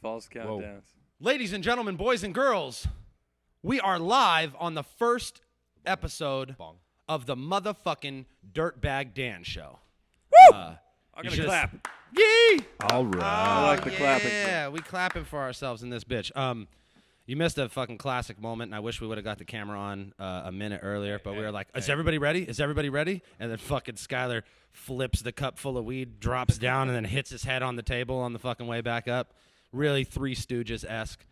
False countdowns. Ladies and gentlemen, boys and girls, we are live on the first episode of the motherfucking Dirtbag Dan show. Woo! I'm going to clap. Yee! All right. I like the clapping. Yeah, we clapping for ourselves in this bitch. You missed a fucking classic moment, and I wish we would have got the camera on a minute earlier, but we were like, is everybody ready? Is everybody ready? And then fucking Skyler flips the cup full of weed, drops down, and then hits his head on the table on the fucking way back up. Really Three Stooges-esque.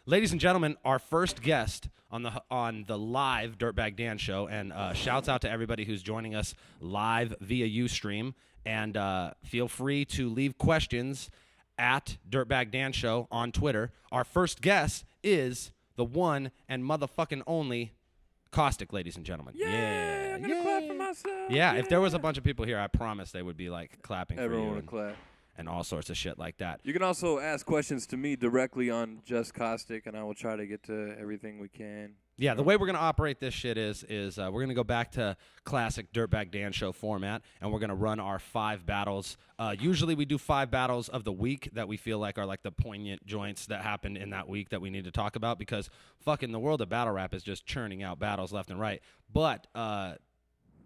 Ladies and gentlemen, our first guest on the live Dirtbag Dan show, and shouts out to everybody who's joining us live via Ustream, and feel free to leave questions at Dirtbag Dan Show on Twitter. Our first guest is the one and motherfucking only Caustic, ladies and gentlemen. Yeah, I'm gonna clap for myself. Yeah, if there was a bunch of people here, I promise they would be like clapping Everyone for you would clap. and all sorts of shit like that. You can also ask questions to me directly on Just Caustic, and I will try to get to everything we can. Yeah, the way we're going to operate this shit is we're going to go back to classic Dirtbag Dan Show format, and we're going to run our 5 battles. Usually we do 5 battles of the week that we feel like are like the poignant joints that happened in that week that we need to talk about, because fucking the world of battle rap is just churning out battles left and right. But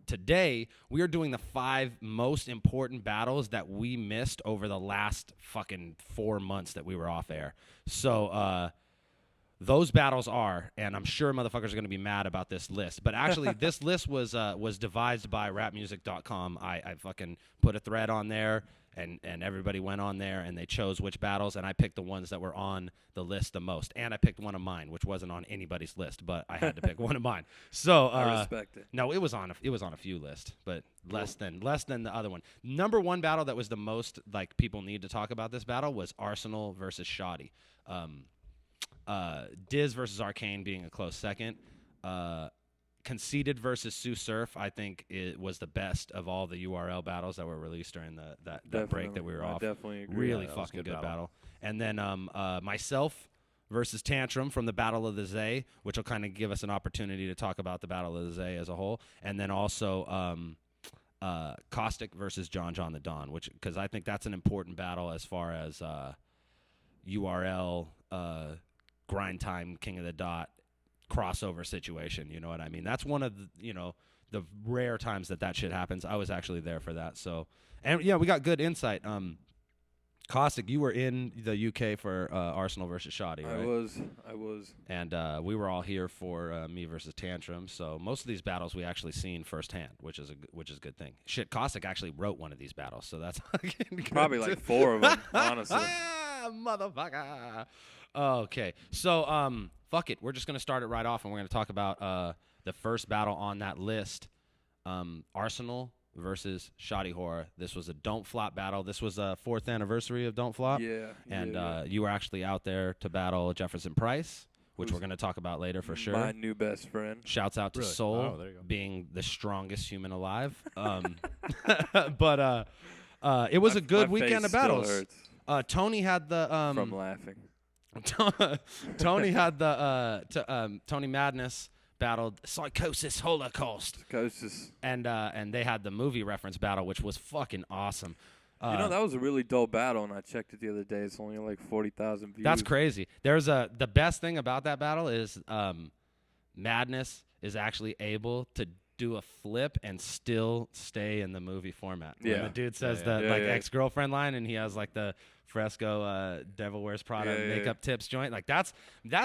today, we are doing the 5 most important battles that we missed over the last fucking 4 months that we were off air. So, those battles are, and I'm sure motherfuckers are going to be mad about this list, but actually this list was devised by rapmusic.com. I fucking put a thread on there, and everybody went on there, and they chose which battles, and I picked the ones that were on the list the most, and I picked one of mine, which wasn't on anybody's list, but I had to pick one of mine. So I respect it. No, it was on a few lists, but less than the other one. Number 1 battle that was the most like people need to talk about this battle was Arsenal versus Shoddy. Diz versus Arcane being a close second. Conceited versus Sue Surf, I think it was the best of all the URL battles that were released during that break that we were off. I definitely agree. Really fucking good battle. And then myself versus Tantrum from the Battle of the Zay, which will kind of give us an opportunity to talk about the Battle of the Zay as a whole. And then also Caustic versus John the Don, because I think that's an important battle as far as URL grind time King of the Dot crossover situation, you know what I mean? That's one of the rare times that shit happens. I was actually there for that. So, and yeah, we got good insight. Caustic, you were in the UK for Arsenal versus Shoddy, right? I was. And we were all here for me versus Tantrum. So most of these battles we actually seen firsthand, which is a good thing. Shit, Caustic actually wrote one of these battles, so that's probably like 4 of them, honestly. Motherfucker. Okay, so fuck it. We're just gonna start it right off, and we're gonna talk about the first battle on that list, Arsenal versus Shoddy Horror. This was a Don't Flop battle. This was a 4th anniversary of Don't Flop. Yeah. And you were actually out there to battle Jefferson Price, which we're gonna talk about later for sure. My new best friend. Shouts out to Really? Soul, There you go. being the strongest human alive. But it was a good My weekend face of battles. still hurts Tony had the from laughing. Tony had the Tony Madness battled Psychosis Holocaust, and they had the movie reference battle, which was fucking awesome. That was a really dull battle, and I checked it the other day. It's only like 40,000 views. That's crazy. The best thing about that battle is Madness is actually able to do a flip and still stay in the movie format. When the dude says ex-girlfriend line, and he has like the Fresco Devil Wears Prada makeup tips joint. Like that's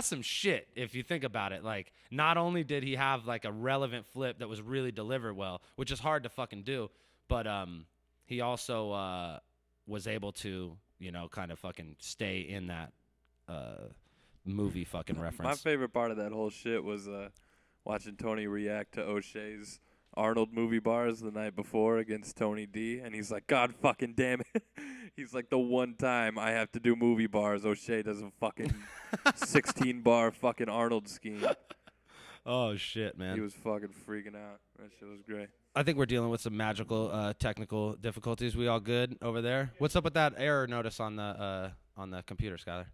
some shit if you think about it. Like not only did he have like a relevant flip that was really delivered well, which is hard to fucking do, but he also was able to, kind of fucking stay in that movie fucking reference. My favorite part of that whole shit was watching Tony react to O'Shea's Arnold movie bars the night before against Tony D, and he's like, God fucking damn it. He's like, the one time I have to do movie bars, O'Shea does a fucking 16-bar fucking Arnold scheme. Oh, shit, man. He was fucking freaking out. That shit was great. I think we're dealing with some magical technical difficulties. We all good over there? What's up with that error notice on the computer, Skyler?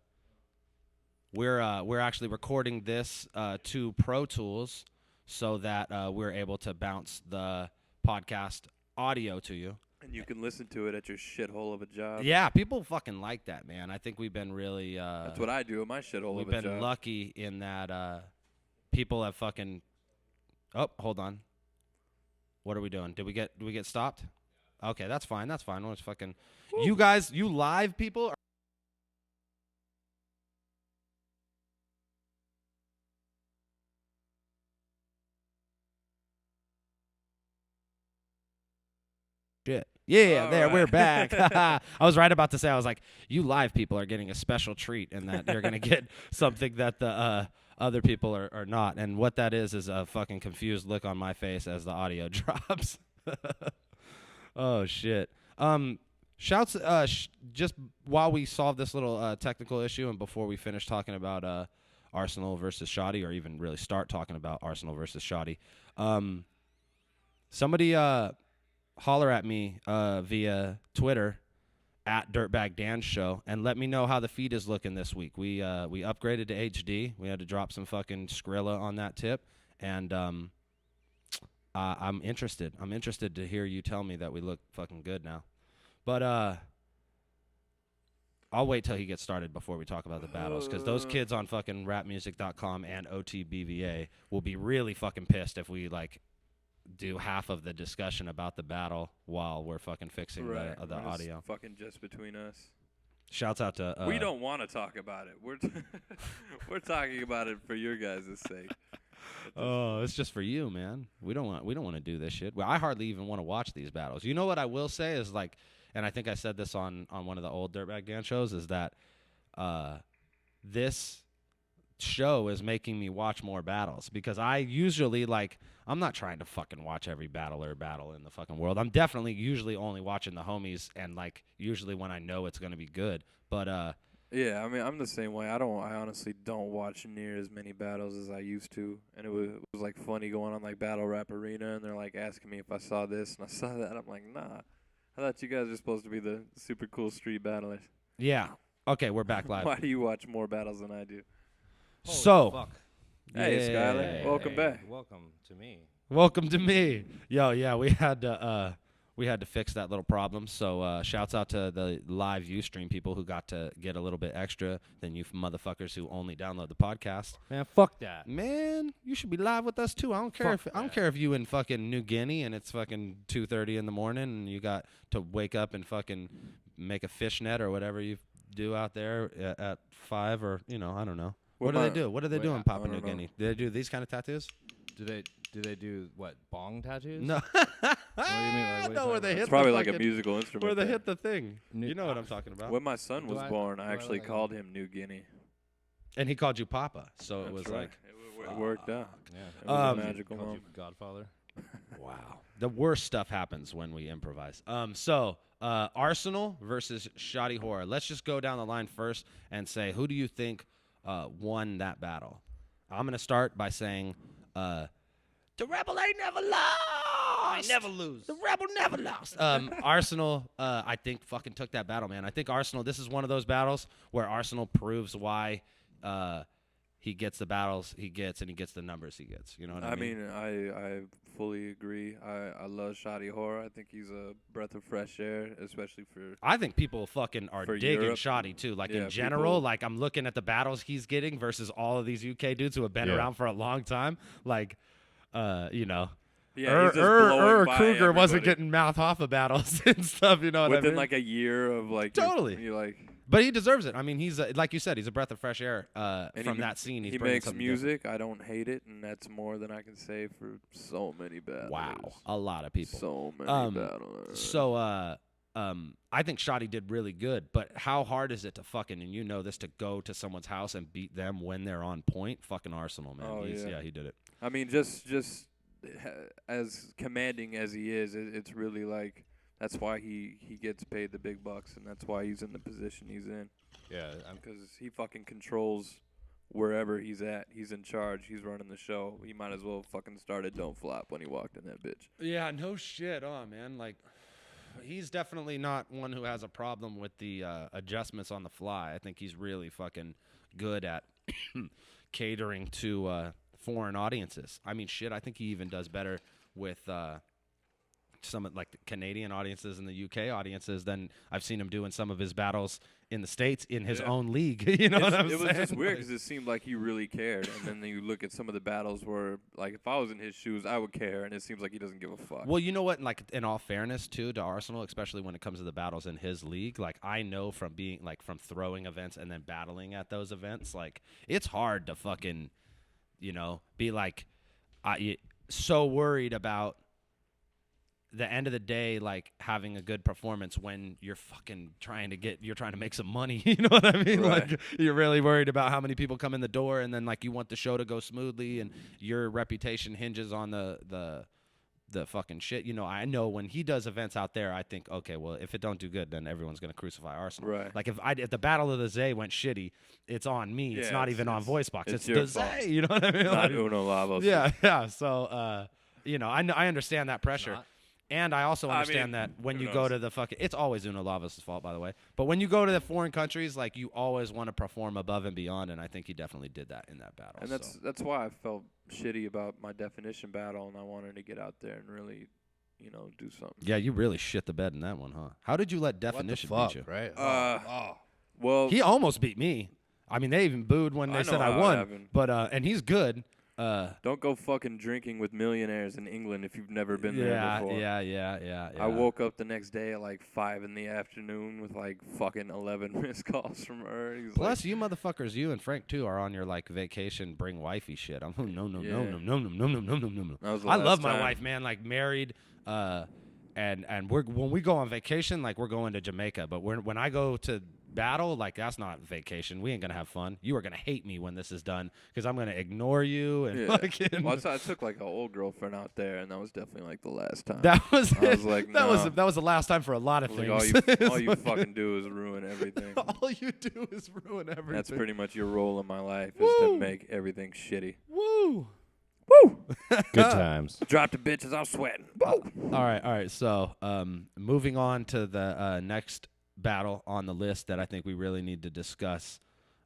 We're actually recording this to Pro Tools so that we're able to bounce the podcast audio to you. And you can listen to it at your shithole of a job. Yeah, people fucking like that, man. I think we've been really. That's what I do at my shithole We've of a job. been lucky in that people have fucking. Oh, hold on. What are we doing? Did we get stopped? Okay, that's fine. That's fine. We'll just fucking. Woo. You guys, you live people. Shit. Yeah, all there, right. we're back. I was right about to say, I was like, you live people are getting a special treat in that you're going to get something that the other people are not. And what that is a fucking confused look on my face as the audio drops. Oh, shit. Shouts, just while we solve this little technical issue and before we finish talking about Arsenal versus Shoddy, or even really start talking about Arsenal versus Shoddy, somebody holler at me via Twitter at Dirtbag Dan Show and let me know how the feed is looking this week. We upgraded to HD. We had to drop some fucking Skrilla on that tip, and I'm interested. I'm interested to hear you tell me that we look fucking good now. But I'll wait till he gets started before we talk about the battles, because those kids on fucking rapmusic.com and OTBVA will be really fucking pissed if we like do half of the discussion about the battle while we're fucking fixing the audio. Fucking just between us. Shouts out to we don't want to talk about it. We're we're talking about it for your guys' sake. Oh, it's just for you, man. We don't want to do this shit. Well, I hardly even want to watch these battles. You know what I will say is like, and I think I said this on one of the old Dirtbag Dan shows, is that this show is making me watch more battles, because I usually like, I'm not trying to fucking watch every battler battle in the fucking world. I'm definitely usually only watching the homies, and like usually when I know it's gonna be good. But yeah, I mean, I'm the same way. I honestly don't watch near as many battles as I used to, and it was like funny going on like Battle Rap Arena, and they're like asking me if I saw this and I saw that. I'm like, nah. I thought you guys were supposed to be the super cool street battlers. Yeah. Okay, we're back live. Why do you watch more battles than I do? So, fuck. Hey, Skyler, welcome back. Welcome to me. Welcome to me. Yo, yeah, we had to fix that little problem. So, shouts out to the live Ustream people who got to get a little bit extra than you motherfuckers who only download the podcast. Man, fuck that. Man, you should be live with us too. I don't care if you in fucking New Guinea and it's fucking 2:30 in the morning and you got to wake up and fucking make a fishnet or whatever you do out there at 5, or I don't know. What do they do? What do they do in Papua New Guinea? Do they do these kind of tattoos? Do they do what, bong tattoos? No. What do you mean? Like, No, where they hit It's probably the like a fucking- musical instrument. Where they thing. hit the thing. You know what I'm talking about. When my son was born, I actually like called him New Guinea. And he called you Papa, so That's it was right. like, it worked out. Yeah. It was a Um, magical Called you moment. Godfather. wow. The worst stuff happens when we improvise. So Arsenal versus Shoddy Horror. Let's just go down the line first and say, who do you think won that battle? I'm going to start by saying, the Rebel ain't never lost. I never lose. The Rebel never lost. Arsenal, I think, fucking took that battle, man. I think Arsenal, this is one of those battles where Arsenal proves why he gets the battles he gets and he gets the numbers he gets. You know what I mean? I fully agree. I love Shoddy Horror. I think he's a breath of fresh air, especially for. I think people fucking are For digging Europe. Shoddy too. Like Yeah, in general, people- like I'm looking at the battles he's getting versus all of these UK dudes who have been around for a long time. Like, Yeah, he's just Kruger blowing by wasn't everybody. getting mouth off of battles and stuff. You know what I within mean? like a year of like Totally. you like. But he deserves it. I mean, he's like you said, he's a breath of fresh air And from that scene. He's he bringing makes something music. I don't hate it, and that's more than I can say for so many different. battles. Wow, a lot of people. So many battles. So, I think Shoddy did really good, but how hard is it to fucking, and you know this, to go to someone's house and beat them when they're on point? Fucking Arsenal, man. Oh, yeah. He did it. I mean, just as commanding as he is, it's really like that's why he gets paid the big bucks, and that's why he's in the position he's in. Yeah. Because he fucking controls wherever he's at. He's in charge. He's running the show. He might as well fucking started Don't Flop when he walked in that bitch. Yeah, no shit. Oh, man. Like, he's definitely not one who has a problem with the adjustments on the fly. I think he's really fucking good at catering to foreign audiences. I mean, shit, I think he even does better with some of like the Canadian audiences and the UK audiences than I've seen him doing some of his battles in the States in his own league. You know what I'm saying? It was just weird because it seemed like he really cared, and then you look at some of the battles where, like, if I was in his shoes, I would care, and it seems like he doesn't give a fuck. Well, you know what? Like, in all fairness, too, to Arsenal, especially when it comes to the battles in his league, like, I know from being, like, from throwing events and then battling at those events, like, it's hard to fucking, you know, be, like, so worried about the end of the day, like, having a good performance when you're fucking trying to make some money. You know what I mean? Right. Like, you're really worried about how many people come in the door, and then, like, you want the show to go smoothly, and your reputation hinges on the fucking shit. You know, I know when he does events out there, I think, okay, well, if it don't do good, then everyone's going to crucify Arsenal. Right. Like, if the Battle of the Zay went shitty, it's on me. Yeah, it's not even on VoiceBox. It's your the fault. Zay. You know what I mean? Not Like, Uno Lavos. yeah. So, you know, I understand that pressure. Not. And I also understand that when you go to the fucking, it's always Uno Lavos' fault, by the way. But when you go to the foreign countries, like, you always want to perform above and beyond, and I think he definitely did that in that battle. And that's why I felt shitty about my definition battle, and I wanted to get out there and really, you know, do something. Yeah, you really shit the bed in that one, huh? How did you let definition what the beat fuck, you? right? Well, He almost beat me. I mean, they even booed when they I said know I how it won. happened. But and he's good. don't go fucking drinking with millionaires in England if you've never been there before. Yeah. I woke up the next day at like 5 in the afternoon with like fucking 11 missed calls from her. He's Plus, you motherfuckers, you and Frank too, are on your like vacation, bring wifey shit. I'm no. That was the I last love my time. wife, man. Like married, and when we go on vacation, like we're going to Jamaica. But when I go to battle, like that's not vacation. We ain't gonna have fun. You are gonna hate me when this is done because I'm gonna ignore you and fucking. Well, I took like an old girlfriend out there, and that was definitely like the last time. That was I was like, that was nah. that was the last time for a lot of Like, things. all you fucking do is ruin everything. All you do is ruin everything. That's pretty much your role in my life, is to make everything shitty. Woo. Woo! Good times. Drop the bitches, I'm sweating. Woo! All right. So, moving on to the next battle on the list that I think we really need to discuss.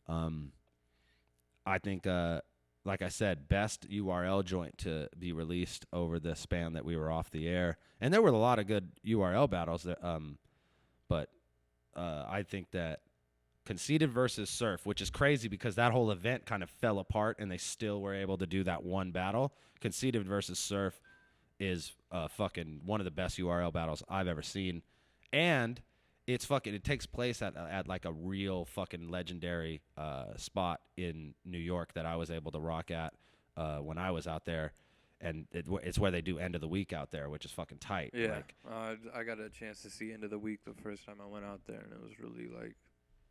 I think, like I said, best URL joint to be released over the span that we were off the air, and there were a lot of good URL battles. That, but I think that Conceited versus Surf, which is crazy because that whole event kind of fell apart, and they still were able to do that one battle. Conceited versus Surf is fucking one of the best URL battles I've ever seen, and it takes place at like a real fucking legendary spot in New York that I was able to rock at when I was out there, and it's where they do end of the week out there, which is fucking tight. Yeah. Like, I got a chance to see end of the week the first time I went out there, and it was really like.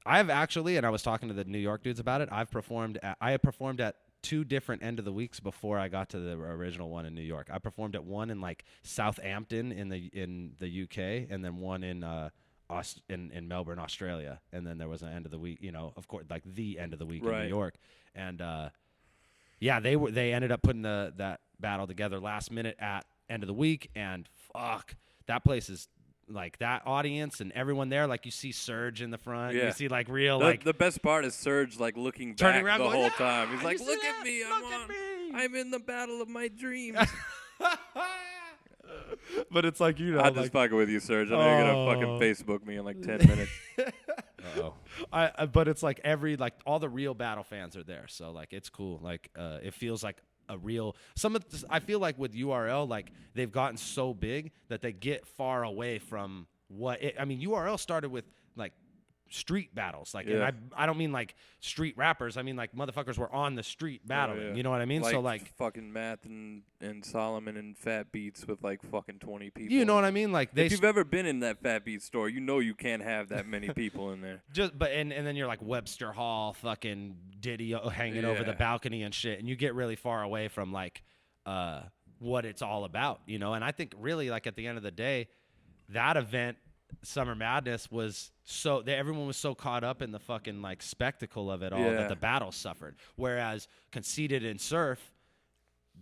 I've actually, and I was talking to the New York dudes about it. I have performed at 2 different end of the weeks before I got to the original one in New York. I performed at one in like Southampton in the UK, and then one in Melbourne, Australia, and then there was an end of the week. You know, of course, like the end of the week in New York, and they ended up putting that battle together last minute at end of the week, and fuck, that place is. Like that audience and everyone there, like you see Surge in the front. Yeah. You see like real The best part is Surge like looking turning back around the going, whole "Yeah, time. He's you like, see look that? at me, Look at me." I'm in the battle of my dreams. But it's like, you know, I'm just fucking with you, Surge. I know you're gonna fucking Facebook me in like 10 minutes. Uh-oh. But it's like all the real battle fans are there, so like it's cool. Like it feels like a real. I feel like with URL, like they've gotten so big that they get far away from I mean, URL started with like street battles, like, and I don't mean like street rappers. I mean like motherfuckers were on the street battling. Yeah. You know what I mean? Like so like fucking Math and Solomon and Fat Beats with like fucking 20 people. you know what I mean? Like If you've ever been in that Fat Beat store, you know you can't have that many people in there. and then you're like Webster Hall, fucking Diddy hanging over the balcony and shit, and you get really far away from like what it's all about, you know. And I think really like at the end of the day, that event, Summer Madness, was everyone was so caught up in the fucking like spectacle of it all that the battle suffered. Whereas Conceited and Surf,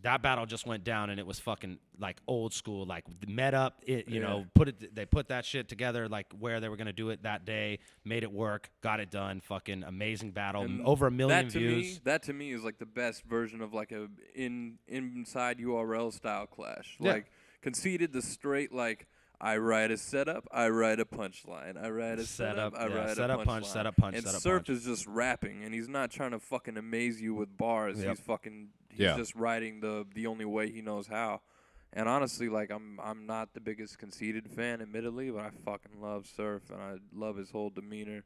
that battle just went down and it was fucking like old school, like met up, you know, they put that shit together like where they were gonna do it that day, made it work, got it done, fucking amazing battle, And over 1 million views. That to me is like the best version of like a inside URL style clash. Yeah. Like, Conceited the straight like. I write a setup, I write a punchline. I write a setup, I write setup, a punch, punchline. setup, punch, and setup, Surf punch. is just rapping, and he's not trying to fucking amaze you with bars. Yep. He's just writing the only way he knows how. And honestly, like I'm not the biggest Conceited fan, admittedly, but I fucking love Surf, and I love his whole demeanor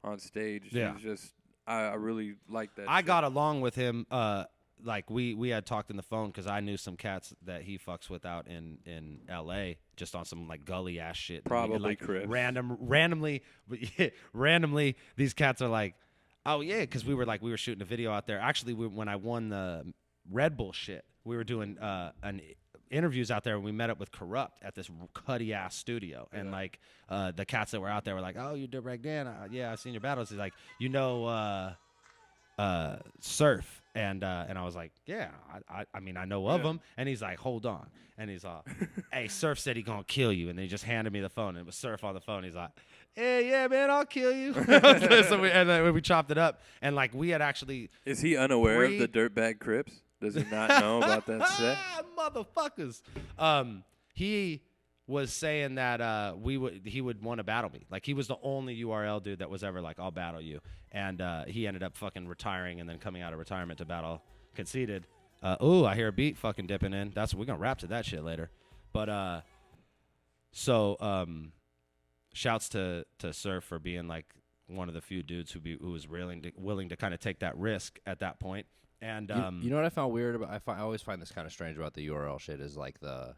on stage. Yeah. He's just I really like that. I shit. got along with him. Like we had talked in the phone because I knew some cats that he fucks with out in L.A. just on some like gully ass shit. Probably like Chris. randomly, these cats are like, oh yeah, because we were shooting a video out there. Actually, when I won the Red Bull shit, we were doing interviews out there, and we met up with Corrupt at this cutty ass studio, and like the cats that were out there were like, oh, you Dirtbag Dan, yeah, I've seen your battles. He's like, you know, Surf. And I was like, yeah, I mean, I know of him. And he's like, hold on. And he's like, hey, Surf said he gonna kill you. And then he just handed me the phone. And it was Surf on the phone. He's like, hey, yeah, man, I'll kill you. So we chopped it up. And like we had actually. Is he unaware of the Dirtbag Crips? Does he not know about that set? Motherfuckers. He was saying that he would want to battle me. Like he was the only URL dude that was ever like, I'll battle you. And he ended up fucking retiring and then coming out of retirement to battle Conceited. I hear a beat fucking dipping in. We're gonna rap to that shit later. But shouts to Surf for being like one of the few dudes who was willing to kind of take that risk at that point. And you know what I found weird about? I always find this kind of strange about the URL shit is like the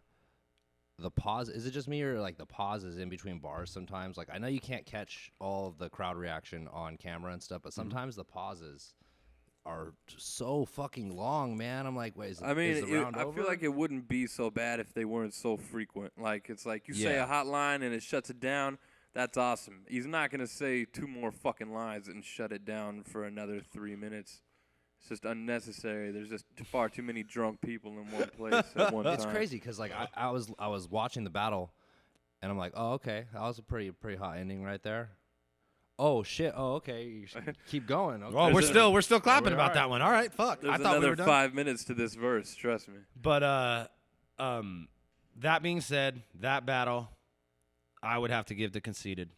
pause. Is it just me or like the pauses in between bars sometimes? Like I know you can't catch all of the crowd reaction on camera and stuff, but sometimes the pauses are so fucking long, man. I'm like, wait, is the round over? I feel like it wouldn't be so bad if they weren't so frequent. Like it's like you say a hotline and it shuts it down. That's awesome. He's not gonna say 2 more fucking lines and shut it down for another 3 minutes. It's just unnecessary. There's just far too many drunk people in one place at one time. It's crazy because like I was watching the battle, and I'm like, oh okay, that was a pretty hot ending right there. Oh shit. Oh okay. You should keep going. Okay. Well, we're still clapping about that one. All right. Fuck. There's I thought we were another done. 5 minutes to this verse. Trust me. But that being said, that battle, I would have to give to Conceited.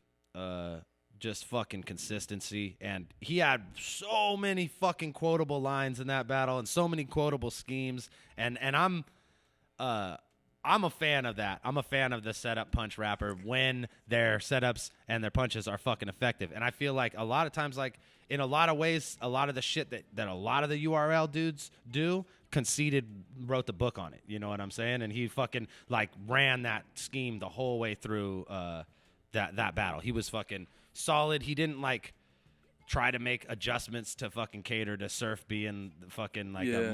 Just fucking consistency, and he had so many fucking quotable lines in that battle and so many quotable schemes, and I'm a fan of that. I'm a fan of the setup punch rapper when their setups and their punches are fucking effective. And I feel like a lot of times, like in a lot of ways, a lot of the shit that a lot of the URL dudes do, Conceited wrote the book on it. You know what I'm saying? And he fucking like ran that scheme the whole way through that battle. He was fucking solid. He didn't like try to make adjustments to fucking cater to Surf being fucking like a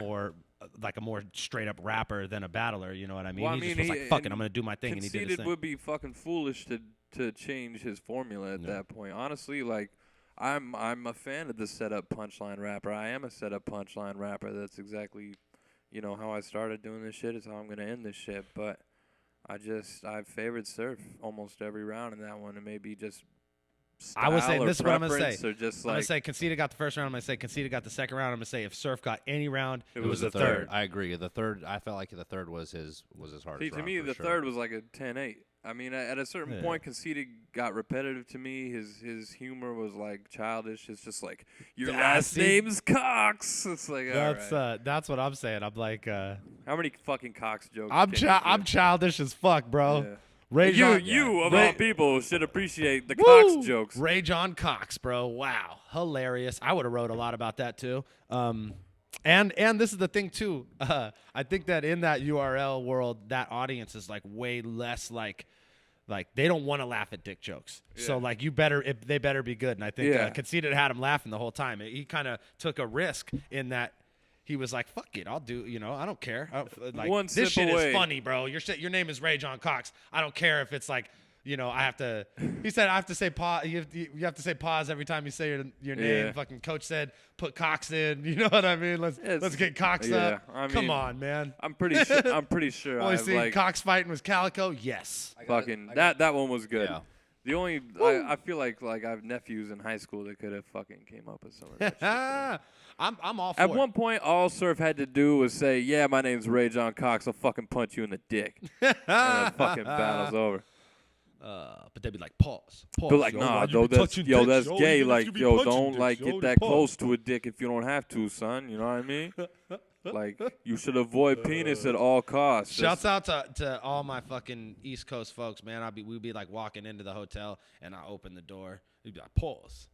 more straight up rapper than a battler. You know what I mean? Well, He just was like, fuck it, I'm gonna do my thing, and he did his Conceited thing. would be fucking foolish to change his formula at that point. Honestly, like I'm a fan of the setup punchline rapper. I am a setup punchline rapper. That's exactly, how I started doing this shit. Is how I'm gonna end this shit. But I favored Surf almost every round in that one, and maybe just style I was saying or this is what I'm gonna preference say. Or just I'm gonna like say Conceited got the first round. I'm gonna say Conceited got the second round. I'm gonna say if Surf got any round, It was was the the third. I agree. The third, I felt like the third was his hardest. See, to round me, for the sure. third was like a 10-8. I mean, at a certain point, Conceited got repetitive to me. His humor was like childish. It's just like your last name's Cox. It's like That's what I'm saying. I'm like, how many fucking Cox jokes? I'm can you do? childish as fuck, bro. Yeah. Ray John, You of Ray- all people should appreciate the Woo! Cox jokes. Ray John Cox, bro. Wow, hilarious. I would have wrote a lot about that too. And this is the thing too. I think that in that URL world, that audience is like way less like they don't want to laugh at dick jokes. Yeah. So like they better be good. And I think Conceited had him laughing the whole time. He kind of took a risk in that. He was like, "Fuck it, I'll do. I don't care. Like One this sip shit away. is funny, bro. Your name is Ray John Cox. I don't care if it's like, I have to." He said, "I have to say pause. You have to say pause every time you say your name." Yeah. Fucking coach said, "Put Cox in." You know what I mean? Let's get Cox up. Come on, man. I'm pretty sure. I'm pretty sure. Only I've seen like Cox fighting was Calico. Yes. fucking that one was good. Yeah. The only I feel like I have nephews in high school that could have fucking came up with some of that shit. I'm all for At it. one point, all Surf had to do was say, "Yeah, my name's Ray John Cox. I'll fucking punch you in the dick," and the fucking battle's over. But they'd be like, pause. But like, yo, nah, why you though, be that's touching yo, dicks, that's yo? gay. Even if Like, you be yo, punching don't dicks, like yo, get just that pause. close to a dick if you don't have to, son. You know what I mean? Like, you should avoid penis at all costs. Shouts out to all my fucking East Coast folks, man. We'd be like walking into the hotel, and I open the door. He'd be like, pause.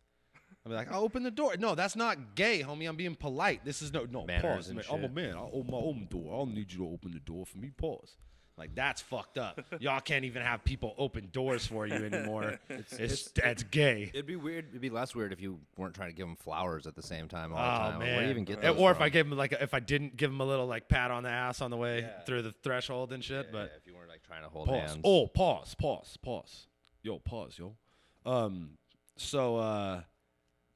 I'd be like, I open the door. No, that's not gay, homie. I'm being polite. This is no Manners pause. and Man, shit. I'm a man. I'll open my own door. I don't need you to open the door for me. Pause. Like, that's fucked up. Y'all can't even have people open doors for you anymore. That's gay. It'd be weird. It'd be less weird if you weren't trying to give them flowers at the same time all the time. Oh Where do man! you even get Or those if from? I gave him if I didn't give him a little like pat on the ass on the way through the threshold and shit. But if you weren't like trying to hold pause. hands. Oh, pause. Yo, pause, yo.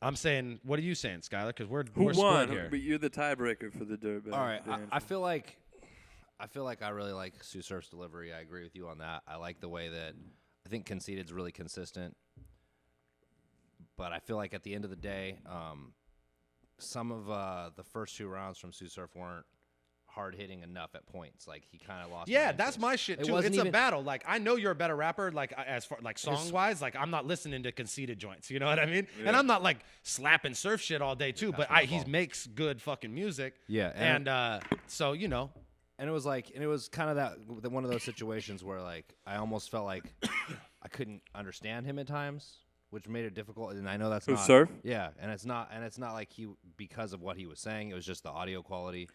I'm saying, what are you saying, Skylar? Because we're Who split won? here. But you're the tiebreaker for the Dirtbag. All right, Dan. I feel like I really like Sue Surf's delivery. I agree with you on that. I like the way that I think Conceited's really consistent, but I feel like at the end of the day, some of the first 2 rounds from Sue Surf weren't hard hitting enough at points. Like he kind of lost. Yeah, my that's interest. my shit It too. wasn't It's a even- battle. Like I know you're a better rapper. Like as far like song wise, like I'm not listening to Conceited joints. You know what I mean? Yeah. And I'm not like slapping surf shit all day too. But my he fault. makes good fucking music. Yeah, And so you know. And it was kind of that one of those situations where like I almost felt like I couldn't understand him at times, which made it difficult. And I know that's Who, not Surf? Yeah, and it's not like he because of what he was saying. It was just the audio quality.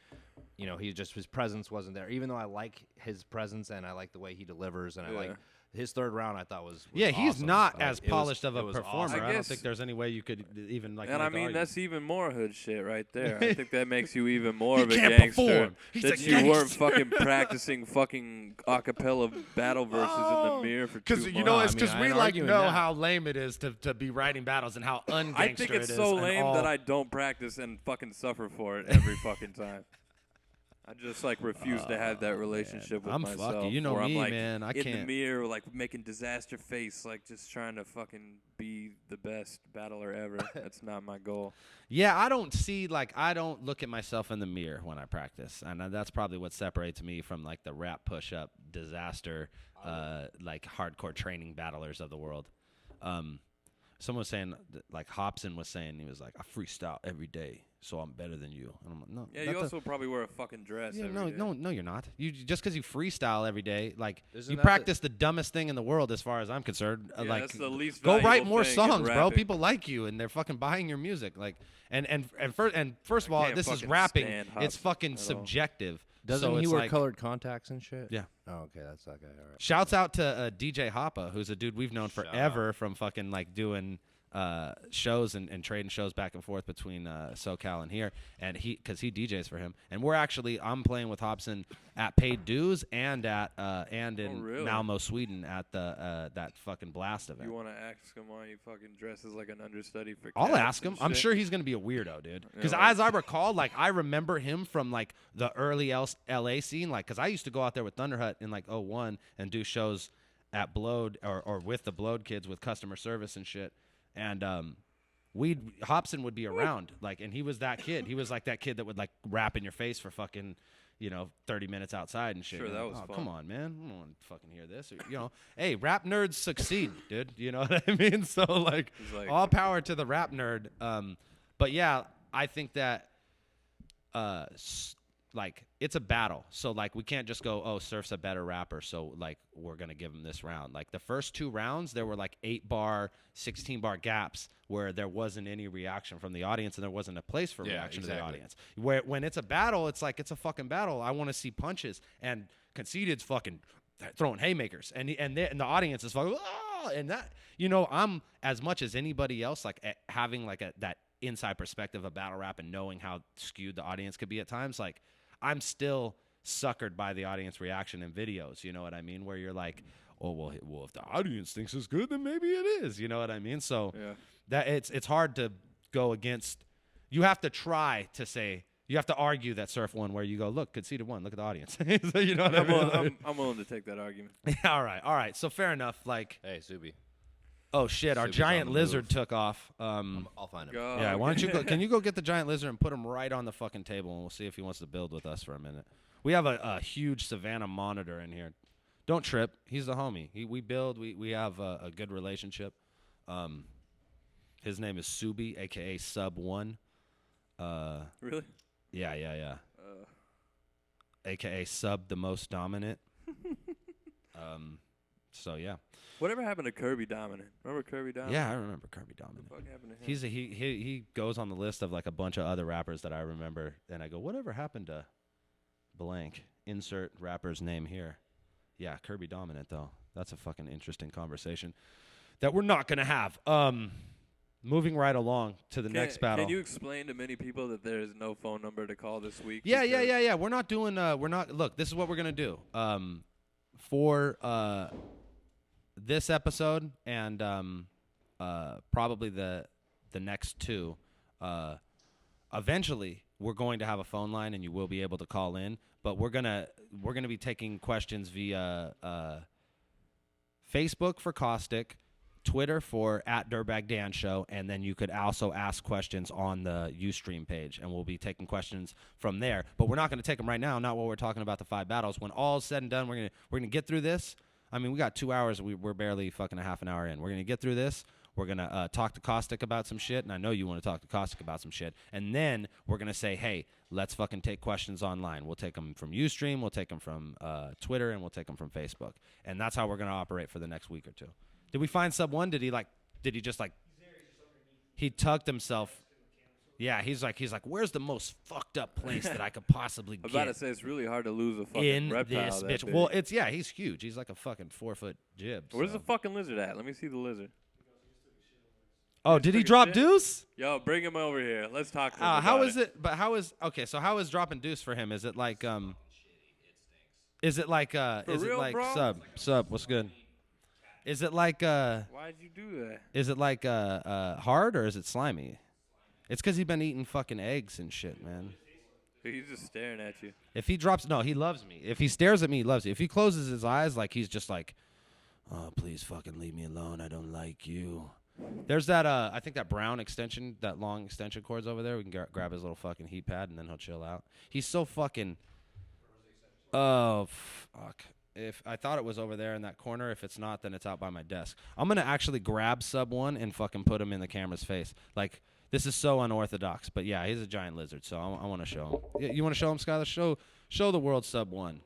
You know, his presence wasn't there. Even though I like his presence and I like the way he delivers, and I like his third round, I thought was Yeah, he's awesome. not Like, as it was- polished of it a was performer. awesome. I, I don't guess- think there's any way you could even like. And make I mean, argue. that's even more hood shit right there. I think that makes you even more He of a can't gangster. perform. He's that a you weren't gangster. fucking practicing fucking acapella battle verses in the mirror for 2 Because months. you know, I it's mean, because I we ain't like arguing know that. how lame it is to be writing battles and how ungangster I think it's it is. so and lame all- that I don't practice and fucking suffer for it every fucking time. I just like refuse to have that relationship with I'm myself. fucking- you know where I'm me, like man. I in the can't. mirror, like making disaster face, like just trying to fucking be the best battler ever. That's not my goal. Yeah, I don't look at myself in the mirror when I practice, and that's probably what separates me from like the rap push-up disaster, like hardcore training battlers of the world. Someone was saying, like Hobson was saying, he was like, I freestyle every day, so I'm better than you. And I'm like, no. Yeah, that you does- also probably wear a fucking dress. Yeah, every day. no, you're not. You just because you freestyle every day, like Isn't you that practice the dumbest thing in the world, as far as I'm concerned. Yeah, Like, that's the least go write valuable more thing in songs, bro. rapping. People like you, and they're fucking buying your music. Like, and first of all, can't this is fucking rapping. stand It's Hobson fucking at all. subjective. Doesn't so he it's wear like, colored contacts and shit? Yeah. Oh, okay, that's that guy. All right. Shouts out to DJ Hoppa, who's a dude we've known Shout forever from fucking like doing shows and trading shows back and forth between SoCal and here, and because he DJs for him, and I'm playing with Hobson at Paid Dues and at in really? Malmo, Sweden at the that fucking Blast event. You want to ask him why he fucking dresses like an understudy for I'll cats ask him. and I'm shit? sure he's gonna be a weirdo, dude. Because Yeah, as I recall, like I remember him from like the early LA scene, like because I used to go out there with Thunderhut in like '01 and do shows at Blowed or with the Blowed kids with customer service and shit. And Hobson would be around, like, and he was that kid. He was like that kid that would like rap in your face for fucking, 30 minutes outside and shit. Sure, You're that like, was oh, fun. come on, man. I don't want to fucking hear this. Or, hey, rap nerds succeed, dude. You know what I mean? So like, He's like- all power to the rap nerd. But yeah, I think that like it's a battle. So like we can't just go, oh, Surf's a better rapper, so like we're gonna give him this round. Like the first 2 rounds, there were like 8-bar, 16-bar gaps where there wasn't any reaction from the audience and there wasn't a place for Yeah, reaction to the exactly. audience. Where when it's a battle, it's like it's a fucking battle. I want to see punches, and Conceited's fucking throwing haymakers, and the audience is fucking, oh, and that I'm as much as anybody else like having like that inside perspective of battle rap and knowing how skewed the audience could be at times. Like I'm still suckered by the audience reaction in videos. You know what I mean? Where you're like, oh well, if the audience thinks it's good, then maybe it is. You know what I mean? So Yeah. that it's hard to go against. You have to try to say. You have to argue that Surf won, where you go, look, Conceited won. Look at the audience. So you know what I mean? I'm willing to take that argument. Yeah, all right. So fair enough. Like, Hey, Subi. Oh shit! Our Subi's giant on the lizard move. took off. I'll find him. Go. Yeah, why don't you go? Can you go get the giant lizard and put him right on the fucking table, and we'll see if he wants to build with us for a minute. We have a huge Savannah monitor in here. Don't trip. He's the homie. We build. We have a good relationship. His name is Subi, aka Sub One. Really? Yeah. AKA Sub the most dominant. So yeah. Whatever happened to Kirby Dominant? Remember Kirby Dominant? Yeah, I remember Kirby Dominant. What the fuck happened to him? He goes on the list of like a bunch of other rappers that I remember, and I go, whatever happened to blank? Insert rapper's name here. Yeah, Kirby Dominant though. That's a fucking interesting conversation that we're not gonna have. Moving right along to the next battle. Can you explain to many people that there is no phone number to call this week? Yeah. We're not doing. Look, this is what we're gonna do. For this episode and probably the next two, eventually we're going to have a phone line and you will be able to call in. But we're gonna be taking questions via Facebook for Caustic, Twitter for @DirtbagDanShow, and then you could also ask questions on the Ustream page, and we'll be taking questions from there. But we're not going to take them right now, not while we're talking about the 5 battles. When all's said and done, we're gonna get through this. I mean, we got 2 hours. We're barely fucking a half an hour in. We're gonna get through this. We're gonna talk to Caustic about some shit, and I know you want to talk to Caustic about some shit. And then we're gonna say, hey, let's fucking take questions online. We'll take them from Ustream, we'll take them from Twitter, and we'll take them from Facebook. And that's how we're gonna operate for the next week or two. Did we find Sub One? Did he just he tucked himself? Yeah, he's like, where's the most fucked up place that I could possibly I'm get? about to say it's really hard to lose a fucking in reptile this that bitch. big. Well, he's huge. He's like a fucking 4-foot jib. Where's so. the fucking lizard at? Let me see the lizard. Oh, did he took a drop shit? Deuce? Yo, bring him over here. Let's talk to him. How about is it? But how is okay? So how is dropping Deuce for him? Is it like Is it like is real, it like bro? sub? What's good? Is it like Why'd you do that? Is it like hard or is it slimy? It's because he's been eating fucking eggs and shit, man. He's just staring at you. If he drops, no, he loves me. If he stares at me, he loves me. If he closes his eyes, like he's just like, oh, please fucking leave me alone. I don't like you. There's that, I think that brown extension, that long extension cords over there. We can grab his little fucking heat pad and then he'll chill out. He's so fucking, oh, fuck. If I thought it was over there in that corner. If it's not, then it's out by my desk. I'm going to actually grab Sub One and fucking put him in the camera's face. Like, this is so unorthodox, but yeah, he's a giant lizard, so I want to show him. You want to show him, Skylar? Show the world Sub One.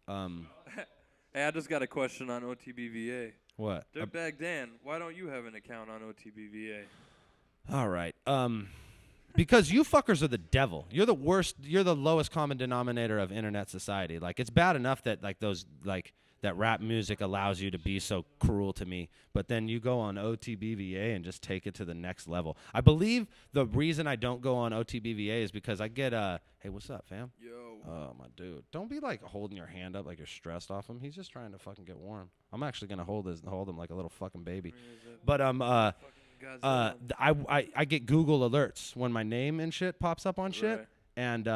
Hey, I just got a question on OTBVA. What? Dirtbag Dan, why don't you have an account on OTBVA? All right. Because you fuckers are the devil. You're the worst. You're the lowest common denominator of internet society. Like, it's bad enough that that rap music allows you to be so cruel to me, but then you go on OTBVA and just take it to the next level. I believe the reason I don't go on OTBVA is because I get hey, what's up, fam? Yo. Oh, my dude. Don't be like holding your hand up like you're stressed off him. He's just trying to fucking get warm. I'm actually gonna hold him like a little fucking baby. But I get Google alerts when my name and shit pops up on shit, Right. and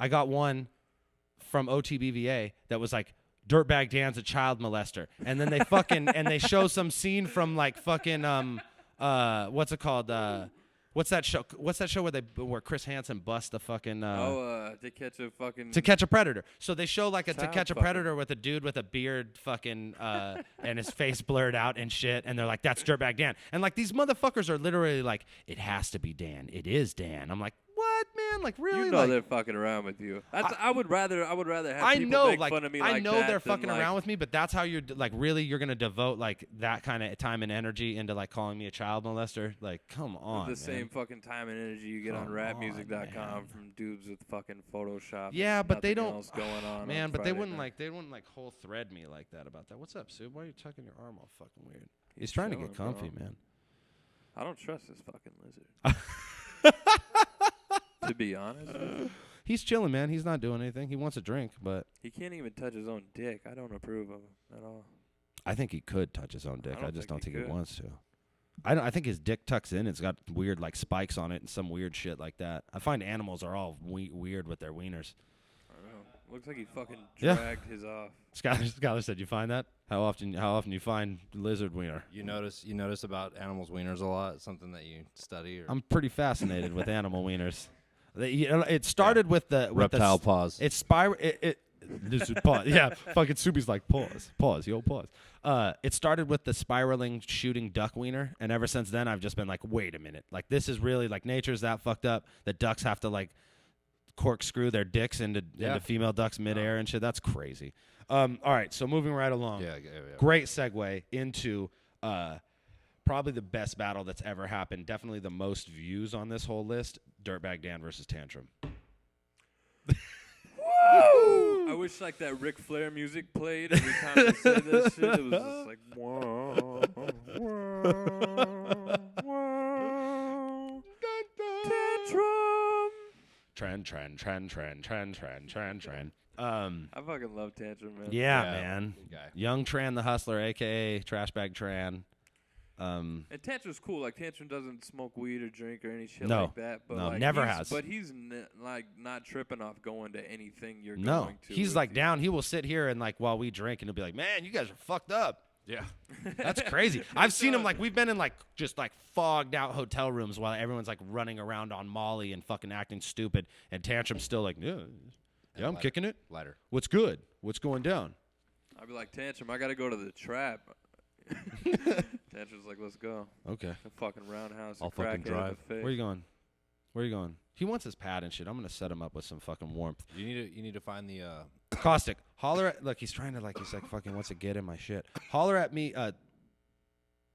I got one from OTBVA that was like, Dirtbag Dan's a child molester, and then they fucking and they show some scene from like fucking what's it called? What's that show? What's that show where Chris Hansen busts the fucking To catch a fucking To Catch a Predator? So they show like a To Child Catch a fucking. Predator with a dude with a beard fucking and his face blurred out and shit, and they're like, that's Dirtbag Dan, and like these motherfuckers are literally like, it has to be Dan. It is Dan. I'm like, what, man? Like, really? You know like, they're fucking around with you. I would rather have I people know, make like, fun of me like I know that they're than, fucking like, around with me, but that's how you're like, really, you're gonna devote like that kind of time and energy into like calling me a child molester? Like, come on, the man. same fucking time and energy you get on Come rapmusic.com on, from dudes with fucking Photoshop. Yeah, and but they nothing don't, else going on man. But they Friday wouldn't night. like whole thread me like that about that. What's up, Sue? Why are you tucking your arm all fucking weird? He's He's trying to get chilling, comfy, bro. man. I don't trust this fucking lizard. To be honest, He's chilling, man. He's not doing anything. He wants a drink, but he can't even touch his own dick. I don't approve of him at all. I think he could touch his own dick. don't I just don't think think he he could. wants to. I think his dick tucks in. It's got weird like spikes on it and some weird shit like that. I find animals are all weird with their wieners. I don't know. Looks like he fucking Yeah. dragged his off. Skylar said, "You find that? How often you find lizard wiener?" You notice about animals' wieners a lot. Something that you study. Or I'm pretty fascinated with animal wieners. It started with the reptile paws. It's spiral. Lizard pause. Yeah, fucking Subi's like pause, yo, pause. It started with the spiraling shooting duck wiener, and ever since then I've just been like, wait a minute, like this is really like nature's that fucked up that ducks have to like corkscrew their dicks into female ducks midair and shit. That's crazy. All right, so moving right along. Yeah. Great segue into probably the best battle that's ever happened. Definitely the most views on this whole list. Dirtbag Dan versus Tantrum. I wish like that Ric Flair music played every time they said this shit. It was just like, whoa, whoa, whoa. Tantrum. Trend. I fucking love Tantrum, man. Yeah, man. Good guy. Young Tran the Hustler, a.k.a. Trashbag Tran. And Tantrum's cool. Like Tantrum doesn't smoke weed or drink or any shit No. like that. But No, like, never has. But he's like not tripping off going to anything you're No, going to. he's with like you. down. He will sit here and like while we drink, and he'll be like, "Man, you guys are fucked up." Yeah. That's crazy. I've seen him like we've been in like just like fogged out hotel rooms while everyone's like running around on Molly and fucking acting stupid, and Tantrum's still like, "Yeah, I'm lighter. kicking it. Lighter. What's good? What's going down?" I'd be like, Tantrum, I gotta go to the trap. Tantrum's like, let's go. Okay. A fucking roundhouse. I'll a crackhead fucking in drive. the face. Where you going? He wants his pad and shit. I'm gonna set him up with some fucking warmth. You need to find the Caustic, holler at. Look, he's trying to like. He's like fucking wants to get in my shit. Holler at me.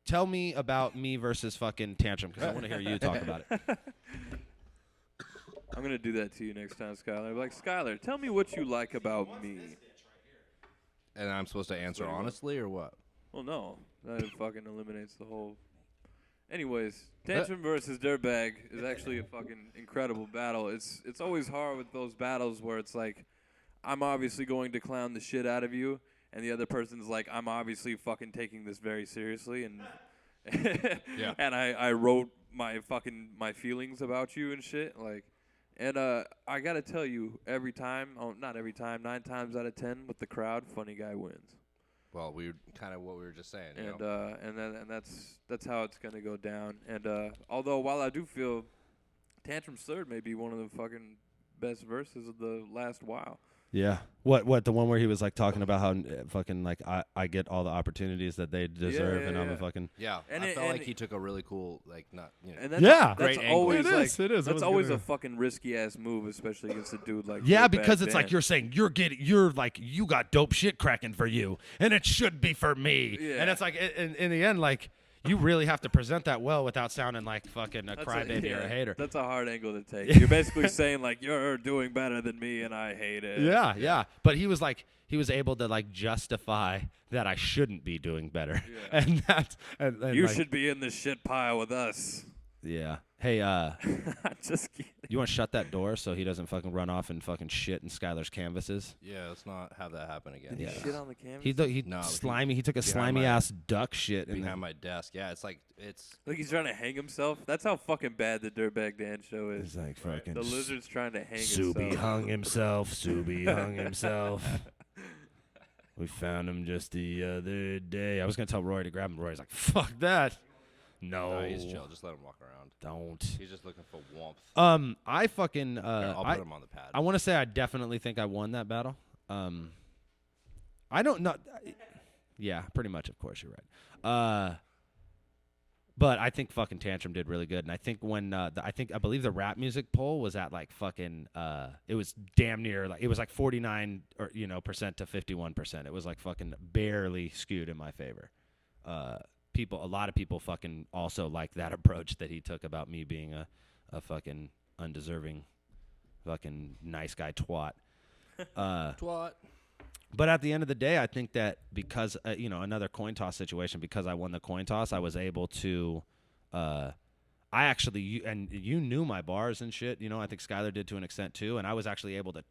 Tell me about me versus fucking Tantrum because I want to hear you talk about it. I'm gonna do that to you next time, Skylar. I'll be like, Skylar, tell me what you like about me. and I'm supposed to answer What do you want? honestly or what? Well, no, that fucking eliminates the whole. Anyways, Tantrum versus Dirtbag is actually a fucking incredible battle. It's always hard with those battles where it's like, I'm obviously going to clown the shit out of you, and the other person's like, I'm obviously fucking taking this very seriously, and Yeah. and I wrote my feelings about you and shit, like, and I gotta tell you, every time, not every time, 9 times out of 10 with the crowd, funny guy wins. Well, we kind of what we were just saying. You And know? and that's how it's gonna go down. And although while I do feel Tantrum's third may be one of the fucking best verses of the last while. Yeah. What the one where he was like talking about how fucking like I get all the opportunities that they deserve and I'm a fucking Yeah, And I it- felt and like he took a really cool, like, not, you know. And that's Yeah. that's Great angle. always It like is, it is. That was that's a always good a one. fucking risky ass move, especially against a dude like yeah, Dirtbag because it's like Dan. you're saying you're like you got dope shit cracking for you, and it should be for me. Yeah. And it's like in the end, like you really have to present that well without sounding like fucking a That's crybaby or a hater. That's a hard angle to take. You're basically saying like you're doing better than me and I hate it. Yeah. But he was able to like justify that I shouldn't be doing better, Yeah. and that's and You like, should be in this shit pile with us. Yeah. Hey, Just kidding. you want to shut that door so he doesn't fucking run off and fucking shit in Skylar's canvases? Yeah, let's not have that happen again. Yeah. Shit on the canvas. He No, slimy. He took a behind slimy my- ass duck shit and Behind my desk. Yeah, it's like it's. Like he's trying to hang himself. That's how fucking bad the Dirtbag Dan show is. He's like fucking. The lizard's trying to hang Subi himself. hung himself. Subi hung himself. We found him just the other day. I was gonna tell Roy to grab him. Roy's like, "Fuck that." No, No, he's chill. Just let him walk around. Don't. He's just looking for warmth. I fucking. Here, I'll put him on the pad. I want to say I definitely think I won that battle. I don't know. Yeah, pretty much. Of course, you're right. But I think fucking Tantrum did really good, and I think when I believe the rap music poll was at like fucking it was damn near like it was like 49 or percent to 51%. It was like fucking barely skewed in my favor. A lot of people fucking also like that approach that he took about me being a fucking undeserving fucking nice guy twat. Twat. But at the end of the day, I think that because, another coin toss situation, because I won the coin toss, I was able to, I actually, you knew my bars and shit, I think Skylar did to an extent too, and I was actually able to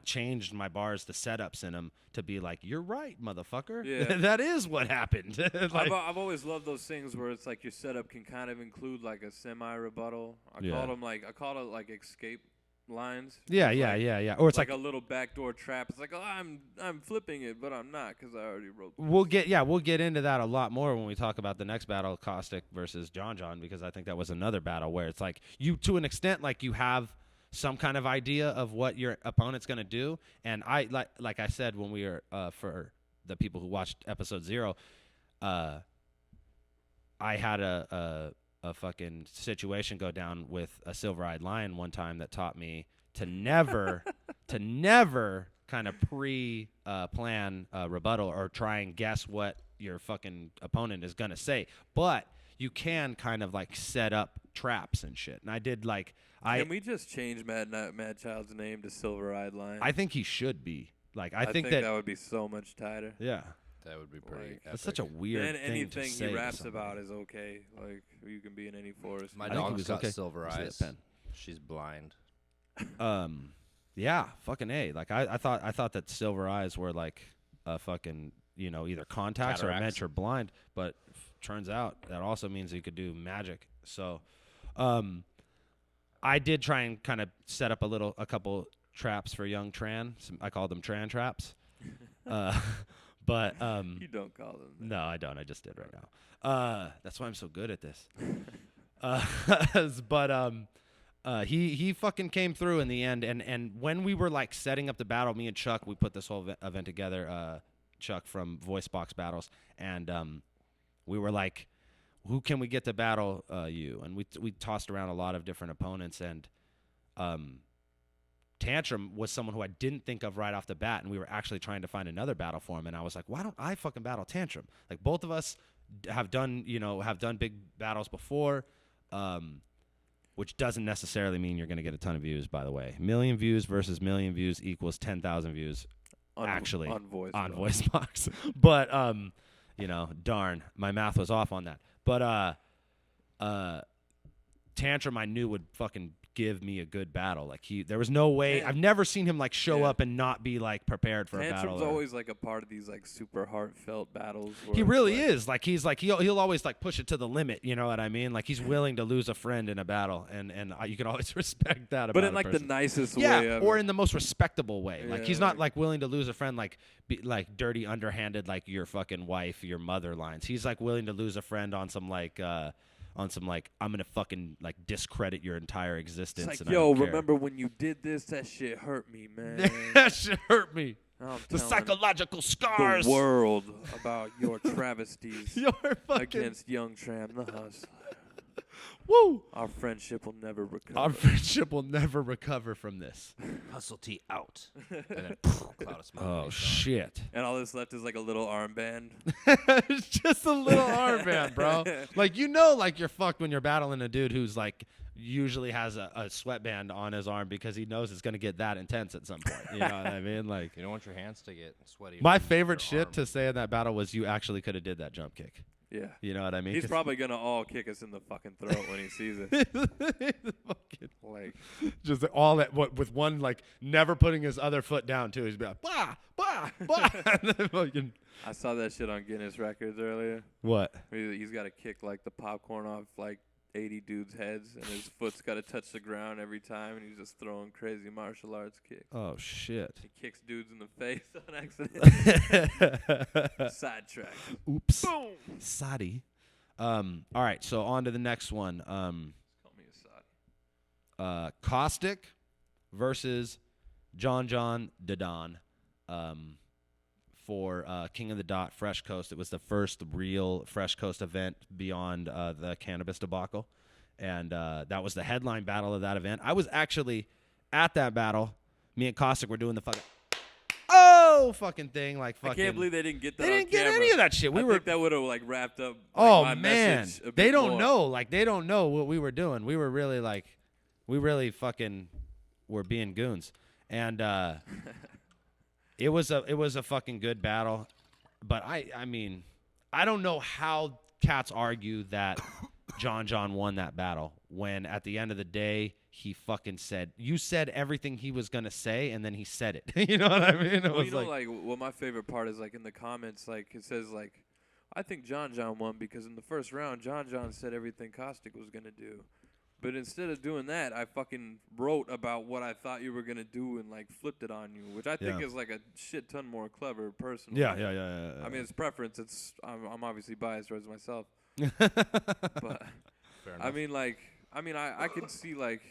changed my bars, the setups in them to be like, you're right, motherfucker. Yeah. That is what happened. Like, I've always loved those things where it's like your setup can kind of include like a semi-rebuttal. I Yeah. called it like escape lines. Yeah. Or it's like a little backdoor trap. It's like, oh, I'm flipping it, but I'm not because I already wrote. We'll get into that a lot more when we talk about the next battle, Caustic versus John, because I think that was another battle where it's like you, to an extent, like you have some kind of idea of what your opponent's gonna do, and I like I said when we were for the people who watched episode 0, I had a fucking situation go down with a silver-eyed lion one time that taught me to never kind of plan rebuttal or try and guess what your fucking opponent is gonna say, but you can kind of like set up traps and shit. And I did like Can we just change Mad Child's name to Silver-Eyed Lion? I think he should be. Like I think that would be so much tighter. Yeah. That would be pretty epic. That's such a weird and thing anything to say he raps to about is okay. Like you can be in any forest. My I think he dog's was got okay. silver See that eyes. pen. She's blind. Yeah, fucking A. Like I thought that silver eyes were like a fucking, either contacts or it meant you're blind, but turns out that also means you could do magic. So I did try and kind of set up a couple traps for young Tran. I called them Tran traps. But you don't call them that. No, I don't. I just did right now. That's why I'm so good at this. But he fucking came through in the end, and when we were like setting up the battle, me and Chuck, we put this whole event together. Chuck from Voice Box Battles, and we were like, who can we get to battle you? And we tossed around a lot of different opponents, and Tantrum was someone who I didn't think of right off the bat, and we were actually trying to find another battle for him. And I was like, why don't I fucking battle Tantrum? Like both of us have done big battles before, which doesn't necessarily mean you're going to get a ton of views. By the way, million views versus million views equals 10,000 views. On Voice Box. But darn, my math was off on that. But Tantrum I knew would fucking give me a good battle. Like there was no way. I've never seen him like show up and not be like prepared for a battle. Tantrum's always like a part of these like super heartfelt battles. He really is. Like he'll always like push it to the limit. You know what I mean? Like he's willing to lose a friend in a battle, and you can always respect that. But in like the nicest way. Yeah, or in the most respectable way. Like he's not like willing to lose a friend like dirty, underhanded, like your fucking wife, your mother lines. He's like willing to lose a friend on some like. I'm gonna fucking like discredit your entire existence. It's like, and yo, I don't remember when you did this? That shit hurt me, man. That shit hurt me. The psychological scars. The world about your travesties against young Tram the Hustler. Woo! Our friendship will never recover. Our friendship will never recover from this. Hustle T out. And then cloud of smoke. Oh shit! And all that's left is like a little armband. It's just a little armband, bro. Like like you're fucked when you're battling a dude who's like usually has a sweatband on his arm because he knows it's gonna get that intense at some point. You know what I mean? Like you don't want your hands to get sweaty. My favorite shit to say in that battle was you actually could have did that jump kick. Yeah. You know what I mean? He's probably going to all kick us in the fucking throat when he sees it. Like, just all that, with one, like, never putting his other foot down, too. He's be like, bah, bah, bah. I saw that shit on Guinness Records earlier. What? He's got to kick, like, the popcorn off, like, 80 dudes' heads, and his foot's got to touch the ground every time, and he's just throwing crazy martial arts kicks. Oh, shit. He kicks dudes in the face on accident. Sidetrack. Oops. Boom. Sadi. All right, so on to the next one. Call me a Sadi. Caustic versus John Dadon. For King of the Dot Fresh Coast. It was the first real Fresh Coast event beyond the cannabis debacle. And that was the headline battle of that event. I was actually at that battle. Me and Caustic were doing the fucking thing. Like fucking. I can't believe they didn't get that. They didn't get any of that shit. I think that would have like wrapped up. Oh my man, message a bit they don't more. know. Like they don't know what we were doing. We were really fucking were being goons. And It was a fucking good battle, but I mean, I don't know how cats argue that John won that battle when at the end of the day he fucking said everything he was gonna say and then he said it. You know what I mean? It was what my favorite part is like in the comments, like it says like, I think John won because in the first round John said everything Caustic was gonna do. But instead of doing that, I fucking wrote about what I thought you were gonna do and like flipped it on you, which I think Yeah. is like a shit ton more clever personally. Yeah. I mean, it's preference. I'm obviously biased towards myself, but Fair enough. I mean, I can see like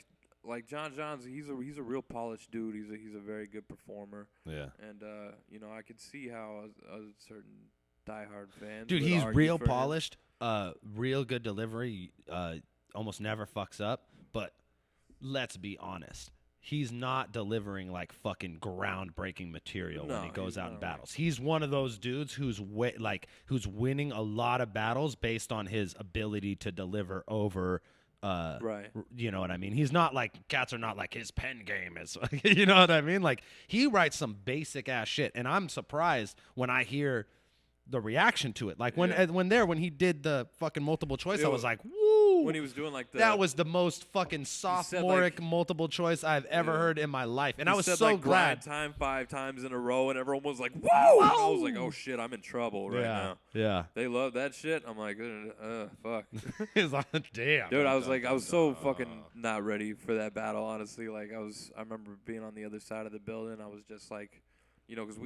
John's. He's a real polished dude. He's a very good performer, yeah. and you know, I could see how a certain diehard fans. Dude, would he's argue real for him. polished. Real good delivery. Almost never fucks up. But let's be honest. He's not delivering like fucking groundbreaking material when No, he goes he's out in not. battles. He's one of those dudes who's winning a lot of battles based on his ability to deliver over. Right. You know what I mean? He's not like cats are not like his pen game is. You know what I mean? Like he writes some basic ass shit, and I'm surprised when I hear the reaction to it. Like when he did the fucking multiple choice, I was like, woo. When he was doing like that was the most fucking sophomoric like- multiple choice I've ever Yeah. heard in my life, and He I was said, so like, glad. grind time 5 times in a row, and everyone was like, "Whoa!" And I was like, "Oh shit, I'm in trouble right now." Yeah. They love that shit. I'm like, fuck, He's like, damn. dude. I was so fucking not ready for that battle. Honestly, like I remember being on the other side of the building. I was just like, you know, because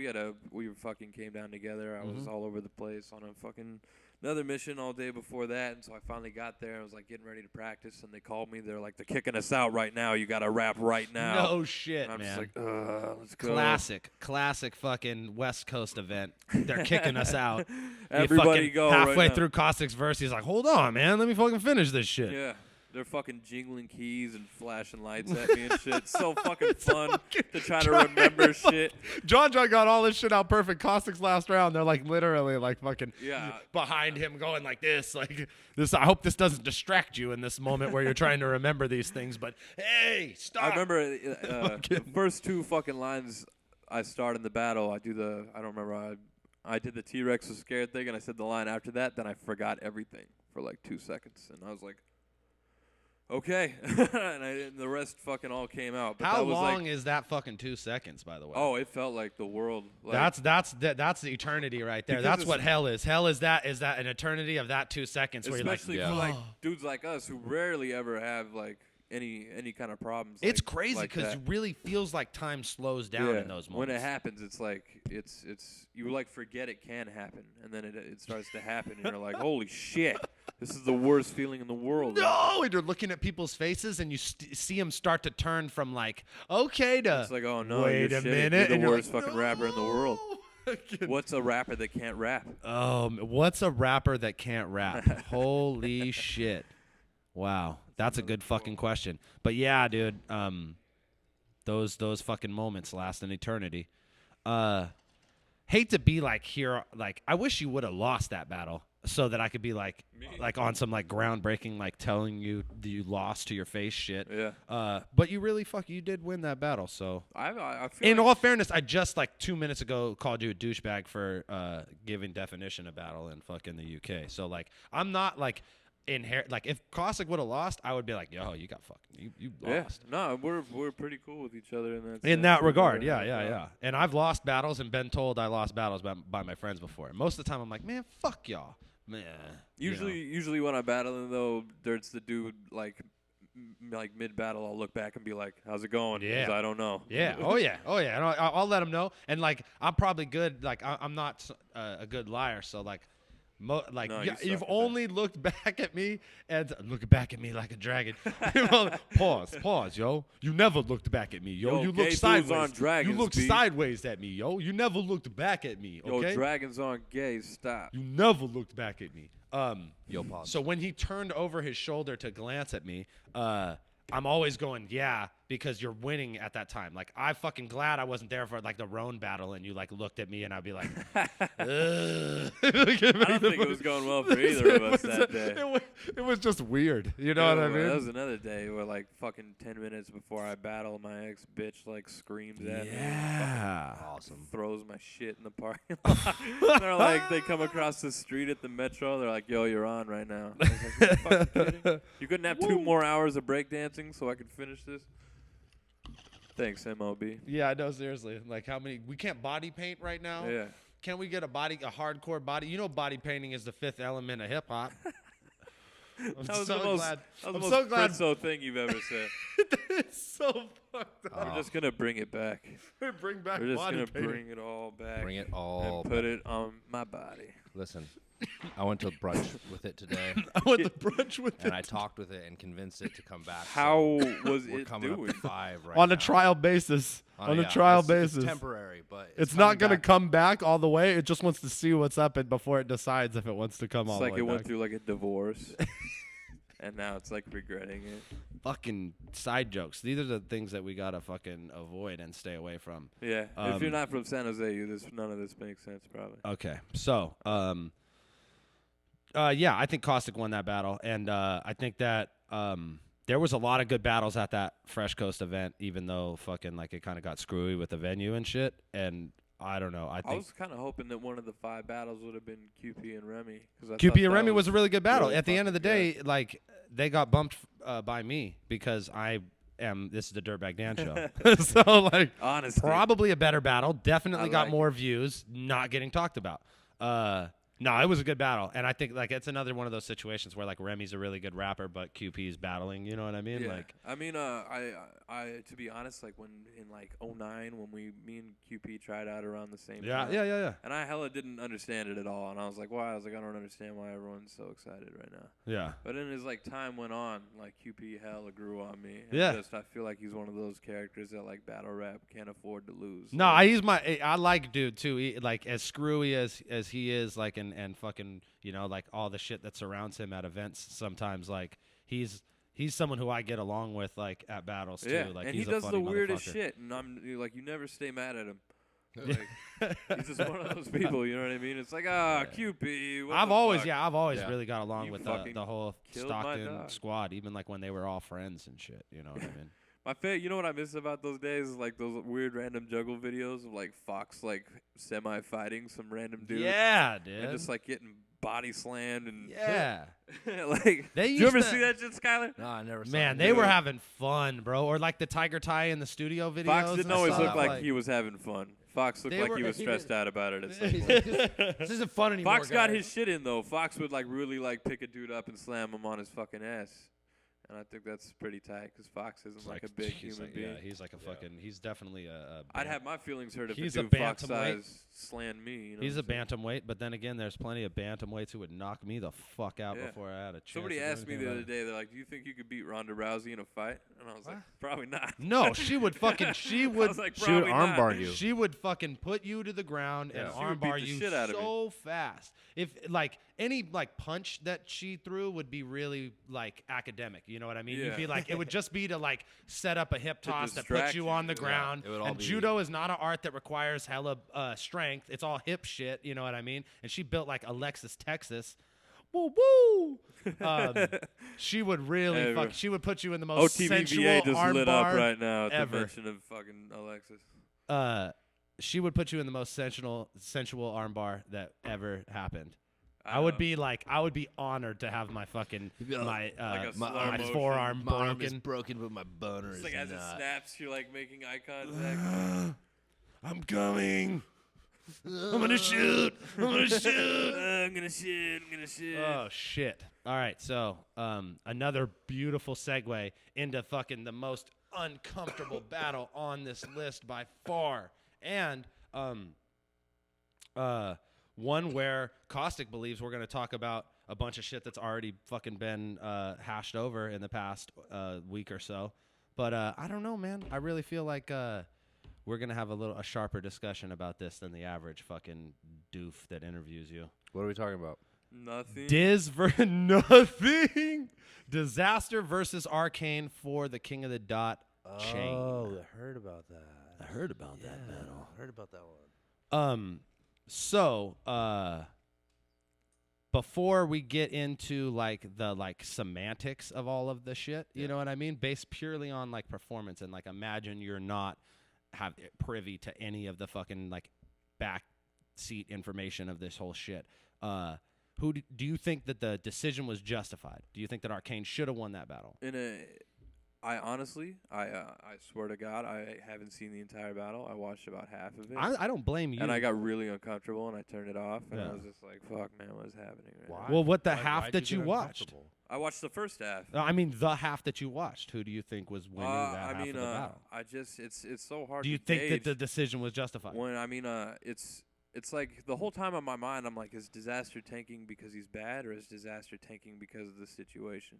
we fucking came down together. I was all over the place on a fucking another mission all day before that, and so I finally got there. I was like getting ready to practice, and they called me. They're like, "They're kicking us out right now. You got to rap right now." No shit, And I'm man. just like, let's go. Classic fucking West Coast event. They're kicking us out. Everybody fucking go halfway right now. through Caustic's verse. He's like, hold on, man. Let me fucking finish this shit. Yeah. They're fucking jingling keys and flashing lights at me and shit. It's so fucking fun to try to remember shit. John got all this shit out perfect. Caustic's last round, they're like literally like fucking Yeah. behind him going like this. I hope this doesn't distract you in this moment where you're trying to remember these things. But hey, stop. I remember the first 2 fucking lines I start in the battle. I don't remember. I did the T-Rex was scared thing, and I said the line after that. Then I forgot everything for like 2 seconds, and I was like, okay, and the rest fucking all came out. But How that was long like, is that fucking 2 seconds, by the way? oh, it felt like the world. Like, That's the eternity right there. Because That's it's- what hell is. Hell is that an eternity of that 2 seconds where especially you're for like, like dudes like us who rarely ever have like any kind of problems. it's like- crazy like because that. it really feels like time slows down in those moments. When it happens, it's like it's you like forget it can happen, and then it starts to happen, and you're like, holy shit, this is the worst feeling in the world. No, and you're looking at people's faces, and you see them start to turn from like, okay to It's like, oh no, wait you're a shitting. minute, You're and the you're worst like, fucking rapper in the world. no. What's a rapper that can't rap? What's a rapper that can't rap? Holy shit. Wow. That's a good fucking question. But yeah, dude, those fucking moments last an eternity. Hate to be like here, like I wish you would have lost that battle so that I could be like on some like groundbreaking, like telling you that you lost to your face shit. Yeah. But you really you did win that battle. So I feel in like all fairness, I just like 2 minutes ago called you a douchebag for giving Definition a battle in fucking the UK. So like I'm not like like if Caustic would have lost, I would be like, yo, you got fucking you lost. No, we're pretty cool with each other in that. In sense. that We're regard, very- yeah. And I've lost battles and been told I lost battles by my friends before. Most of the time, I'm like, man, fuck y'all, man. Usually when I battle him though, Dirt's the dude like mid battle. I'll look back and be like, how's it going? 'Cause Yeah. I don't know. Yeah. Oh yeah. And I'll let them know. And like, I'm probably good. Like, I'm not a good liar. So like, No, you suck you've at that. only looked back at me and look back at me like a dragon. Pause, yo. You never looked back at me, yo. Yo, You gay looked dudes sideways. on dragons, you looked B. sideways at me, yo. You never looked back at me. Okay. Yo, dragons aren't gay. Stop. You never looked back at me. Yo, pause. So when he turned over his shoulder to glance at me, I'm always going, yeah, because you're winning at that time. Like, I'm fucking glad I wasn't there for like the Roan battle, and you like looked at me, and I'd be like, ugh. I don't think it was going well for either of us that day. It was just weird. You know what I mean? That was another day where like fucking 10 minutes before I battle, my ex bitch like screams at me. Yeah. Awesome. Throws my shit in the parking lot. They're like, they come across the street at the metro. They're like, yo, you're on right now. I was like, "Are you fucking kidding? You couldn't have 2 more hours of breakdancing so I could finish this? Thanks, MOB. Yeah, no, seriously. Like, how many? We can't body paint right now. Yeah. Can we get a hardcore body? You know, body painting is the 5th element of hip hop. That was so the most, glad. that was I'm the so most glad. Prinzo thing you've ever said. It's so fucked up. We're just gonna bring it back. Bring back We're just body gonna painting. bring it all back. Bring it all and put back. it on my body. Listen, I went to brunch with it today, I went to brunch with and it I talked with it and convinced it to come back. How so was we're it coming doing? up to 5 right on now. a trial basis. On a yeah, trial it's basis. temporary, but It's coming not going to back. come back all the way. It just wants to see what's up and before it decides if it wants to come It's all like the it way went back. through like a divorce, and now it's like regretting it. Fucking side jokes. These are the things that we got to fucking avoid and stay away from. Yeah, if you're Um, not from San Jose, none of this makes sense probably. Okay. So, yeah, I think Caustic won that battle. And I think that there was a lot of good battles at that Fresh Coast event, even though fucking like it kind of got screwy with the venue and shit. And I don't know. I I think was kind of hoping that one of the 5 battles would have been QP and Remy. QP and Remy was a really good battle. really At the end of the fucking day, like they got bumped by me because this is the Dirtbag Dan show. So like Honestly. probably a better battle. Definitely I got like more views, not getting talked about. No, it was a good battle. And I think like it's another one of those situations where like Remy's a really good rapper, but QP's battling, you know what I mean? Yeah. Like I mean, I to be honest, like when in like 09 when me and QP tried out around the same time. Yeah. And I hella didn't understand it at all, and I was like, why? I was like, I don't understand why everyone's so excited right now. Yeah. But then as like time went on, like QP hella grew on me. And Yeah. I feel like he's one of those characters that like battle rap can't afford to lose. No, Like, I like dude too. Like as screwy as he is, like and fucking like all the shit that surrounds him at events. Sometimes like he's someone who I get along with like at battles yeah, too. Like and he's he a does the funny weirdest motherfucker. shit, and like you never stay mad at him. Like, he's just one of those people, you know what I mean? It's like, QP. What I've the always fuck? really got along You with fucking the whole killed my Stockton dog. squad, even like when they were all friends and shit. You know what I mean? You know what I miss about those days? Is like those weird random juggle videos of like Fox like semi-fighting some random dude. Yeah, dude. And just like getting body slammed and yeah. like. They Did you used ever to- see that shit, Skyler? No, I never saw Man, it. they were Yeah. having fun, bro. Or like the Tiger Tie in the studio videos. Fox didn't and always stuff, look like he was having fun. Fox looked They like were- he was he stressed did- out about it at some He's point. like, this isn't fun anymore. Fox got guys. his shit in though. Fox would like really like pick a dude up and slam him on his fucking ass, and I think that's pretty tight because Fox isn't like a big he's human like, being. Yeah, he's like a fucking. He's definitely a I'd have my feelings hurt if He's a a dude Fox bantamweight. size slammed me. You know He's what a I'm saying? bantamweight, but then again, there's plenty of bantamweights who would knock me the fuck out Yeah. before I had a chance. Somebody to do asked me anything the about other it. day, they're like, "Do you think you could beat Ronda Rousey in a fight?" And I was like, "Probably not." No, she would fucking. She I would. was like, She would "Probably not." armbar you. She would fucking put you to the ground and She would beat armbar the you shit out of me. so fast. If like any like punch that she threw would be really like academic. You know what I mean? You'd Yeah. be like, it would just be to like set up a hip To toss that distract puts you you, on the yeah. ground. It would all And be- judo is not an art that requires hella strength. It's all hip shit. You know what I mean? And she built like Alexis Texas. Woo woo. She would really Hey, fuck. She would put you in the most sensual OTBVA just lit up armbar right now at ever. the mention of fucking Alexis. She would put you in the most sensual armbar that ever happened. I would be honored to have my fucking be like, my like a slow my motion. forearm My arm is broken. broken, but my boner It's is like as it not. snaps, you're like making eye contact. I'm coming. I'm gonna shoot. I'm gonna shoot. I'm gonna shit. I'm gonna shit. Oh shit! All right, so another beautiful segue into fucking the most uncomfortable battle on this list by far, and one where Caustic believes we're gonna talk about a bunch of shit that's already fucking been hashed over in the past week or so. But I don't know, man. I really feel like we're gonna have a sharper discussion about this than the average fucking doof that interviews you. What are we talking about? Nothing. Nothing. Disaster versus Arcane for the King of the Dot chain. Oh, I heard about that. I heard about that battle. I heard about that one. So before we get into like the like semantics of all of the shit, you know what I mean? Based purely on like performance and like imagine you're not privy to any of the fucking like back seat information of this whole shit. Do you think that the decision was justified? Do you think that Arcane should have won that battle? I honestly, I swear to God, I haven't seen the entire battle. I watched about half of it, I don't blame you. and I got really uncomfortable, and I turned it off, and I Yeah. was just like, "Fuck, man, what is happening?" Right Why? now? Well, what the Why- half why'd that you get watched? uncomfortable? I watched the first half. I mean, the half that you watched. Who do you think was winning that I half mean, of the battle? I just it's so hard. Do you to think that gauge the decision was justified? when I mean, it's like the whole time on my mind, I'm like, is Disaster tanking because he's bad, or is Disaster tanking because of the situation?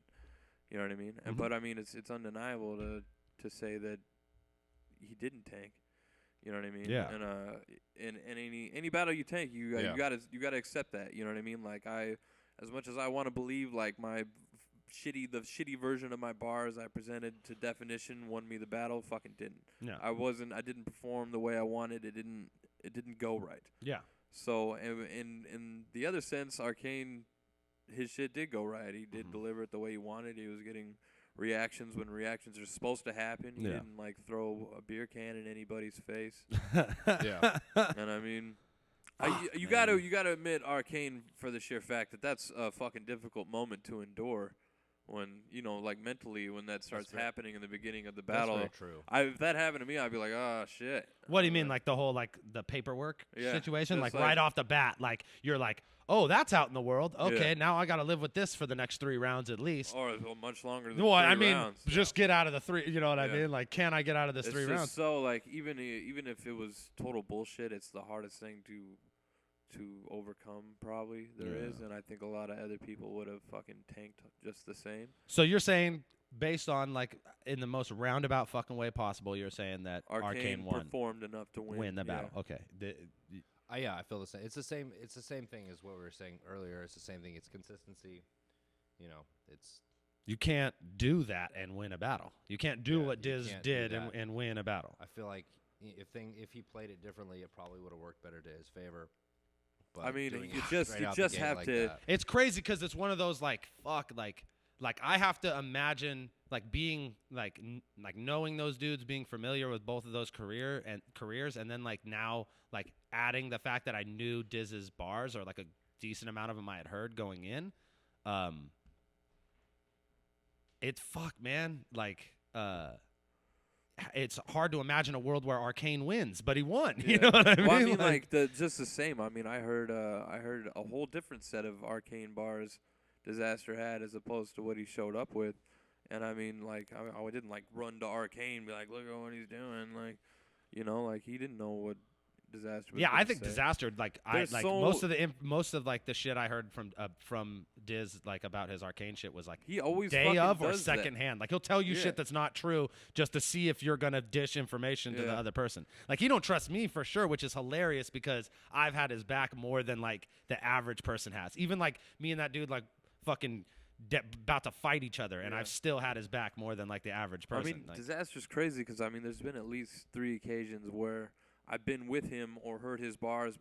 You know what I mean? And Mhm. but I mean, it's undeniable to say that he didn't tank. You know what I mean? Yeah. And in any battle you tank, you Yeah. you gotta accept that. You know what I mean? Like as much as I want to believe, like the shitty version of my bars I presented to Definition won me the battle, fucking didn't. Yeah. I didn't perform the way I wanted. It didn't go right. Yeah. So in the other sense, Arcane, his shit did go right. He did deliver it the way he wanted. He was getting reactions when reactions are supposed to happen. He Yeah. didn't like throw a beer can in anybody's face. Yeah. And I mean, you gotta admit Arcane for the sheer fact that that's a fucking difficult moment to endure. When like mentally when that starts very- happening in the beginning of the That's battle. very true. If that happened to me, I'd be like, oh shit. What do you mean, like the whole the paperwork Yeah, situation? just Like like- right off the bat, like you're like, oh, that's out in the world. Okay, Yeah. now I got to live with this for the next 3 rounds at least. Or much longer than Well, 3 I mean, rounds. just get out of the 3. You know what I Yeah. mean? Like, can I get out of this It's 3 just rounds? so like even if it was total bullshit, it's the hardest thing to overcome probably there is, Yeah. and I think a lot of other people would have fucking tanked just the same. So you're saying, based on like in the most roundabout fucking way possible, you're saying that Arcane won, performed enough to win the yeah. battle. Okay. Yeah, I feel the same. It's the same. It's the same thing as what we were saying earlier. It's the same thing. It's consistency. It's You can't do that and win a battle. You can't do Yeah, what you Diz can't do did that. and win a battle. I feel like if he played it differently, it probably would have worked better to his favor. But I mean, doing you it just straight you out the just gate have like to that. It's crazy because it's one of those like fuck like I have to imagine like being like like knowing those dudes, being familiar with both of those careers, and then like now like adding the fact that I knew Diz's bars or like a decent amount of them I had heard going in. It's fuck, man. Like it's hard to imagine a world where Arcane wins, but he won. You Yeah. know what I mean? Well, I mean, like just the same. I mean, I heard a whole different set of Arcane bars Disaster had as opposed to what he showed up with, and I mean, like I didn't like run to Arcane and be like, look at what he's doing, like, like he didn't know what Disaster was yeah, I gonna think say. Disaster like I There's like so- most of like the shit I heard from Diz like about his Arcane shit was like He always day fucking of or does that. second hand. Like he'll tell you Yeah. shit that's not true just to see if you're gonna dish information to the Yeah. other person. Like he don't trust me for sure, which is hilarious because I've had his back more than like the average person has. Even like me and that dude like fucking about to fight each other, and Yeah. I've still had his back more than like the average person. I mean, like, Disaster's crazy because I mean, there's been at least 3 occasions where I've been with him or heard his bars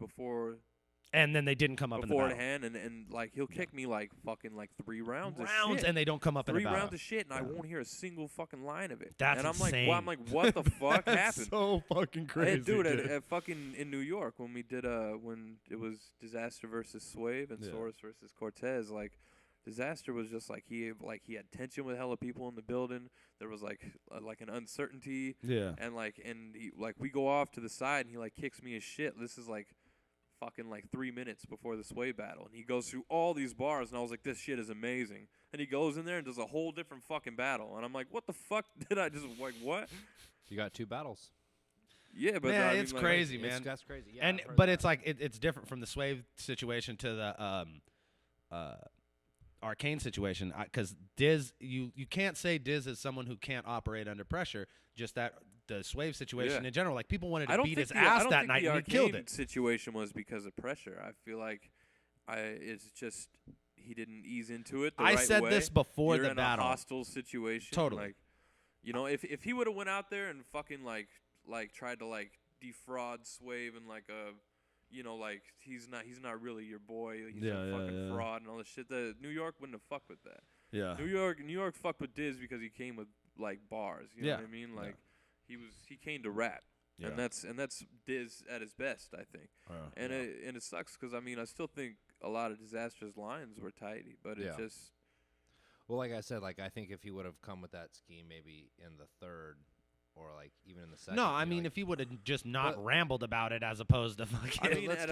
and then they didn't come up in the battle. beforehand, and like he'll kick me like fucking like 3 rounds of Rounds, shit. and they don't come up in 3 a battle. rounds of shit, and I Yeah. won't hear a single fucking line of it. That's and I'm insane. like, what the fuck happened? So fucking crazy, Dude, at fucking in New York when we did when it was Disaster versus Swave and Yeah. Source versus Cortez, like Disaster was just like he had tension with hella people in the building. There was like an uncertainty. Yeah. And he, we go off to the side and he like kicks me as shit. This is like fucking like 3 minutes before the Sway battle, and he goes through all these bars, and I was like, this shit is amazing. And he goes in there and does a whole different fucking battle, and I'm like, what the fuck did I just like what? You got 2 battles. Yeah, but Yeah, I mean, it's like, crazy, man. That's crazy. Yeah, And I've heard but that. it's like it's different from the Swave situation to the Arcane situation because Diz you can't say Diz is someone who can't operate under pressure. Just that the Swave situation Yeah. in general, like people wanted I to don't beat think his the, I ass don't that think night the and he killed Arcane it. situation was because of pressure. I feel like it's just he didn't ease into it the I right said way. this before You're the in battle. a hostile situation. Totally. Like, if he would have went out there and fucking like tried to like defraud Swave and like like he's not really your boy. He's a fucking fraud and all this shit. The New York wouldn't have fucked with that. Yeah. New York fucked with Diz because he came with like bars. You know what I mean? Like he came to rap. Yeah. And that's Diz at his best, I think. And it sucks because I mean I still think a lot of Disaster's lines were tight, but it Yeah. just Well, like I said, like I think if he would have come with that scheme, maybe in the third, or like even in the second. No, I mean like, if he would have just not rambled about it as opposed to fucking. I mean, let's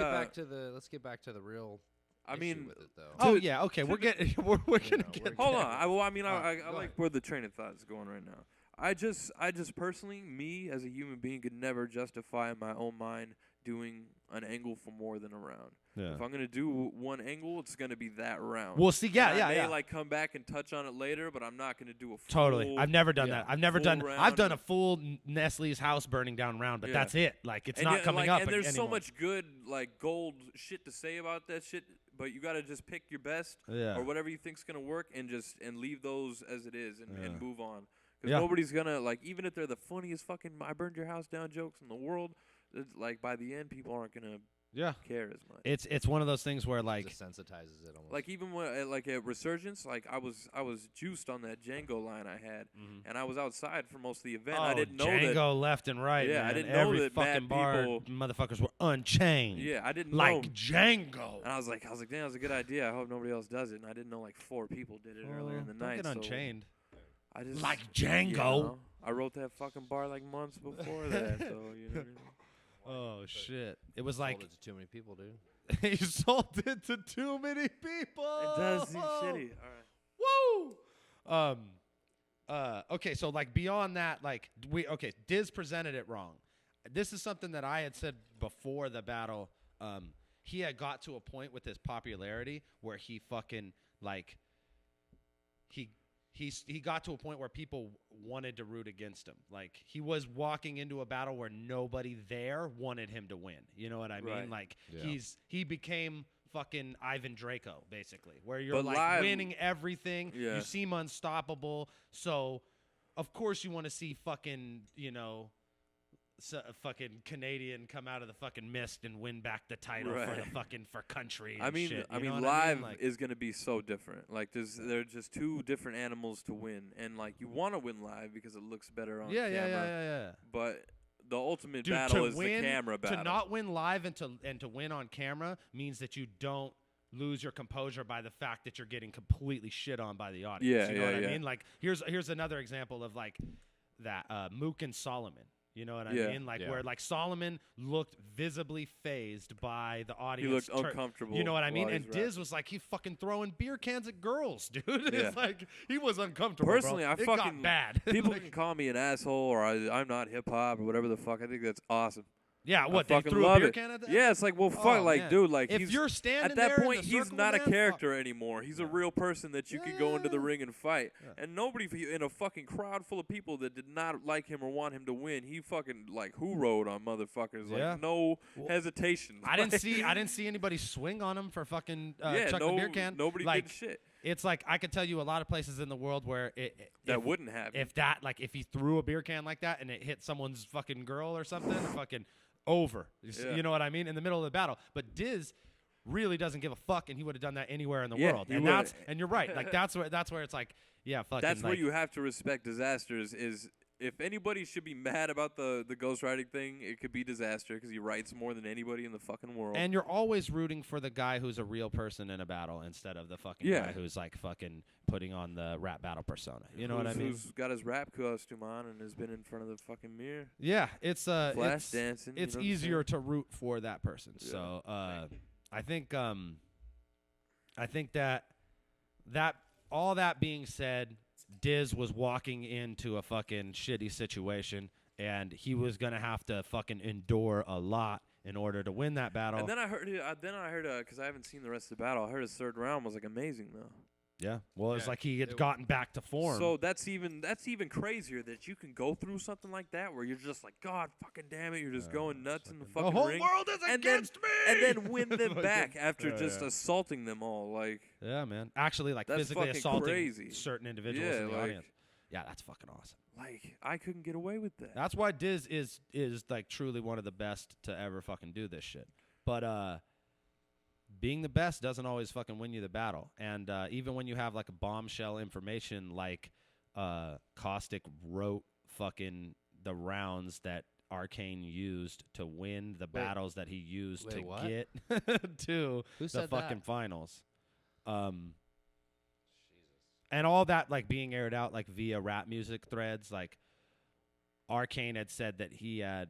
get back to the real. I issue mean, with it, though. Oh yeah, okay, we're getting we're gonna get. hold there. on. I Go like ahead. where the train of thought is going right now. I just personally, me as a human being, could never justify in my own mind doing an angle for more than a round. Yeah. If I'm gonna do one angle, it's gonna be that round. Well, see, yeah, And yeah, I may yeah. like come back and touch on it later, but I'm not gonna do a full, Totally. I've never done yeah, that. I've never full done. round. I've done a full Nestle's house burning down round, but Yeah. that's it. Like it's And not yet, coming like, up. And there's so anymore. much good like gold shit to say about that shit, but you gotta just pick your best Yeah. or whatever you think's gonna work, and just leave those as it is and Yeah. move on. Because Yeah. nobody's gonna like, even if they're the funniest fucking "I burned your house down" jokes in the world, it's, like by the end people aren't gonna Yeah. care as much. It's one of those things where like Desensitizes it almost. Like even when at Resurgence, like I was juiced on that Django line I had, and I was outside for most of the event. I didn't know Django left and right. Yeah, I man. didn't know Every that fucking mad bar people- motherfuckers were unchained. Yeah, I didn't like know. Django. And I was like, damn, that was a good idea. I hope nobody else does it. And I didn't know like 4 people did it earlier in the Don't night. get so unchained. I just Like you Django. know, I wrote that fucking bar like months before that. So you know what I mean? Oh shit! It was Sold like it to too many people, dude. he sold it to too many people. It does seem shitty. All right. Woo! Okay, so like beyond that, like Diz presented it wrong. This is something that I had said before the battle. He had got to a point with his popularity where he fucking like he got to a point where people wanted to root against him. Like he was walking into a battle where nobody there wanted him to win. You know what I mean? Right. Like Yeah. he became fucking Ivan Draco basically, where you're But like live- winning everything. Yeah. You seem unstoppable. So of course you want to see fucking, a fucking Canadian come out of the fucking mist and win back the title for Right. the fucking for country. And I mean, shit, I you mean, know what I live mean? Like, is gonna be so different. Like, they're just two different animals to win, and like you want to win live because it looks better on camera. yeah. But the ultimate Dude, battle to is win, the camera battle. To not win live and to win on camera means that you don't lose your composure by the fact that you're getting completely shit on by the audience. Yeah, you know yeah, what yeah. I mean? Like here's another example of like that Mook and Solomon. You know what I Yeah. mean? Like Yeah. where like Solomon looked visibly phased by the he audience. looked uncomfortable. You know what I mean? while And he's Diz was like he fucking throwing beer cans at girls, dude. It's Yeah. like he was uncomfortable. Personally, bro. I it fucking got bad. People Like, can call me an asshole or I'm not hip hop or whatever the fuck. I think that's awesome. yeah, what I they fucking threw a love beer it. can at the Yeah, it's like, well, fuck, Oh, like, man. dude, like, if he's you're standing at that there in point, the he's circle, not a man, fuck. character anymore. He's a real person that you could go into the Yeah. ring and fight. Yeah. And nobody in a fucking crowd full of people that did not like him or want him to win, he fucking like who rode on motherfuckers, Yeah. like no Well, hesitation. I didn't see anybody swing on him for fucking yeah, chucking a beer can. nobody like, did shit. It's like I could tell you a lot of places in the world where That wouldn't happen. if he threw a beer can like that and it hit someone's fucking girl or something, fucking over. Yeah. You know what I mean? In the middle of the battle. But Diz really doesn't give a fuck, and he would have done that anywhere in the Yeah, world. he And would. and you're right. Like that's where it's like, yeah, fucking. That's where like, you have to respect disasters. Is if anybody should be mad about the ghostwriting thing, it could be Disaster because he writes more than anybody in the fucking world. And you're always rooting for the guy who's a real person in a battle instead of the fucking Yeah. guy who's like fucking putting on the rap battle persona. You know what I mean? Who's got his rap costume on and has been in front of the fucking mirror, Yeah, it's flash dancing. It's you know what I'm easier saying? to root for that person. Yeah. So I think that all that being said, Diz was walking into a fucking shitty situation, and he was gonna have to fucking endure a lot in order to win that battle. And then I heard, because I haven't seen the rest of the battle. I heard his third round was like amazing though. yeah, well, it's Yeah, like he had it- gotten back to form. So that's even crazier that you can go through something like that where you're just like, God fucking damn it, you're just going nuts in the fucking the whole ring, world is and against me, and then win them Fucking- back after Yeah, just yeah. assaulting them all. Like, Yeah, man. Actually, like That's physically fucking assaulting crazy. certain individuals Yeah, in the like- audience. Yeah, that's fucking awesome. like I couldn't get away with that. That's why Diz is like truly one of the best to ever fucking do this shit. But being the best doesn't always fucking win you the battle. And even when you have like a bombshell information like Caustic wrote fucking the rounds that Arcane used to win the battles that he used to what? get to Who the said fucking that? finals. and all that like being aired out like via rap music threads, like Arcane had said that he had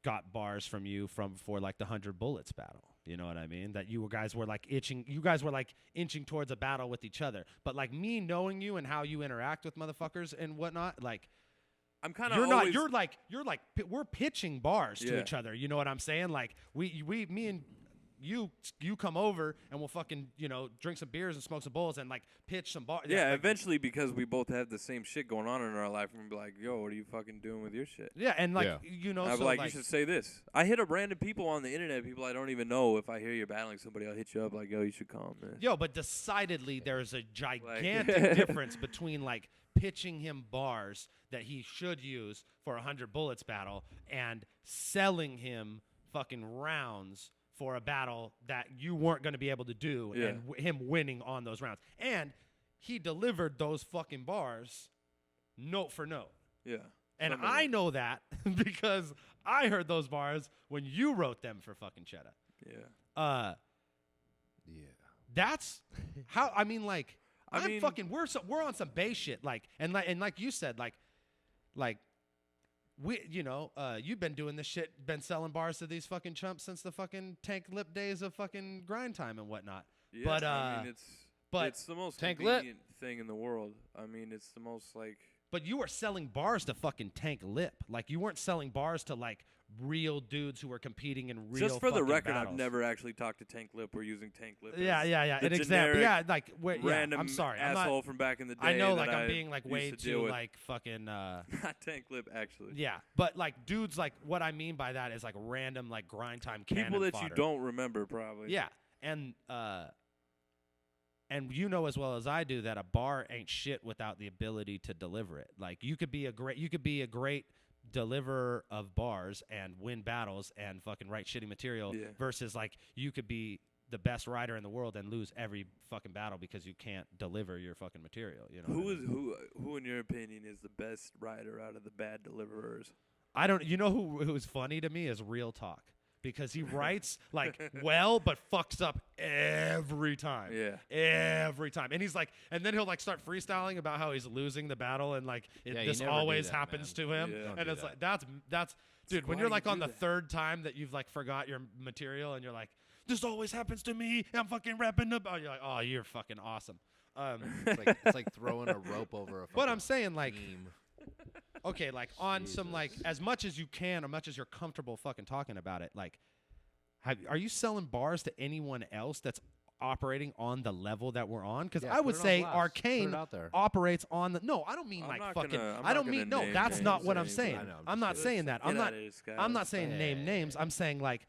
got bars from you for like the 100 Bullets battle. You know what I mean? That you guys were like inching towards a battle with each other. But like me knowing you and how you interact with motherfuckers and whatnot, like I'm kind of you're like we're pitching bars to each other. You know what I'm saying? Like me and you come over and we'll fucking, drink some beers and smoke some bowls and like pitch some bars. Yeah, like, eventually because we both have the same shit going on in our life, we're gonna be like, yo, what are you fucking doing with your shit? Yeah, and like I'm so like, you should say this. I hit up random people on the internet, people I don't even know. If I hear you're battling somebody, I'll hit you up like, yo, you should call him, man. Yo, but decidedly there's a gigantic difference between like pitching him bars that he should use for 100 Bullets battle and selling him fucking rounds for a battle that you weren't going to be able to do and him winning on those rounds. And he delivered those fucking bars note for note. Yeah. And I know that because I heard those bars when you wrote them for fucking Cheddar. Yeah. That's how, I mean, like, we're on some base shit. Like, and like you said, like, you've been doing this shit, been selling bars to these fucking chumps since the fucking tank lip days of fucking grind time and whatnot. Yeah, but I mean, it's the most convenient thing in the world. I mean, it's the most like. But you were selling bars to fucking tank lip. Like you weren't selling bars to like real dudes who were competing in real. Just for the record, battles. I've never actually talked to Tank Lip or using Tank Lip. Yeah. An example. Yeah, like random I'm sorry, asshole from back in the day. I know, like I'm being like way too with. like fucking. Not Tank Lip, actually. Yeah, but like dudes, like what I mean by that is like random like grind time cannon people that fodder. you don't remember probably. Yeah, and you know as well as I do that a bar ain't shit without the ability to deliver it. Like you could be a great deliverer of bars and win battles and fucking write shitty material versus like you could be the best rider in the world and lose every fucking battle because you can't deliver your fucking material. You know who in your opinion is the best rider out of the bad deliverers? I don't. You know who's funny to me is Real Talk. Because he writes like well, but fucks up every time. Yeah. Every time. And he's like, and then he'll like start freestyling about how he's losing the battle and like this always happens to him. Yeah. And it's like that's dude. When you're like on the third time that you've like forgot your material and you're like, this always happens to me. I'm fucking rapping about. You're like, oh, you're fucking awesome. It's like throwing a rope over a. But I'm saying like. Beam. Okay, like on some like as much as you can, or much as you're comfortable fucking talking about it, like, are you selling bars to anyone else that's operating on the level that we're on? Because I would say Arcane operates on the. No, I don't mean like fucking. I don't mean no. That's not what I'm saying. I'm not saying that. I'm not saying name names. I'm saying like,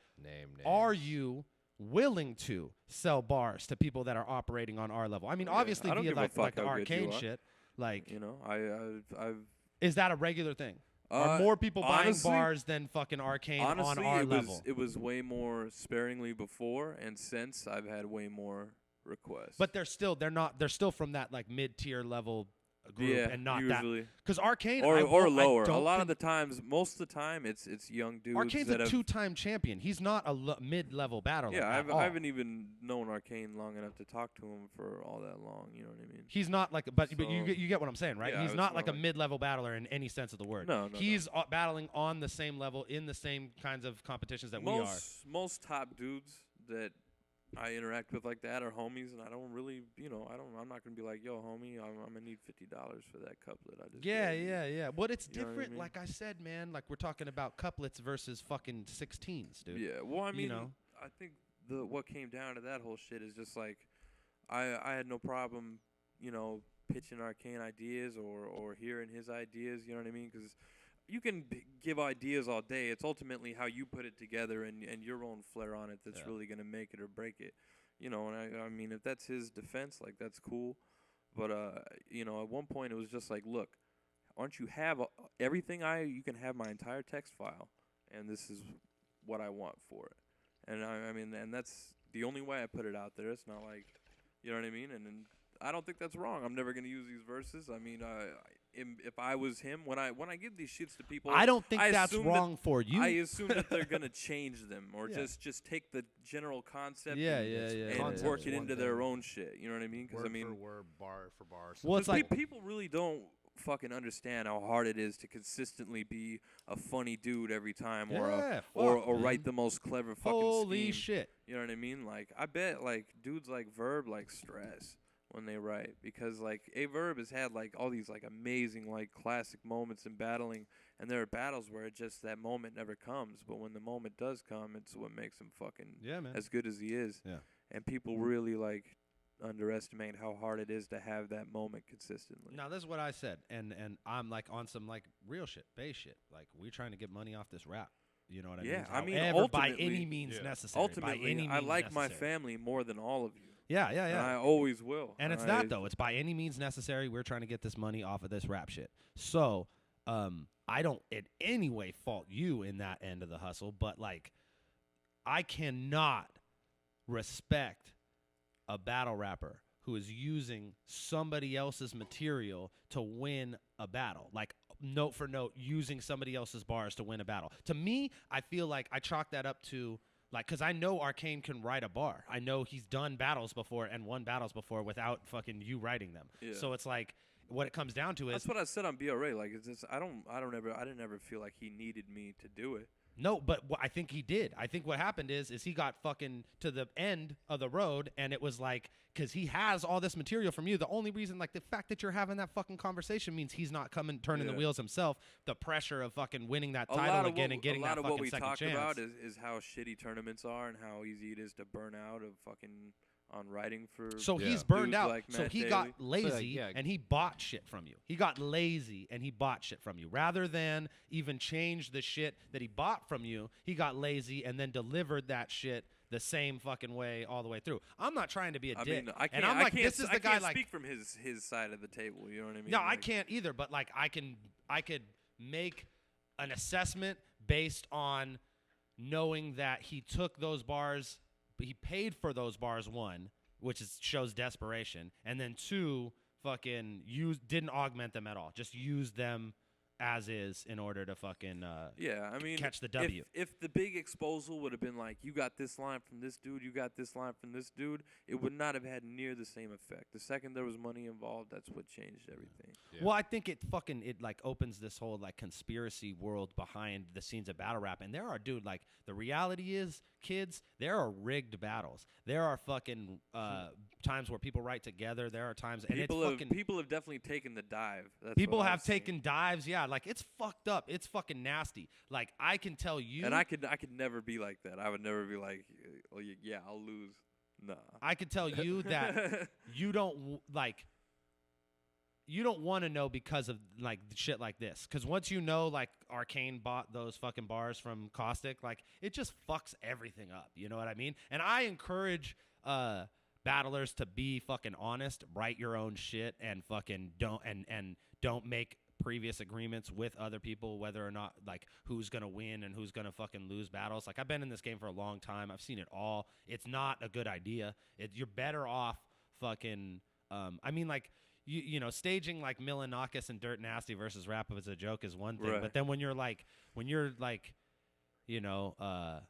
are you willing to sell bars to people that are operating on our level? I mean, obviously via like the Arcane shit. Like, I've. Is that a regular thing? Are more people buying bars than fucking Arcane on our level? It was way more sparingly before, and since I've had way more requests. But they're still from that like mid-tier level group and not usually. That. Because Arcane or lower. A lot of the times, most of the time, it's young dudes. Arcane's a two-time champion. He's not a mid-level battler. Yeah, I haven't even known Arcane long enough to talk to him for all that long. You know what I mean? He's not like, but you get what I'm saying, right? He's not like a mid-level battler in any sense of the word. No. He's battling on the same level in the same kinds of competitions that we are. Most top dudes that I interact with like that are homies, and I don't really, I'm not gonna be like, yo, homie, I'm gonna need $50 for that couplet. I just yeah. But it's different. What I mean? Like I said, man. Like we're talking about couplets versus fucking 16s, dude. Yeah. Well, I mean, I think what came down to that whole shit is just like, I had no problem, pitching Arcane ideas or hearing his ideas. You know what I mean? Because you can give ideas all day. It's ultimately how you put it together and your own flair on it that's really going to make it or break it. And I mean, if that's his defense, like, that's cool. But, at one point it was just like, look, why don't you have everything you can have my entire text file, and this is what I want for it. And I mean, and that's the only way I put it out there. It's not like, you know what I mean? And I don't think that's wrong. I'm never going to use these verses. I mean, if I was him, when I give these shits to people, I don't think I that's assume wrong for you. I assume that they're gonna change them or Yeah. just take the general concept Yeah, and, yeah, and Concept work is it one into their thing. own shit. You know what I mean? Because I Word mean, for word, bar for bar. Well, it's like- people really don't fucking understand how hard it is to consistently be a funny dude every time Yeah, or fuck, write man. the most clever fucking Holy scheme. shit. You know what I mean? Like, I bet, like, dudes like Verb, like, stress when they write. Because, like, Verb has had, like, all these, like, amazing, like, classic moments in battling. And there are battles where it just, that moment never comes. But when the moment does come, it's what makes him fucking Yeah, man. as good as he is. Yeah. And people really, like, underestimate how hard it is to have that moment consistently. Now, this is what I said. And I'm, like, on some, like, real shit, bass shit. Like, we're trying to get money off this rap. You know what I mean? Yeah, I mean, However, by ultimately- any means Yeah. necessary. by Ultimately, any I means like my necessary. family more than all of you. Yeah, yeah, And yeah. I always will. And it's that though. It's by any means necessary. We're trying to get this money off of this rap shit. So, I don't in any way fault you in that end of the hustle, but like, I cannot respect a battle rapper who is using somebody else's material to win a battle. Like, note for note, using somebody else's bars to win a battle. To me, I feel like I chalk that up to, like, because I know Arcane can write a bar. I know he's done battles before and won battles before without fucking you writing them. Yeah. So it's like, what it comes down to is, That's what I said on BRA. Like, it's just, I didn't ever feel like he needed me to do it. no, but I think he did. I think what happened is he got fucking to the end of the road, and it was like, because he has all this material from you. The only reason, like, the fact that you're having that fucking conversation means he's not turning the Yeah. wheels himself. The pressure of fucking winning that A lot title of again what, and getting a lot that of fucking what we second talked chance. about is how shitty tournaments are and how easy it is to burn out of fucking on writing for. So Yeah. he's burned dudes out. like So Matt he Daly. got So, lazy like, yeah. and he bought shit from you. He got lazy and he bought shit from you. Rather than even change the shit that he bought from you, he got lazy and then delivered that shit the same fucking way all the way through. I'm not trying to be a I dick. mean, I can't. and I'm I like, can't, this is I the guy can't like. speak from his side of the table. You know what I mean? No, I Like, can't either. But like, I could make an assessment based on knowing that he took those bars, but he paid for those bars. One, which shows desperation, and then two, fucking didn't augment them at all. Just used them as is in order to fucking Yeah, I mean, catch the W. If the big exposal would have been like, you got this line from this dude, you got this line from this dude, it would not have had near the same effect. The second there was money involved, that's what changed everything. Yeah. Well, I think it like opens this whole like conspiracy world behind the scenes of battle rap, and there are, dude, like, the reality is, kids, there are rigged battles. There are fucking times where people write together. There are times, and it's fucking People have definitely taken the dive. That's people what have I've seen. taken dives. Yeah, like, it's fucked up. It's fucking nasty. Like, I can tell you, And I could never be like that. I would never be like, oh, yeah, I'll lose. Nah. I could tell you that you don't want to know because of like shit like this. Because once you know, like, Arcane bought those fucking bars from Caustic, like, it just fucks everything up. You know what I mean? And I encourage battlers to be fucking honest, write your own shit, and fucking don't make previous agreements with other people, whether or not, like, who's gonna win and who's gonna fucking lose battles. Like, I've been in this game for a long time. I've seen it all. It's not a good idea. You're better off fucking. I mean, like, you know, staging like Milanakis and Dirt Nasty versus Rap as a joke is one thing, Right. but then when you're like, you know,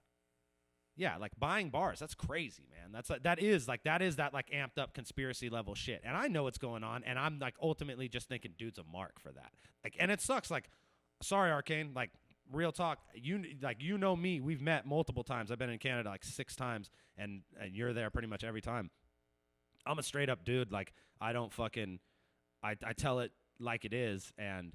yeah, like, buying bars, that's crazy, man. That is that amped up conspiracy level shit. And I know what's going on, and I'm like ultimately just thinking dude's a mark for that. Like, and it sucks. Like, sorry, Arcane, like, real talk, you know me, we've met multiple times. I've been in Canada like 6 times, and you're there pretty much every time. I'm a straight up dude. Like, I don't fucking I tell it like it is, and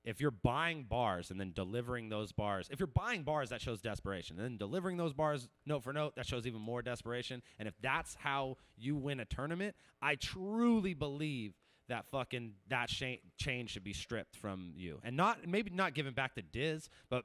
if you're buying bars and then delivering those bars, if you're buying bars, that shows desperation. And then delivering those bars note for note, that shows even more desperation. And if that's how you win a tournament, I truly believe that fucking that chain should be stripped from you. And maybe not given back to Diz, but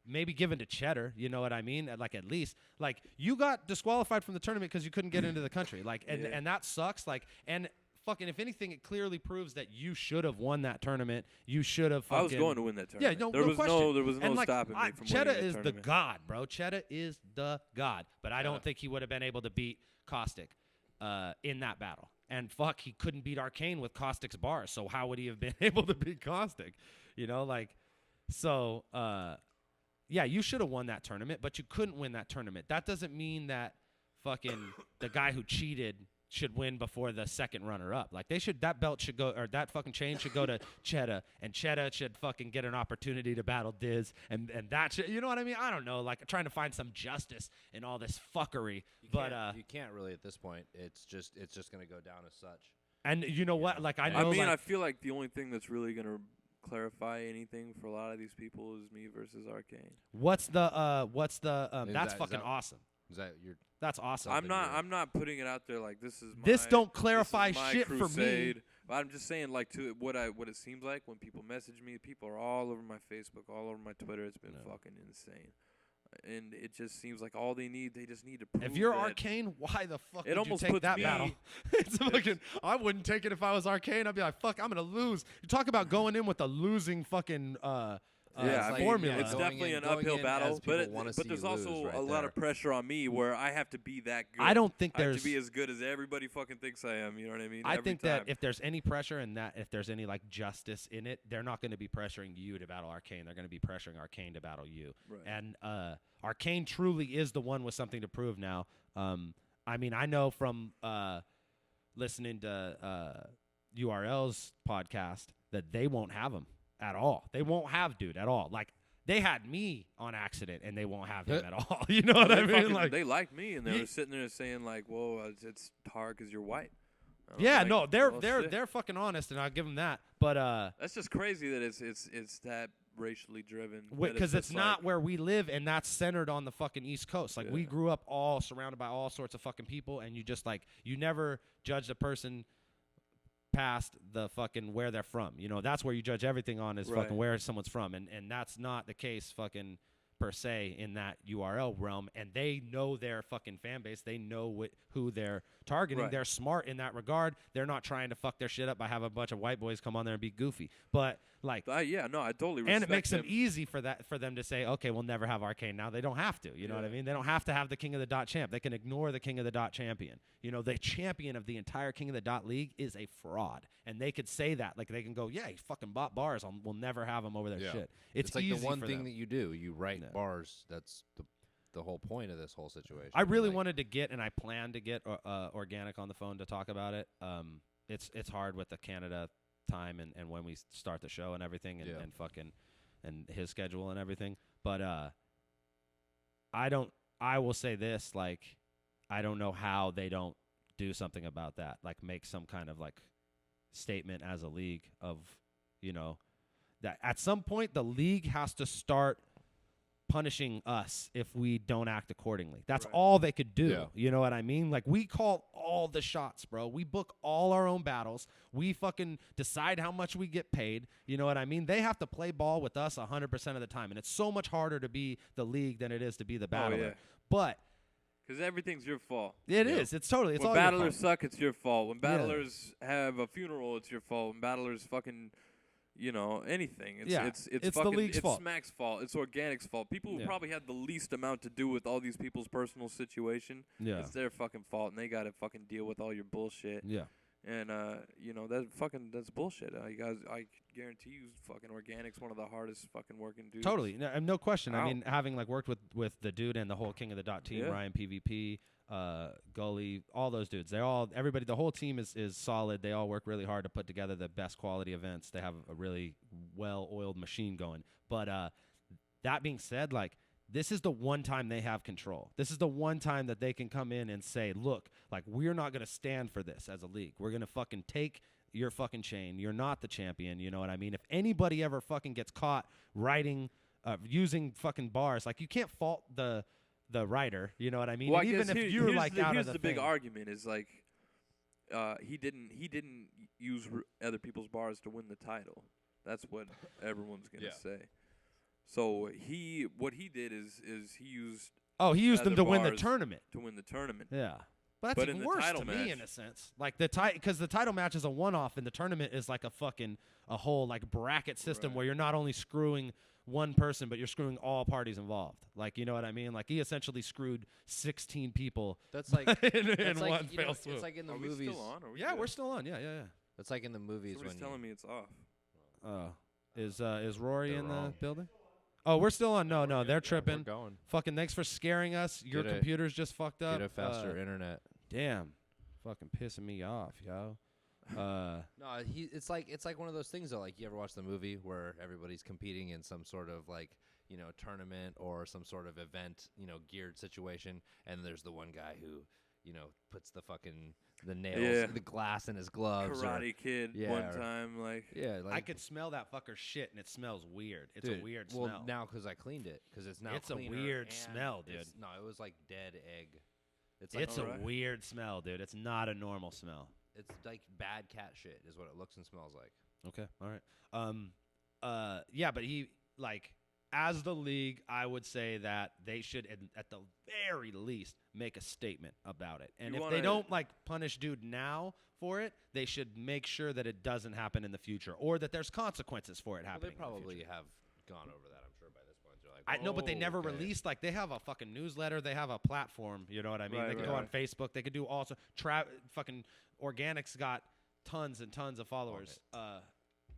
maybe given to Cheddar, you know what I mean? Like, at least, like, you got disqualified from the tournament because you couldn't get into the country. Like, and that sucks. Like, and fucking, if anything, it clearly proves that you should have won that tournament. You should have fucking. I was going to win that Yeah, tournament. no, there no was question. there was no And, like, stopping me from Cheddar winning is that the tournament. god, bro. Cheddar is the god. But I don't think he would have been able to beat Caustic in that battle. And fuck, he couldn't beat Arcane with Caustic's bars. So how would he have been able to beat Caustic? You know, like, so, yeah, you should have won that tournament, but you couldn't win that tournament. That doesn't mean that fucking the guy who cheated should win before the second runner-up. Like, that belt should go, or that fucking chain should go to Cheddar, and Cheddar should fucking get an opportunity to battle Diz, and that should, you know what I mean? I don't know, like, trying to find some justice in all this fuckery. You can't really at this point. It's just going to go down as such. And you know what? Like, I know, I feel like the only thing that's really going to clarify anything for a lot of these people is me versus Arcane. That's fucking awesome. Is that your? That's awesome. I'm not putting it out there like this is my, this don't clarify this is my shit crusade. for me. But I'm just saying, like, to what it seems like when people message me, people are all over my Facebook, all over my Twitter. It's been fucking insane. And it just seems like all they just need to prove. If you're that Arcane, why the fuck it would almost you take puts that me, battle? It's fucking. I wouldn't take it if I was Arcane. I'd be like, fuck, I'm gonna lose. You talk about going in with a losing fucking formula. It's definitely an uphill battle, but there's also right a lot of pressure on me where I have to be that good. I don't think I have there's to be as good as everybody fucking thinks I am. You know what I mean? I Every think time. that if there's any pressure and that if there's any like justice in it, they're not going to be pressuring you to battle Arcane. They're going to be pressuring Arcane to battle you. Right. And Arcane truly is the one with something to prove now. I mean, I know from listening to URL's podcast that they won't have him at all. They won't have dude at all. Like, they had me on accident, and they won't have him at all. You know what I mean? Like, they like me, and they were sitting there saying like, "Whoa, it's hard because you're white." Yeah, like, no, shit. they're fucking honest, and I'll give them that. But that's just crazy that it's that racially driven. Because it's not where we live, and that's centered on the fucking East Coast. Like, we grew up all surrounded by all sorts of fucking people, and you just like you never judged a person past the fucking where they're from. You know, that's where you judge everything on is fucking where someone's from. And that's not the case fucking per se in that URL realm. And they know their fucking fan base. They know who they're targeting. They're smart in that regard. They're not trying to fuck their shit up by having a bunch of white boys come on there and be goofy. But like, I totally respect and it makes them. them easy for them to say, okay, we'll never have Arcane now. They don't have to. You know what I mean? They don't have to have the King of the Dot champ. They can ignore the King of the Dot champion. You know, the champion of the entire King of the Dot league is a fraud, and they could say that. Like, they can go, yeah, he fucking bought bars. We'll never have him over their shit. It's like easy the one for thing them. that you do. You write bars. That's the whole point of this whole situation. I really wanted to get, and I plan to get Organic on the phone to talk about it. It's hard with the Canada time and when we start the show and everything and fucking and his schedule and everything. But I will say this, like, I don't know how they don't do something about that. Like, make some kind of like statement as a league of, you know, that at some point the league has to start punishing us if we don't act accordingly. That's all they could do. Yeah. You know what I mean? Like, we call all the shots, bro. We book all our own battles. We fucking decide how much we get paid. You know what I mean? They have to play ball with us 100% of the time. And it's so much harder to be the league than it is to be the battler. yeah. But because everything's your fault. it is. It's totally. It's when all your battlers fault. suck, it's your fault. When battlers have a funeral, it's your fault. When battlers fucking, you know, anything. It's It's fucking, the league's fault. It's Smack's fault. It's Organic's fault. People who probably had the least amount to do with all these people's personal situation. Yeah. It's their fucking fault, and they got to fucking deal with all your bullshit. Yeah. And you know, that's bullshit. You guys, I guarantee you, fucking Organic's one of the hardest fucking working dudes. Totally, no question. I Wow. mean, having like worked with the dude and the whole King of the Dot team, Ryan PvP, Gully, all those dudes. Everybody, the whole team is solid. They all work really hard to put together the best quality events. They have a really well-oiled machine going. But that being said, like, this is the one time they have control. This is the one time that they can come in and say, look, like, we're not going to stand for this as a league. We're going to fucking take your fucking chain. You're not the champion. You know what I mean? If anybody ever fucking gets caught writing, using fucking bars, like, you can't fault the writer. You know what I mean? Well, And even if you're like out of here's the big thing. argument is like, he didn't use other people's bars to win the title. That's what everyone's gonna say. So what he did is he used he used them other to win the bars tournament. To win the tournament. Yeah. But that's But in even the worse title to match, me in a sense. Like because the title match is a one-off, and the tournament is like a whole like bracket system Right. where you're not only screwing one person, but you're screwing all parties involved. Like, you know what I mean? Like, he essentially screwed 16 people. That's like in that's like, one you know, fell swoop. it's like in the Are movies. we still on? Are we Yeah, good? we're still on. Yeah. It's like in the movies Somebody's when telling me it's off. Is Rory They're in wrong. the building? Oh, we're still on. No, they're We're tripping. going. Fucking thanks for scaring us. Your Get a- computer's just fucked up. Get a faster internet. Damn. Fucking pissing me off, yo. No, it's like one of those things though. Like, you ever watch the movie where everybody's competing in some sort of like, you know, tournament or some sort of event, you know, geared situation, and there's the one guy who, you know, puts the nails, the glass in his gloves. Karate Kid yeah, one or- time, like I could smell that fucker shit, and it smells weird. It's dude, a weird well, smell. now because I cleaned it, because it's now It's a cleaner weird and smell, dude. No, it was like dead egg. It's like It's a Alright. weird smell, dude. It's not a normal smell. it's like bad cat shit is what it looks and smells like. Okay, all right. Yeah, but he like as the league, I would say that they should at the very least make a statement about it. And You if they wanna- don't like punish dude now for it, they should make sure that it doesn't happen in the future, or that there's consequences for it Well, happening. they in the probably future. have gone over that. I'm sure by this point they're like, I know, but they "Oh, never okay." released. Like, they have a fucking newsletter. They have a platform. You know what I mean? Right, They could right, go on right. Facebook. They could do also. Fucking Organics got tons and tons of followers.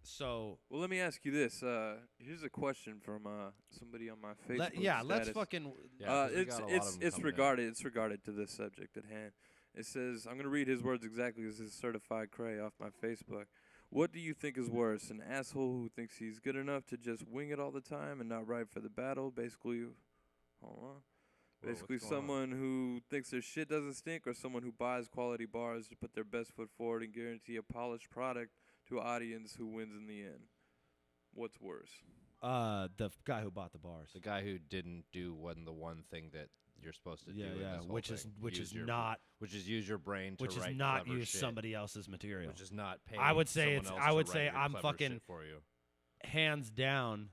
So Well, let me ask you this. Here's a question from somebody on my Facebook. let's status. fucking. Yeah, 'cause we it's got a lot of it's them it's coming in. regarded it's regarded to this subject at hand. It says, I'm gonna read his words exactly as his certified cray off my Facebook. What do you think is worse, an asshole who thinks he's good enough to just wing it all the time and not ride for the battle? Basically, hold on. Whoa, Basically, what's going on? someone who thinks their shit doesn't stink, or someone who buys quality bars to put their best foot forward and guarantee a polished product to an audience who wins in the end. What's worse? The guy who bought the bars. The guy who didn't do the one thing that you're supposed to do. in this whole which thing. is use your brain to which is write not clever use shit, somebody else's material. which is not pay. I would say someone it's- else I to would write say your I'm clever fucking- shit for you. Hands down.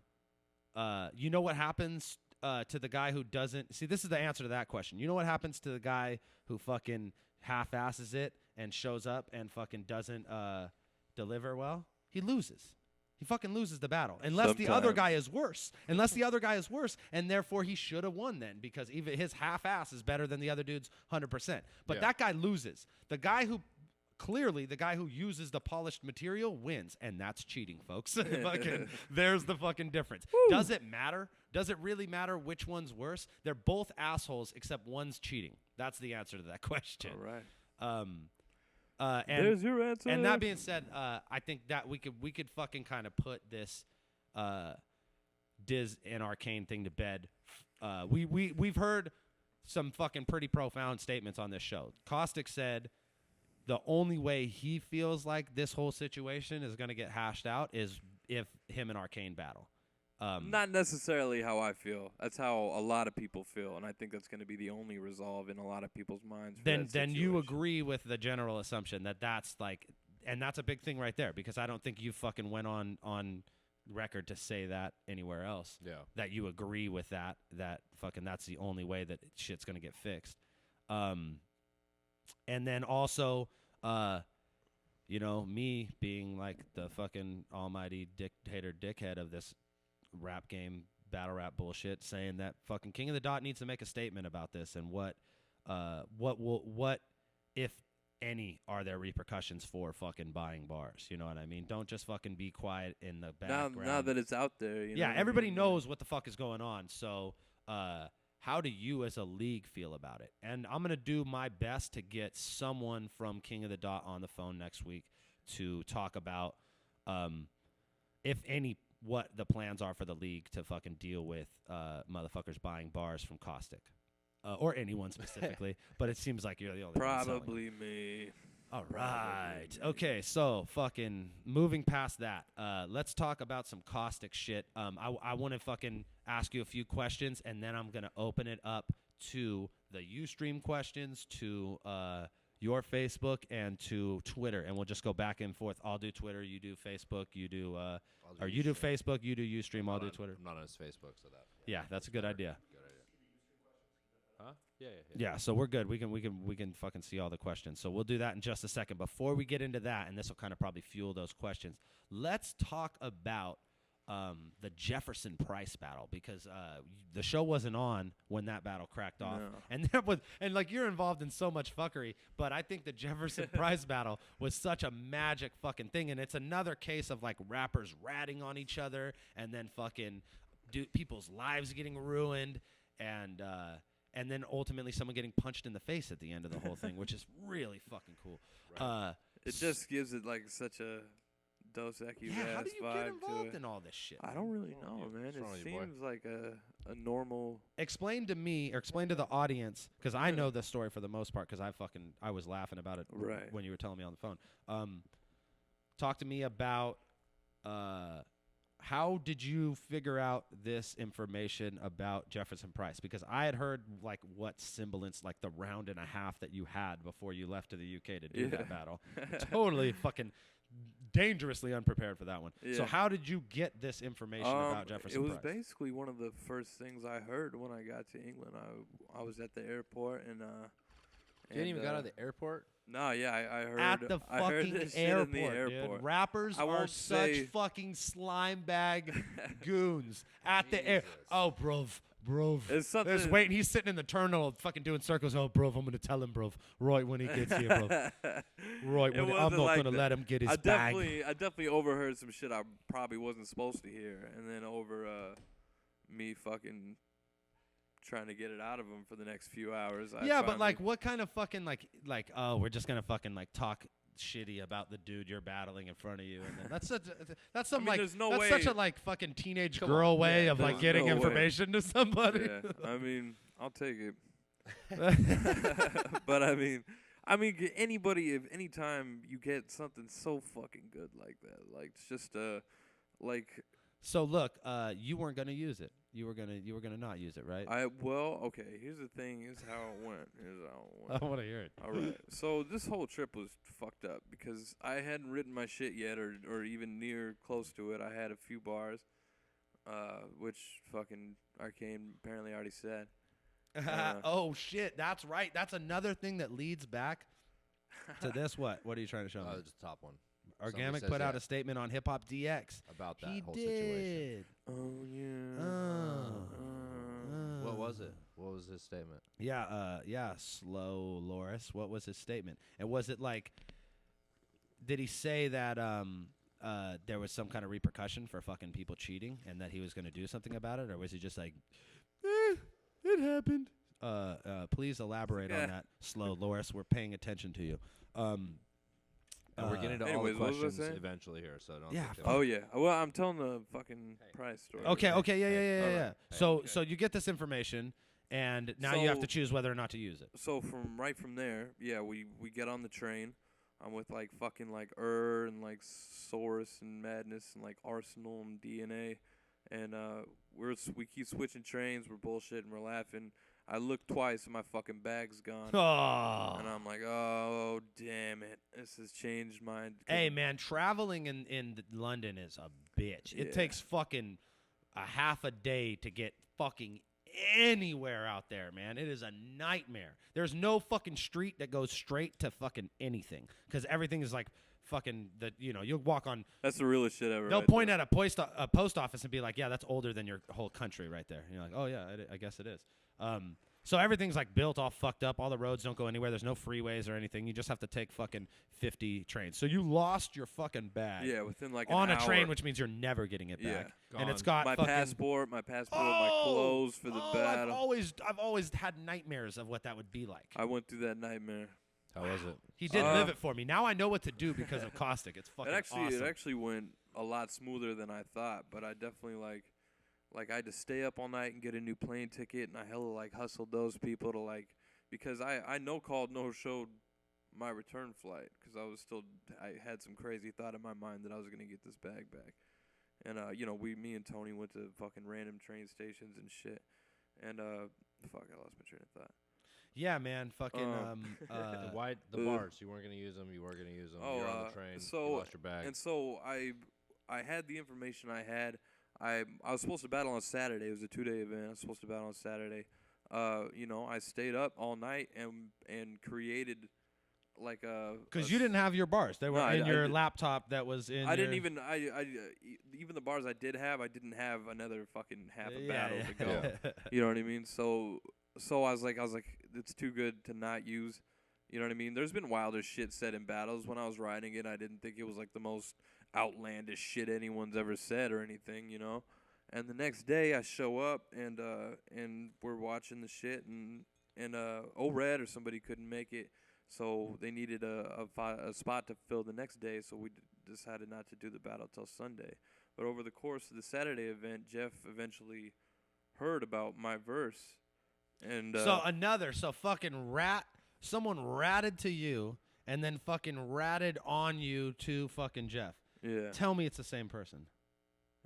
You know what happens to the guy who doesn't see? This is the answer to that question. You know what happens to the guy who fucking half-asses it and shows up and fucking doesn't deliver well? He loses. He fucking loses the battle. Unless the other Sometimes. guy is worse. And therefore he should have won then, because even his half-ass is better than the other dude's 100%. But Yeah. that guy loses. The guy who uses the polished material wins, and that's cheating, folks. Fucking, there's the fucking difference. Does it matter? Does it really matter which one's worse? They're both assholes, except one's cheating. That's the answer to that question. All right. And There's your answer. and that being said, I think that we could fucking kind of put this Diz and Arcane thing to bed. We've heard some fucking pretty profound statements on this show. Caustic said the only way he feels like this whole situation is going to get hashed out is if him and Arcane battle. Not necessarily how I feel. That's how a lot of people feel, and I think that's going to be the only resolve in a lot of people's minds. For Then that you situation. agree with the general assumption that that's like, and that's a big thing right there, because I don't think you fucking went on record to say that anywhere else. Yeah. That you agree with that fucking that's the only way that shit's gonna get fixed. And then also, me being like the fucking almighty dictator dickhead of this rap game, battle rap bullshit, saying that fucking King of the Dot needs to make a statement about this, and what if any are there repercussions for fucking buying bars? You know what I mean? Don't just fucking be quiet in the background. Now that it's out there, you know Yeah, what I everybody mean? knows what the fuck is going on. So, how do you as a league feel about it? And I'm gonna do my best to get someone from King of the Dot on the phone next week to talk about, if any, what the plans are for the league to fucking deal with motherfuckers buying bars from Caustic, or anyone specifically. But it seems like you're the only one selling them. Probably me. All right. Okay, so fucking moving past that, let's talk about some Caustic shit. I want to fucking ask you a few questions, and then I'm going to open it up to the Ustream questions, to your Facebook, and to Twitter, and we'll just go back and forth. I'll do Twitter, you do Facebook, you do Facebook, you do Ustream, I'll do Twitter. I'm not on his Facebook, so that. Yeah, that's a good idea. Good idea. Huh? Yeah, so we're good. We can fucking see all the questions. So we'll do that in just a second. Before we get into that, and this will kind of probably fuel those questions, let's talk about the Jefferson Price battle, because the show wasn't on when that battle cracked off, and like you're involved in so much fuckery, but I think the Jefferson Price battle was such a magic fucking thing, and it's another case of like rappers ratting on each other, and then fucking people's lives getting ruined, and then ultimately someone getting punched in the face at the end of the whole thing, which is really fucking cool. Right. It just gives it like such a Dos Equis how do you get vibe involved to in all this shit? I don't really know, man. It seems like a normal. Explain to me, or explain to the audience, because I know the story for the most part, because I was laughing about it when you were telling me on the phone. Talk to me about how did you figure out this information about Jefferson Price? Because I had heard like what semblance, like the round and a half that you had before you left to the UK to do that battle. Totally fucking dangerously unprepared for that one. Yeah. So how did you get this information about Jefferson Price? It was basically one of the first things I heard when I got to England. I was at the airport and you didn't even got out of the airport? No, yeah, I heard at the fucking this airport, shit in the airport. Dude. Rappers are such fucking slime bag goons at the air. Oh, bro. It's something. There's waiting. He's sitting in the terminal, fucking doing circles. Oh, bro, I'm gonna tell him, bro. Right when he gets here, bro. Right when I'm not gonna let him get his bag. I definitely overheard some shit I probably wasn't supposed to hear, and then over me fucking trying to get it out of him for the next few hours. Yeah, but like, what kind of fucking like? Oh, we're just gonna fucking like talk shitty about the dude you're battling in front of you, and then that's some like there's no that's way. such a like fucking teenage girl way of like getting information to somebody. Yeah, I mean, I'll take it. But I mean, anybody, if anytime you get something so fucking good like that, like it's just like. So look, you weren't gonna use it. You were gonna not use it, right? Okay. Here's the thing. Here's how it went. I want to hear it. All right. So this whole trip was fucked up because I hadn't written my shit yet, or even near close to it. I had a few bars, which fucking Arcane apparently already said. Oh shit, that's right. That's another thing that leads back to this. What are you trying to show me? Just the top one. Organic put out a statement on Hip Hop DX about that whole situation. Oh yeah. What was it? What was his statement? Yeah, Slow Loris. What was his statement? And was it like, did he say that there was some kind of repercussion for fucking people cheating and that he was going to do something about it, or was he just like, it happened? Please elaborate on that, Slow Loris. We're paying attention to you. And we're getting to all the questions eventually here, so don't. Yeah. Yeah. Well, I'm telling the fucking Price story. Okay. Yeah. So you get this information, and now you have to choose whether or not to use it. So from there, yeah, we get on the train. I'm with like fucking like and like Source and Madness and like Arsenal and DNA, and we keep switching trains. We're bullshitting. We're laughing. I look twice and my fucking bag's gone. Oh. And I'm like, oh, damn it. This has changed my... Hey, man, traveling in London is a bitch. It takes fucking a half a day to get fucking anywhere out there, man. It is a nightmare. There's no fucking street that goes straight to fucking anything because everything is like fucking, you'll walk on... That's the realest shit ever. They'll point at a post office and be like, yeah, that's older than your whole country right there. And you're like, oh, yeah, I guess it is. So everything's like built all fucked up. All the roads don't go anywhere. There's no freeways or anything. You just have to take fucking 50 trains. So you lost your fucking bag. Yeah, within like on an a hour. train, which means you're never getting it back. Gone. And it's got my fucking passport, my clothes for the battle. I've always had nightmares of what that would be like. I went through that nightmare. How was it? He did live it for me. Now I know what to do because of Caustic. It's fucking awesome. It actually went a lot smoother than I thought, but I definitely like I had to stay up all night and get a new plane ticket, and I hella like hustled those people to like, because I no-called, no-showed my return flight because I had some crazy thought in my mind that I was going to get this bag back. And, me and Tony went to fucking random train stations and shit. And, I lost my train of thought. Yeah, man, fucking, why the bars? You weren't going to use them. You were going to use them. You're on the train. You lost your bag. And so I had the information I had. I was supposed to battle on Saturday. It was a 2-day event. I was supposed to battle on Saturday. I stayed up all night and created like Because you didn't have your bars. They were No, in I your did- laptop that was in I your... didn't even even the bars I did have, I didn't have another fucking half a battle to go. Yeah. You know what I mean? So I was like it's too good to not use. You know what I mean? There's been wilder shit said in battles. When I was writing it, I didn't think it was like the most outlandish shit anyone's ever said or anything, you know? And the next day I show up and we're watching the shit and O-Red or somebody couldn't make it. So they needed a spot to fill the next day, so we decided not to do the battle till Sunday. But over the course of the Saturday event, Jeff eventually heard about my verse. And So fucking someone ratted to you and then fucking ratted on you to fucking Jeff. yeah, Tell me it's the same person.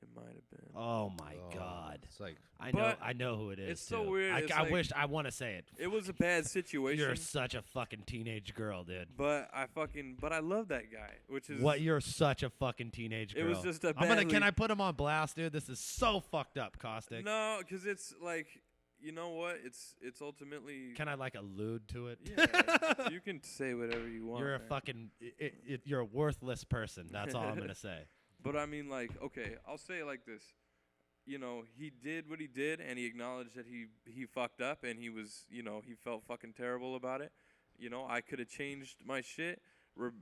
it might have been. Oh my God. It's like I know who it is. it's so too. weird, it's like- I want to say it. It was a bad situation. You're such a fucking teenage girl, dude. But I love that guy, which is What? You're such a fucking teenage girl. It was just a Can I put him on blast, dude? This is so fucked up, Caustic. No, because it's like, you know what? It's ultimately. Can I like allude to it? Yeah, you can say whatever you want. You're a man. fucking you're a worthless person. That's all I'm gonna say. But I mean, like, okay, I'll say it like this. You know, he did what he did, and he acknowledged that he fucked up, and he was, he felt fucking terrible about it. You know, I could have changed my shit.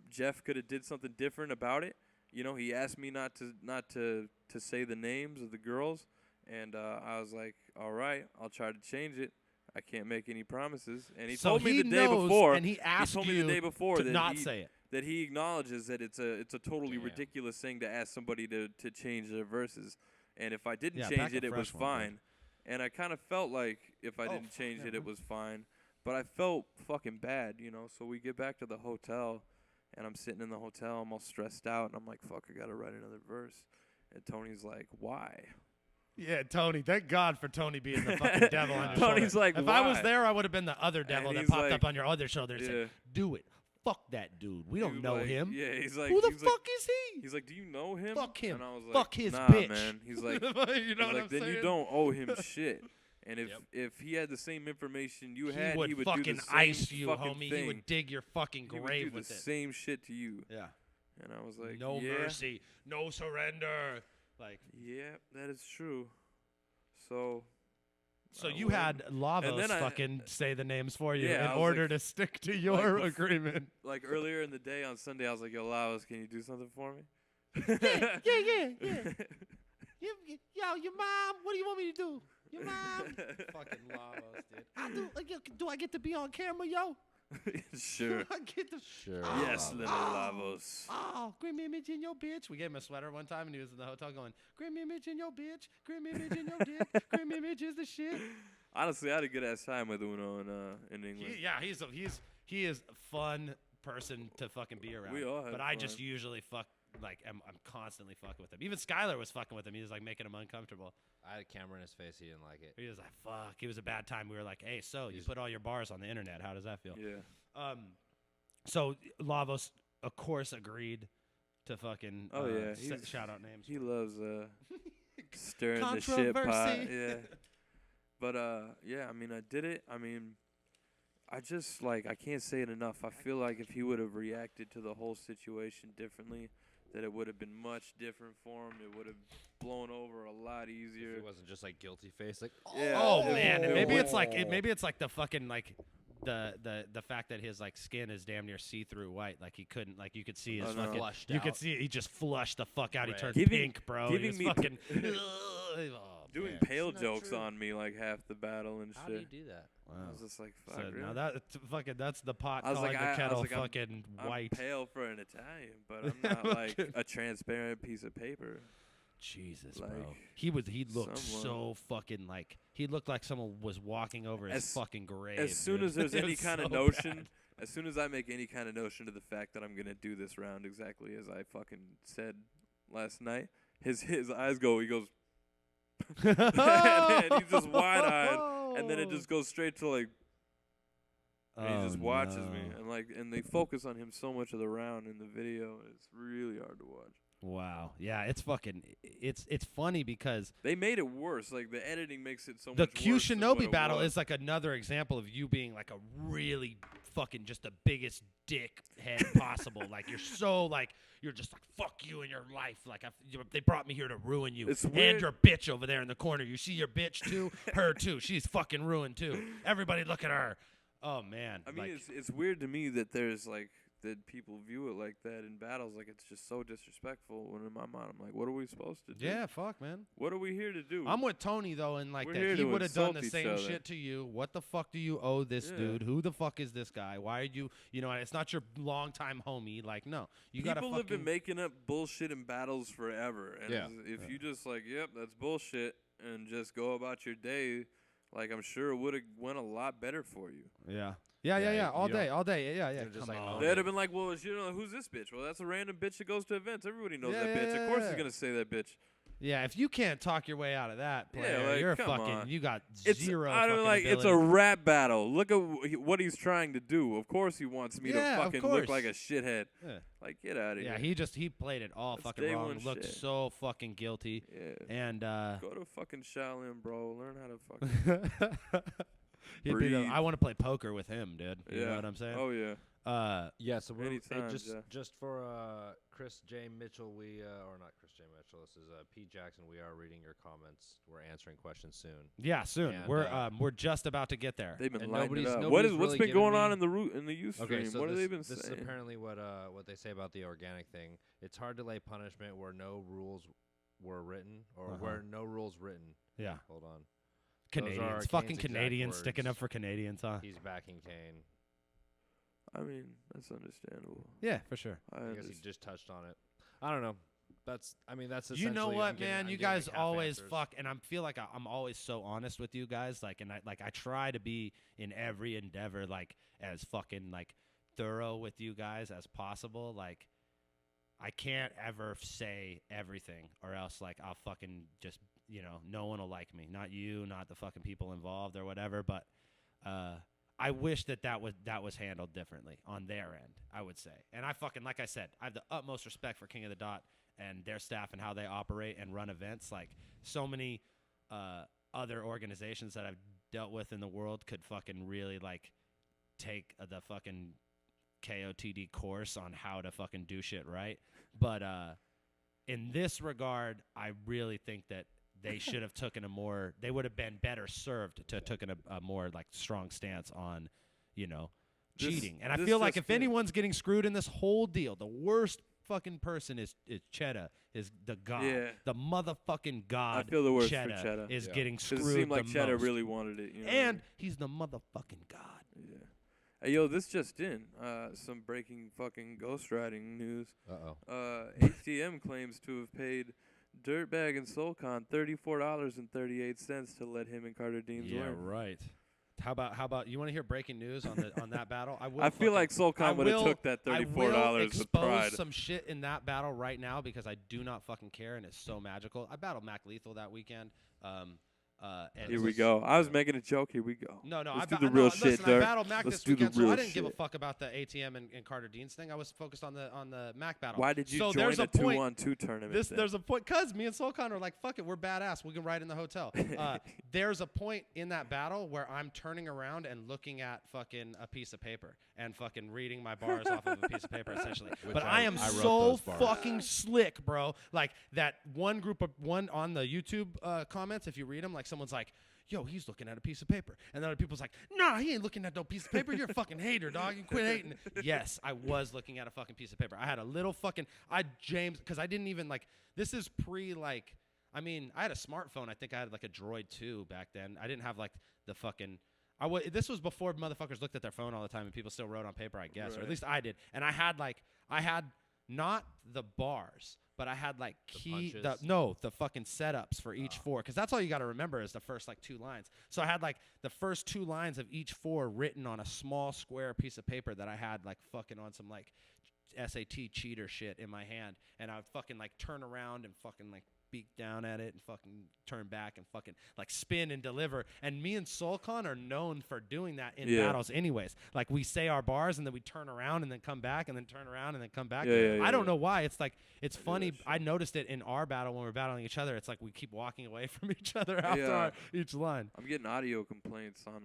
Jeff could have did something different about it. You know, he asked me not to say the names of the girls, and I was like, all right, I'll try to change it. I can't make any promises. And he told me the day before. and he asked told me you the day before to that not say it. that he acknowledges that it's a totally Damn. ridiculous thing to ask somebody to change their verses. And if I didn't Yeah, change pack a it, it was fresh one, fine. dude. And I kind of felt like if I Oh, didn't fuck change yeah, it, it bro. was fine. But I felt fucking bad, So we get back to the hotel, and I'm sitting in the hotel. I'm all stressed out, and I'm like, fuck, I got to write another verse. And Tony's like, why? Yeah, Tony. Thank God for Tony being the fucking devil on your Tony's shoulder. like, if I was why? there, I would have been the other devil And that he's popped like- up on your other shoulder and Yeah. said, "Do it. Fuck that dude. We He don't was know like- him. Yeah, he's like, Who the he's like- fuck is he? He's like, do you know him? Fuck him. And I was like, Fuck his nah, bitch. man. He's like, you know what he's I'm like, then saying? you don't owe him shit. And Yep. if he had the same information you He had, would he would fucking do the same ice you, fucking homie. thing. He would dig your fucking He would grave do with the it. same shit to you. Yeah. And I was like, No yeah, mercy. No surrender. Like. yeah, that is true. So So I you went- had Lavos then I- fucking say the names for you Yeah, I in was order like- to stick to your bef- agreement. like earlier in the day on Sunday, I was like, yo, Laos, can you do something for me? Yeah. Yo, your mom. What do you want me to do? Your mom. Fucking Lavos, dude. Do I get to be on camera, yo? Sure. I get to. sure. Yes, little Lavos. Oh, grim image in your bitch. We gave him a sweater one time, and he was in the hotel going, "Grim image in your bitch. Grim image in your dick. Grim image is the shit." Honestly, I had a good ass time with Uno in England. He is a fun person to fucking be around. We all had but I just fun. usually fuck. Like I'm constantly fucking with him. Even Skylar was fucking with him. He was like making him uncomfortable. I had a camera in his face. He didn't like it. He was like, "Fuck." He was a bad time. We were like, "Hey, so you He's- put all your bars on the internet. How does that feel?" Yeah. So Lavos, of course, agreed to fucking. Oh, yeah, he's- shout out names. He loves stirring the shit pot. Controversy. Yeah. But yeah, I mean, I did it. I mean, I just like I can't say it enough. I feel like if he would have reacted to the whole situation differently, that it would have been much different for him. It would have blown over a lot If easier. he wasn't just like guilty face, like Yeah. Oh it- man, and it maybe would- it's like maybe it's like the fucking like the fact that his like skin is damn near see-through white. Like he couldn't like you could see his Oh, no. fucking Flushed you could out. see he just flushed the fuck out. He Red. turned Giving- pink, bro. He giving was me fucking oh, Doing man. pale Isn't that jokes true? on me like half the battle and how do you shit. do that? I Wow. was just like, fuck, So really? now that's the pot I was calling like, the I was kettle like, I'm- fucking I'm white. pale for an Italian, but I'm not like a transparent piece of paper. Jesus, bro. like, He looked someone- so fucking like he looked like someone was walking over his As- fucking grave. As soon dude. as there's It any was kind of so notion, bad. as soon as I make any kind of notion to the fact that I'm gonna do this round exactly as I fucking said last night, his eyes go. He goes, and he's just wide-eyed, and then it just goes straight to like, and he just watches me, and like, and they focus on him so much of the round in the video. It's really hard to watch. Wow. Yeah, it's fucking. It's funny because They made it worse. Like the editing makes it so the much Q worse than what Shinobi it battle was. is like another example of you being like a really fucking just the biggest dick head possible. Like you're so like you're just like fuck you in your life. Like they brought me here to ruin you. It's And weird. your bitch over there in the corner. You see your bitch too? Her too. She's fucking ruined too. Everybody look at her. Oh man. I mean, like, it's weird to me that there's like that people view it like that in battles. Like it's just so disrespectful. When in my mind, I'm like, what are we supposed to do? yeah, fuck man. What are we here to do? I'm with Tony though, and like We're that here he to would have done insult the each same other. shit to you. What the fuck do you owe this Yeah. dude? Who the fuck is this guy? Why are you? You know, it's not your longtime homie. Like, no, you gotta People have been fucking. making up bullshit in battles forever. And Yeah. if you just like, yep, that's bullshit, and just go about your day, like I'm sure it would have went a lot better for you. Yeah, Yeah, all you don't- day. Yeah. you're just Come like, on. oh, They'd have been like, well, you know, who's this bitch? Well, that's a random bitch that goes to events. Everybody knows Yeah, that bitch. yeah, Of course yeah. he's gonna say that bitch. Yeah, if you can't talk your way out of that, Yeah, player, like, you're come fucking. on. You got It's zero. I don't fucking like. It's a ability. rap battle. Look at what he's trying to do. Of course he wants me Yeah, to of fucking look course. like a shithead. Yeah. Like get out of Yeah, here. he played it all That's fucking day wrong. one Looked shit. so fucking guilty. Yeah. And Go to fucking Shaolin, bro. Learn how to fucking. he'd be the, Breathe. I want to play poker with him, dude. You yeah. know what I'm saying? Oh yeah. Yeah, so we're Anytime, just yeah. just for Chris J Mitchell, we or not Chris J Mitchell. This is P Jackson. We are reading your comments. We're answering questions soon. Yeah, soon. And, we're just about to get there. They've been And lining it nobody's- up. nobody's What's really been given going on me- in the youth stream? Okay, so what have they been this saying? is apparently what they say about the organic thing. It's hard to lay punishment where no rules were written or where no rules written. Yeah. Hold on. Canadians. are Fucking Kane's exact Canadians sticking up words. for Canadians, huh? He's backing Kane. I mean, that's understandable. Yeah, for sure. I guess he understand. just touched on it. I don't know. That's You know essentially- what, I'm getting- man? I'm You getting guys half always answers. fuck, and I feel like I'm always so honest with you guys. Like, and I try to be in every endeavor like as fucking like thorough with you guys as possible. Like, I can't ever say everything, or else like I'll fucking just no one will like me. Not you, not the fucking people involved or whatever. But I wish that was handled differently on their end, I would say. And I fucking, like I said, I have the utmost respect for King of the Dot and their staff and how they operate and run events. Like so many other organizations that I've dealt with in the world could fucking really like take the fucking KOTD course on how to fucking do shit right. But in this regard, I really think that they should have taken they would have been better served to taken a more like strong stance on, This- cheating. And I this feel like just if anyone's getting screwed in this whole deal, the worst fucking person is Cheddar, is the god. Yeah. The motherfucking god. I feel the worst for Cheddar Cheddar. is Yeah. getting 'Cause screwed it seemed like the Cheddar most. really wanted it. You know what I And mean? he's the motherfucking god. Yeah. Hey, yo, this just in. Some breaking fucking ghostwriting news. ATM claims to have paid Dirtbag and Soulcon $34.38 to let him and Carter Deans win. right. How about you want to hear breaking news on that battle? I feel like Soulcon would have took that I $34 will with expose pride. some shit in that battle right now because I do not fucking care and it's so magical. I battled Mac Lethal that weekend. And Here we go. I was making a joke. Here we go. No, Let's I do the real shit, listen, I Dirk. battled Mac Let's this do the weekend, so I real didn't give a shit. fuck about the ATM and Carter Deans thing. I was focused on the Mac battle. Why did you so join there's a a point, 2-on-2 tournament? then? There's a point because me and Soulcon are like, fuck it, we're badass. We can ride in the hotel. There's a point in that battle where I'm turning around and looking at fucking a piece of paper and fucking reading my bars off of a piece of paper, essentially. But I am I wrote so those bars. fucking slick, bro. Like that one on the YouTube comments, if you read them, like someone's like, yo, he's looking at a piece of paper. And then other people's like, nah, he ain't looking at no piece of paper. You're a fucking hater, dog. You quit hating. Yes, I was looking at a fucking piece of paper. I had a little fucking, because I didn't even like, this is I had a smartphone. I think I had like a Droid 2 back then. I didn't have like the fucking, this was before motherfuckers looked at their phone all the time and people still wrote on paper, I guess. Or at Right. least I did. And I had not the bars, but I had like punches? the fucking setups for each four, because that's all you got to remember is the first like 2 lines. So I had like the first 2 lines of each 4 written on a small square piece of paper that I had like fucking on some like SAT cheater shit in my hand, and I would fucking like turn around and fucking like speak down at it and fucking turn back and fucking like spin and deliver. And me and Solcon are known for doing that in battles anyways. Like we say our bars and then we turn around and then come back and then turn around and then come back. I don't know why. It's like, it's funny. I noticed it in our battle when we're battling each other. It's like we keep walking away from each other after each line. I'm getting audio complaints on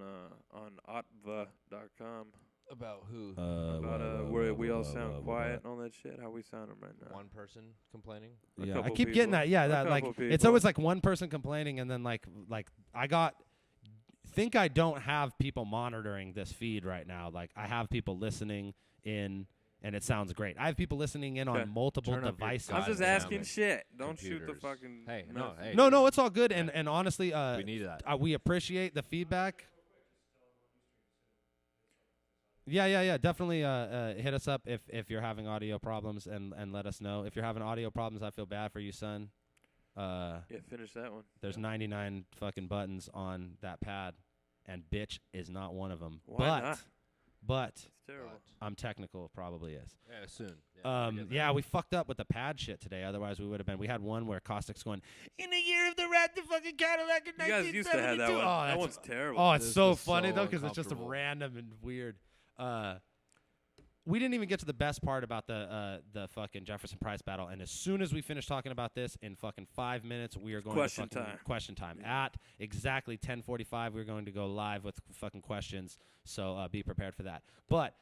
otva.com. About who? About where we all sound quiet and all that shit. How we sound right now. One person complaining? Yeah, I keep getting that. Yeah, that like it's always like one person complaining, and then like I think I don't have people monitoring this feed right now. Like I have people listening in, and it sounds great. I have people listening in on multiple devices. I'm just asking shit. Don't shoot the fucking. Hey, no, it's all good. And honestly, we need that. We appreciate the feedback. Yeah. Definitely hit us up if you're having audio problems and let us know. If you're having audio problems, I feel bad for you, son. Finish that one. There's 99 fucking buttons on that pad, and bitch is not one of them. Why not? But It's terrible. I'm technical, probably is. Yeah, soon. We fucked up with the pad shit today. Otherwise, we would have been. We had one where Caustic's going, in the year of the rat, the fucking Cadillac in 1972. You guys used to have that one. That one's terrible. Oh, it's so funny, so though, because it's just random and weird. We didn't even get to the best part about the fucking Jefferson Price battle, and as soon as we finish talking about this, in fucking 5 minutes, we are going question to fucking time. Question time. At exactly 10:45, we're going to go live with fucking questions, so be prepared for that. But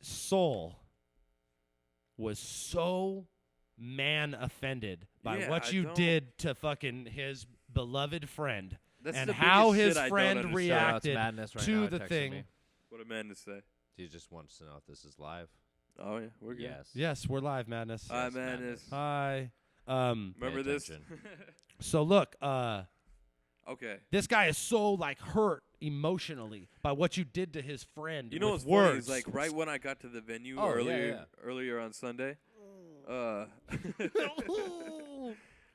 Soul was so offended by what you did to fucking his beloved friend. That's and the how biggest his shit friend reacted to the thing. What did Madness say? He just wants to know if this is live. Oh yeah, we're good. Yes, we're live, Madness. Hi, Madness. Hi. Remember this? So look, okay. This guy is so like hurt emotionally by what you did to his friend. You know what's funny is like right when I got to the venue earlier on Sunday.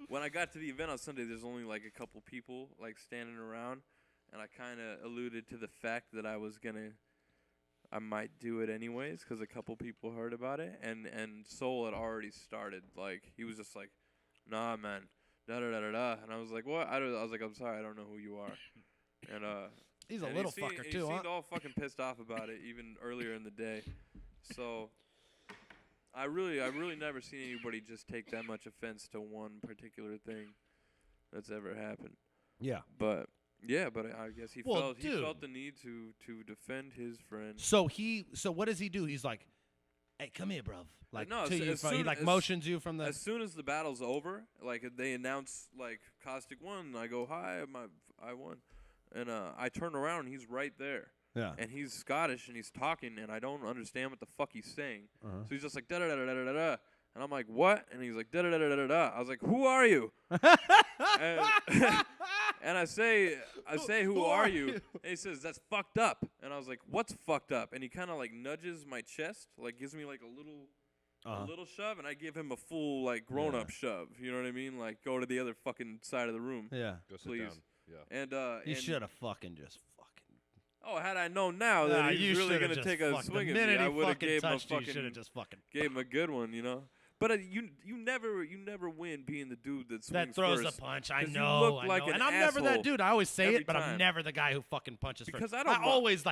When I got to the event on Sunday, there's only like a couple people like standing around, and I kind of alluded to the fact that I might do it anyways because a couple people heard about it, and Soul had already started. Like he was just like, "Nah, man, da da da da da," and I was like, "What?" I was like, "I'm sorry, I don't know who you are," and he's a little fucker too. He seemed all fucking pissed off about it even earlier in the day, so. I really never seen anybody just take that much offense to one particular thing that's ever happened. Yeah. But I guess he felt the need to defend his friend. So what does he do? He's like, "Hey, come here, bro." Like no, he like motions you from the. As soon as the battle's over, like they announce like Caustic won, I go, "Hi, I won," and I turn around and he's right there. Yeah. And he's Scottish and he's talking and I don't understand what the fuck he's saying. So he's just like da da da da da da da. And I'm like, what? And he's like da da da da da da. I was like, who are you? and I say, who are you? And he says, that's fucked up. And I was like, what's fucked up? And he kind of like nudges my chest, like gives me like a little shove, and I give him a full like grown up shove. You know what I mean? Like go to the other fucking side of the room. Yeah. Go sit please. down. Yeah. And you should have fucking just fucking. Oh, had I known now that he's really gonna take a swing at me, I would have gave him a good one, you know. But you never win being the dude that swings that throws first, the punch. I you know, look like an and I'm never that asshole dude. I always say every it, but I'm time. never the guy who fucking punches Because first. I always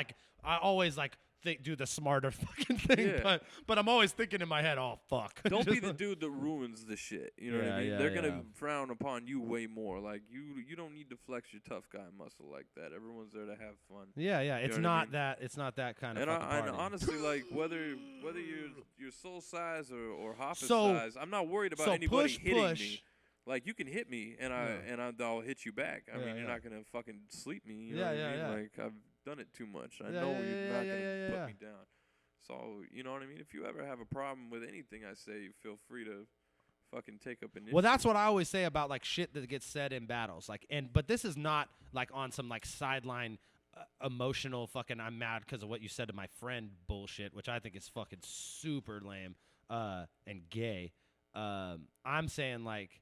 do the smarter fucking thing, Yeah. but I'm always thinking in my head, oh fuck. Don't be the dude that ruins the shit. You know what I mean? Yeah, They're gonna frown upon you way more. Like you don't need to flex your tough guy muscle like that. Everyone's there to have fun. Yeah. It's know what I not mean? that. It's not that kind of. And, fucking party. and honestly, like whether you're soul size or Hafiz So- size, I'm not worried about so anybody hitting push. me. Like you can hit me, and I'll hit you back. I mean, you're not gonna fucking sleep me. You know what I mean? Like I've done it too much. I know you're not gonna put me down. So you know what I mean. If you ever have a problem with anything I say, feel free to fucking take up initiative. Well, that's what I always say about like shit that gets said in battles. Like, but this is not like on some like sideline emotional fucking I'm mad because of what you said to my friend bullshit, which I think is fucking super lame and gay. I'm saying like.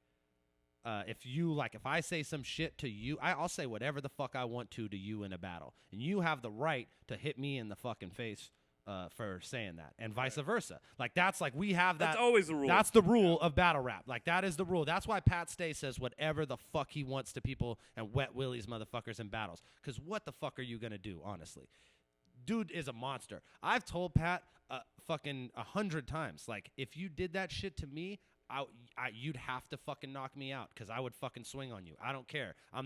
If I say some shit to you, I'll say whatever the fuck I want to you in a battle, and you have the right to hit me in the fucking face for saying that, and vice versa. Like that's like we have that. That's always the rule. That's the rule of battle rap. Like that is the rule. That's why Pat Stay says whatever the fuck he wants to people and wet willies motherfuckers in battles. Because what the fuck are you gonna do, honestly? Dude is a monster. I've told Pat fucking 100 times, like if you did that shit to me, you'd have to fucking knock me out because I would fucking swing on you. I don't care. I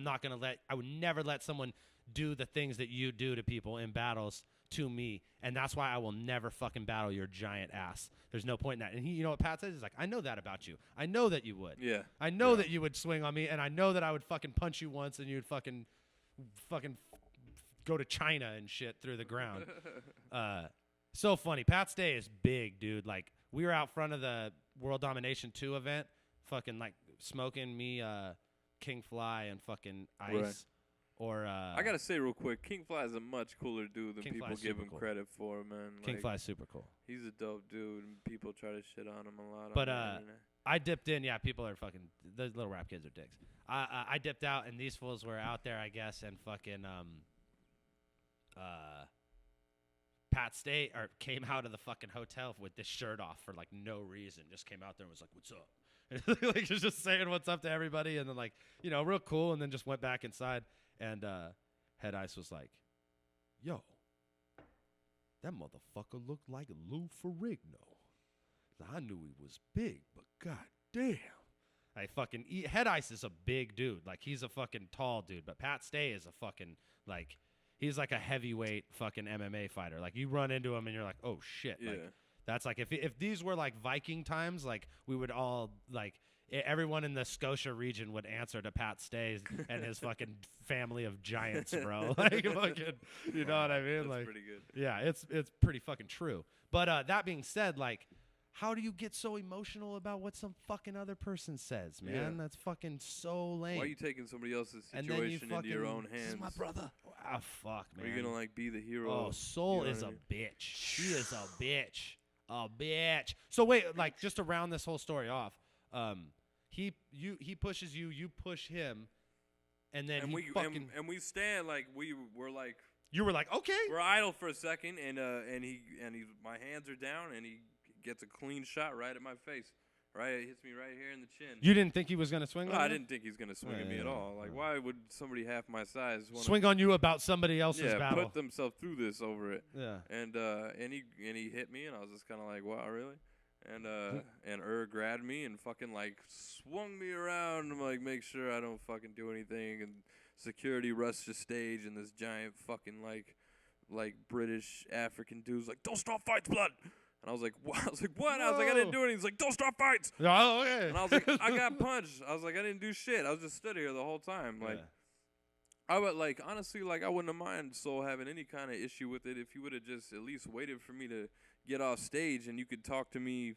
would never let someone do the things that you do to people in battles to me, and that's why I will never fucking battle your giant ass. There's no point in that. And he, you know what Pat says? He's like, I know that about you. I know that you would. Yeah. I know that you would swing on me, and I know that I would fucking punch you once, and you'd fucking go to China and shit through the ground. So funny. Pat Stay is big, dude. Like we were out front of the World Domination 2 event, fucking like smoking me, King Fly and fucking Ice. Right. Or I gotta say real quick, King Fly is a much cooler dude than King people Fly's give super him cool. credit for, man. King Like, Fly's super cool. He's a dope dude, and people try to shit on him a lot. But on the internet. I dipped in. Yeah, people are fucking. Those little rap kids are dicks. I dipped out, and these fools were out there, I guess, and fucking Pat Stay came out of the fucking hotel with this shirt off for like no reason. Just came out there and was like, "What's up?" And like just saying what's up to everybody, and then like real cool, and then just went back inside. And Head Ice was like, "Yo, that motherfucker looked like Lou Ferrigno." I knew he was big, but goddamn. Head Ice is a big dude. Like he's a fucking tall dude, but Pat Stay is a fucking like he's like a heavyweight fucking MMA fighter. Like you run into him and you're like, "Oh shit." Yeah. Like that's like if these were like Viking times, like we would all like everyone in the Scotia region would answer to Pat Stay and his fucking family of giants, bro. Like fucking, you know what I mean? That's like pretty good. Yeah, it's pretty fucking true. But that being said, like how do you get so emotional about what some fucking other person says, man? Yeah. That's fucking so lame. Why are you taking somebody else's And then you situation into your own This is hands? my brother. Ah, fuck, man. Are you gonna like be the hero? Oh, Soul You know is what I a mean? bitch. She is a bitch. A bitch. So wait, like just to round this whole story off, he pushes you, you push him, and then And he fucking. and we stand like we're like You were like, okay. we're idle for a second, and my hands are down, and he gets a clean shot right at my face. Right, it hits me right here in the chin. You didn't think he was gonna swing No, on I you? didn't think he's gonna swing at me at Yeah, all. Like, yeah. why would somebody half my size wanna Swing on you about somebody else's battle. put themselves through this over it? Yeah. And he hit me, and I was just kind of like, wow, really? And grabbed me and fucking like swung me around to like make sure I don't fucking do anything. And security rushed the stage, and this giant fucking like British African dude's like, "Don't start fights, blood." And I was like, "What?" I was like, "What?" I was like, "I didn't do anything." He's like, "Don't start fights." Oh, okay. And I was like, "I got punched." I was like, "I didn't do shit. I was just stood here the whole time." Like, I would like honestly, like I wouldn't have mind Soul having any kind of issue with it if you would have just at least waited for me to get off stage and you could talk to me,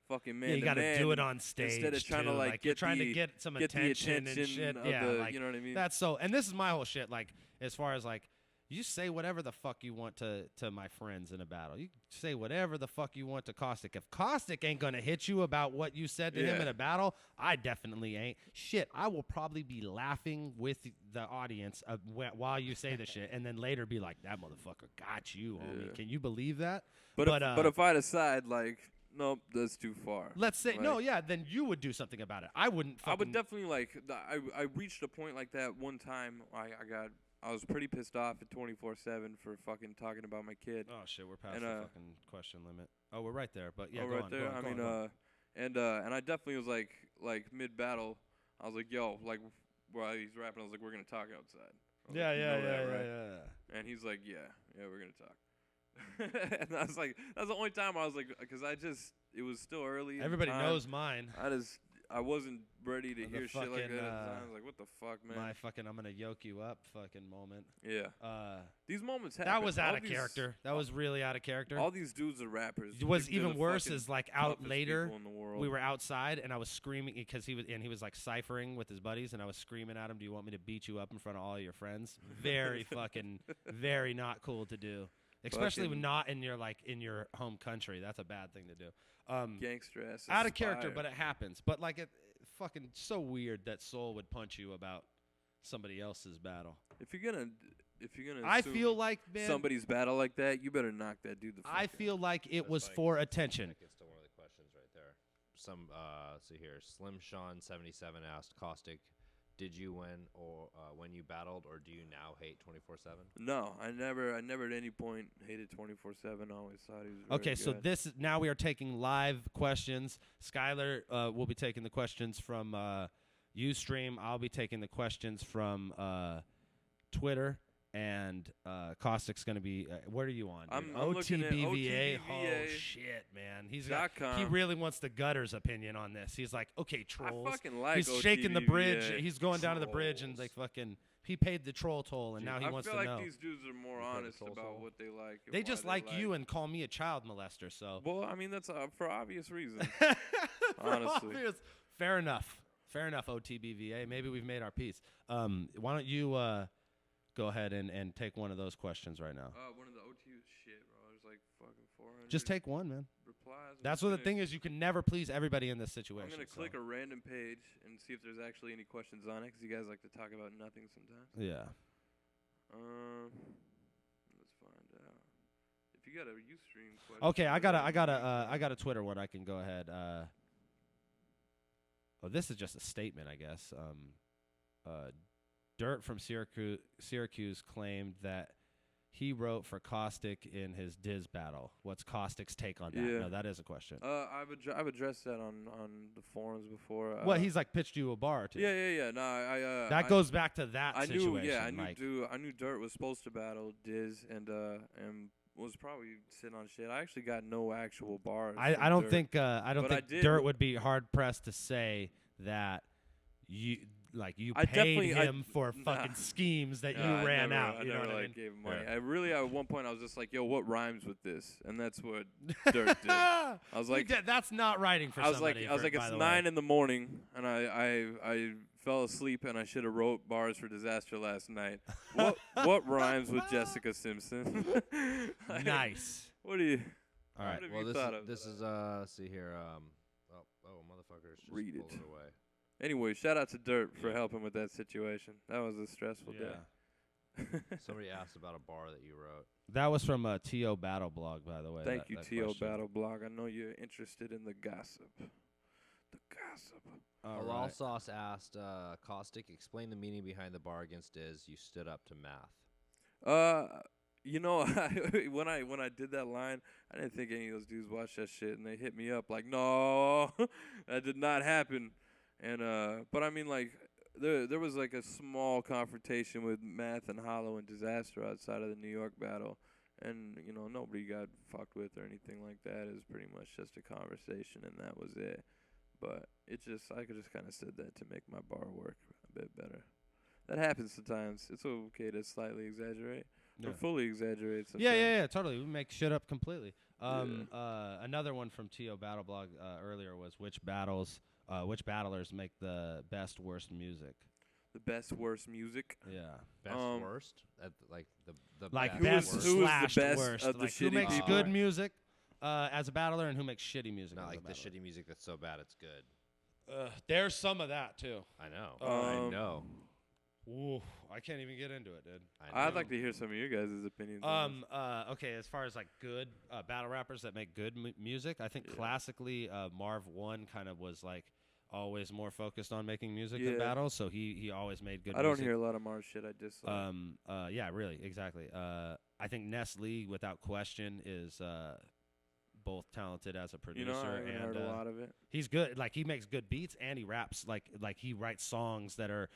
fucking man. Yeah, you got to do it on stage instead of trying too. to like you're get trying the, to get some get attention, the and attention shit. of Yeah, the, like, you know what I mean? that's so. And this is my whole shit. Like as far as like. You say whatever the fuck you want to my friends in a battle. You say whatever the fuck you want to Caustic. If Caustic ain't going to hit you about what you said to him in a battle, I definitely ain't. Shit, I will probably be laughing with the audience while you say the shit, and then later be like, that motherfucker got you, homie. Yeah. Can you believe that? But if I decide like, nope, that's too far. Let's say, like, no, yeah, then you would do something about it. I wouldn't fucking. I would definitely like, I reached a point like that one time. I was pretty pissed off at 24/7 for fucking talking about my kid. Oh shit, we're past And, the fucking question limit. Oh, we're right there, but yeah, oh, go right on, there. go on, I go mean, on, go on. and I definitely was like mid battle. I was like, yo, like while he's rapping, I was like, we're gonna talk outside. I was Yeah, like, you yeah, know that, yeah, right? yeah. And he's like, yeah, we're gonna talk. And I was like, that's the only time I was like, because it was still early. in Everybody time. knows mine. I wasn't ready to The hear shit like fucking, that at the time. I was like, what the fuck, man? My fucking I'm gonna yoke you up fucking moment. Yeah. These moments happen. That was out All of these- character. That was really out of character. All these dudes are rappers. What's They're even the worse fucking is like out toughest later, people in the world. we were outside and I was screaming because he was like ciphering with his buddies and I was screaming at him, "Do you want me to beat you up in front of all your friends?" Very fucking, very not cool to do. Especially when not in your home country. That's a bad thing to do. Gangster ass. Out of character, aspire. but it happens. But like it fucking so weird that Soul would punch you about somebody else's battle. If you're gonna I assume feel like, man, somebody's battle like that, you better knock that dude the fuck I out. feel like it That's was funny for 'cause attention. That gets to one of the questions right there. Some see here, Slim Sean 77 asked Caustic, did you win or when you battled, or do you now hate 24/7? No, I never at any point hated 24/7. Always thought he was very Okay, so good. this is now we are taking live questions. Skylar will be taking the questions from Ustream. I'll be taking the questions from Twitter, and Caustic's going to be. What are you on? I'm dude? looking at OTBVA. Oh OTBVA. shit, man! He .com. really wants the gutters opinion on this. He's like, okay, trolls. I fucking like He's shaking the bridge. OTBVA. He's going down to the bridge and like fucking. He paid the troll toll, and now he wants to I feel know. like these dudes are more You put the honest toll about toll? what they like. and They why just they like you and call me a child molester. So. Well, I mean that's for obvious reasons. For honestly. obvious. Fair enough. Fair enough, OTBVA. Maybe we've made our peace. Why don't you go ahead and take one of those questions right now? One of the OT shit, bro. There's like fucking 400. Just take one, man. replies. That's what the thing is. You can never please everybody in this situation. I'm gonna so. click a random page and see if there's actually any questions on it, because you guys like to talk about nothing sometimes. Yeah. Let's find out. If you got a Ustream question. Okay, I got a Twitter one. I can go ahead. Oh, this is just a statement, I guess. Dirt from Syracuse claimed that he wrote for Caustic in his Diz battle. What's Caustic's take on that? Yeah. No, that is a question. I've addressed that on the forums before. Well, he's like pitched you a bar too. Yeah. No, I that goes back to that I situation. knew. Yeah, like, I knew Dirt was supposed to battle Diz and was probably sitting on shit. I actually got no actual bars. I don't Dirt. think But I did- Dirt would be hard pressed to say that you I paid definitely- him for nah. fucking schemes that Yeah, you ran never, out. You know never, what I like, mean? gave him money. Yeah. I really, at one point, I was just like, "Yo, what rhymes with this?" And that's what Dirt did. I was like, that's not writing for I was like, somebody. it's 9 in the morning, and I fell asleep, and I should have wrote bars for Disaster last night. What rhymes with Jessica Simpson? Like, Nice. What do you? All right. What have Well, you thought of? this is see here. Motherfuckers just Read pulled it. it away. Anyway, shout out to Dirt for Yeah. helping with that situation. That was a stressful Yeah. day. Somebody asked about a bar that you wrote. That was from T.O. Battle Blog, by the way. Thank you, that T.O. question. Battle Blog. I know you're interested in the gossip. The gossip. All Halal right. Sauce asked Caustic, explain the meaning behind the bar against Diz. You stood up to math. You know, when I did that line, I didn't think any of those dudes watched that shit, and they hit me up like, "No, that did not happen." And but I mean, like, there was like a small confrontation with Math and Hollow and Disaster outside of the New York battle, and you know, nobody got fucked with or anything like that. It was pretty much just a conversation, and that was it. But I could just kind of said that to make my bar work a bit better. That happens sometimes. It's okay to slightly exaggerate Yeah. or fully exaggerate sometimes. Yeah, totally. We make shit up completely. Another one from T.O. Battle Blog earlier was which battlers make the best worst music? The best worst music. Yeah. Best worst? At like the Like best best worst. who is the slashed best worst. of the Like, who shitty makes people? good music as a battler and who makes shitty music? Not as like a the battler? shitty music that's so bad it's good. There's some of that too. I know. Um, I know. Ooh, I can't even get into it, dude. I know. I'd like to hear some of your guys' opinions. on this. Okay, as far as like good battle rappers that make good music, I think classically Marv One kind of was like always more focused on making music than Yeah. battles, so he always made good I don't music. hear a lot of Mars shit. I dislike. Yeah, really, exactly. I think Ness Lee, without question, is both talented as a producer You know, I haven't and heard a lot of it. he's good. Like he makes good beats and he raps like he writes songs that are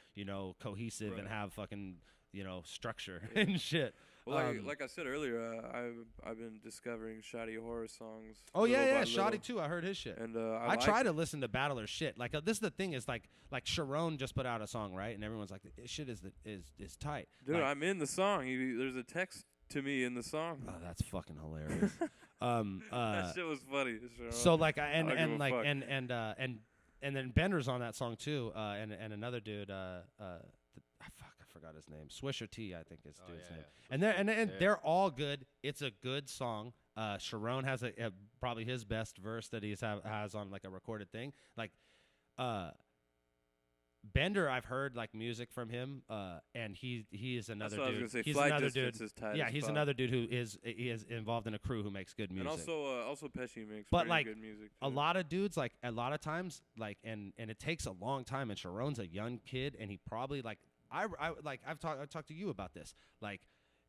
cohesive and Right. have fucking structure and shit. Well, like I said earlier, I've been discovering shoddy horror songs. Oh little yeah, by Shoddy little. too. I heard his shit. And I like try it. to listen to battler shit. Like this is the thing is like Sharon just put out a song, right? And everyone's like, this shit is tight. Dude, Like, I'm in the song. There's a text to me in the song. oh, that's fucking hilarious. That shit was funny. So like I don't give a fuck. and then Bender's on that song too, and another dude. I forgot his name. Swisher T, I think is dude's name. Yeah. And they're all good. It's a good song. Sharon has a probably his best verse that he has on like a recorded thing. Like, Bender, I've heard like music from him, and he is another That's what I was dude. gonna say. He's Flight another Distance dude. is tight Yeah, as he's fuck. another dude who is involved in a crew who makes good music. And also Pesci makes But, pretty like, good music. a too. lot of dudes, like a lot of times, like and it takes a long time. And Sharon's a young kid, and he probably like I've talked to you about this. Like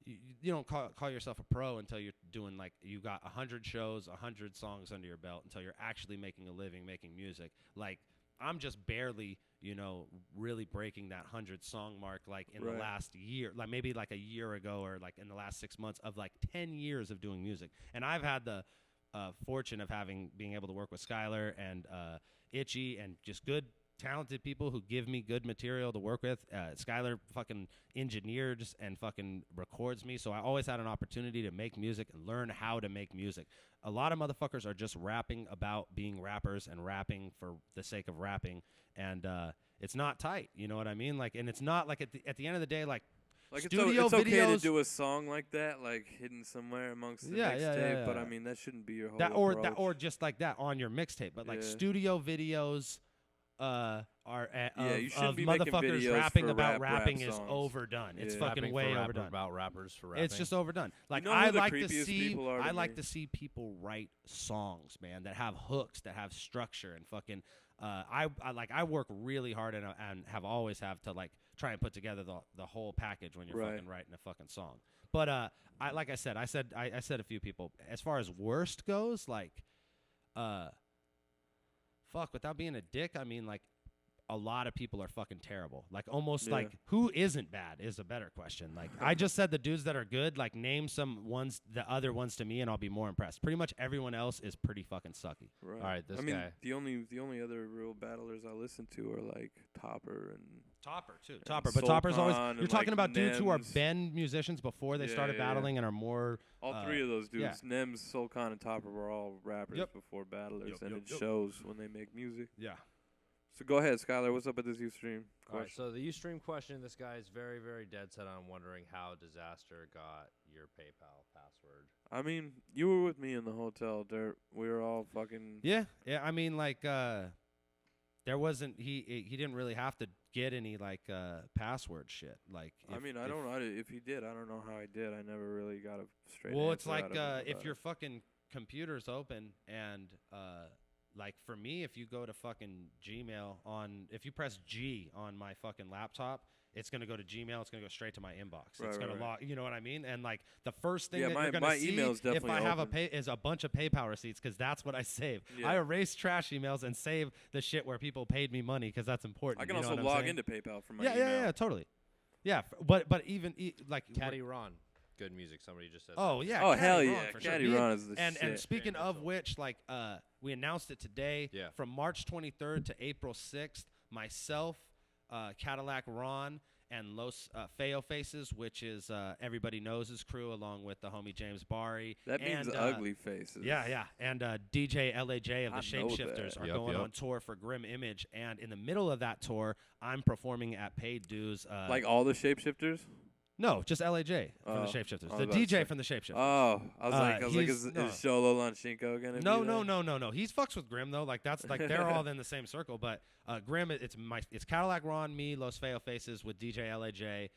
you don't call yourself a pro until you're doing like you got 100 shows, 100 songs under your belt until you're actually making a living making music. Like I'm just barely, really breaking that 100 song mark like in the last year, like maybe like a year ago or like in the last 6 months of like 10 years of doing music. And I've had the fortune of being able to work with Skylar and Itchy and just good, talented people who give me good material to work with. Skylar fucking engineers and fucking records me, so I always had an opportunity to make music and learn how to make music. A lot of motherfuckers are just rapping about being rappers and rapping for the sake of rapping, and it's not tight. You know what I mean? Like, and it's not like at the end of the day, like studio it's okay to videos. do a song like that, like hidden somewhere amongst the mixtape. But I mean, that shouldn't be your whole approach. Or just like that on your mixtape. But like Yeah. studio videos are you shouldn't of be making motherfuckers videos rapping for about rap rapping is songs. overdone. It's Yeah. fucking Rapping way for overdone. About rappers for rapping. It's just overdone. Like know I who the like to creepiest see people are to I like me? to see people write songs, man, that have hooks, that have structure and fucking I work really hard and have always have to like try and put together the whole package when you're Right. fucking writing a fucking song. But I said a few people as far as worst goes, like fuck, without being a dick, I mean like a lot of people are fucking terrible. Like almost Yeah. like who isn't bad is a better question. Like I just said the dudes that are good, like name some ones, the other ones to me and I'll be more impressed. Pretty much everyone else is pretty fucking sucky. Right. All right, this I mean, guy. the only other real battlers I listen to are like Topper and Topper too. And Topper. But Topper's always Sultan you're and, talking like, about dudes who are Nems. been musicians before they Yeah, started yeah, yeah. battling and are more all three of those dudes, yeah. Nems, Solcon, and Topper, were all rappers Yep. before battlers, Yep, and yep, it yep. shows when they make music. yeah. So go ahead, Skylar. What's up with this Ustream All right, question? so the Ustream question, this guy is very, very dead set on wondering how Disaster got your PayPal password. I mean, you were with me in the hotel, Dirt. We were all fucking. Yeah. I mean like there wasn't he didn't really have to get any like password shit. Like I mean, I don't know if he did. I don't know how he did. I never really got a straight. Well, it's answer out like of him if about your it. fucking computer's open and like for me, if you go to fucking Gmail if you press G on my fucking laptop, it's gonna go to Gmail. It's gonna go straight to my inbox. Right, It's gonna right. log. You know what I mean? And like the first thing Yeah, that my- you're gonna my see email's if definitely I have open. is a bunch of PayPal receipts because that's what I save. Yeah. I erase trash emails and save the shit where people paid me money because that's important. I can you know also what I'm log saying? into PayPal from my Yeah, email. yeah, totally. Yeah, but even like Caddy Ron, good music. Somebody just said. Oh that. yeah. Oh, Caddy hell Ron, yeah. for sure. Caddy Me Ron is the and shit. speaking Very of good which, like we announced it today. Yeah. From March 23rd to April 6th, myself, Cadillac Ron, and Los Feo Faces, which is everybody knows his crew, along with the homie James Barry. That means and, ugly faces. Yeah. And DJ LAJ of I the know Shapeshifters that. are Yup, going yup. on tour for Grim Image, and in the middle of that tour, I'm performing at paid dues. Like all the shapeshifters. No, just LAJ from Oh, the Shapeshifters. I was The about to DJ say. from the Shapeshifters. Oh, I was like, he's- is no. Sholo Lanchinko gonna? No, be no, there? no. He's fucks with Grim though. Like that's like they're all in the same circle. But Grim, it's Cadillac Ron, me, Los Feo Faces with DJ LAJ.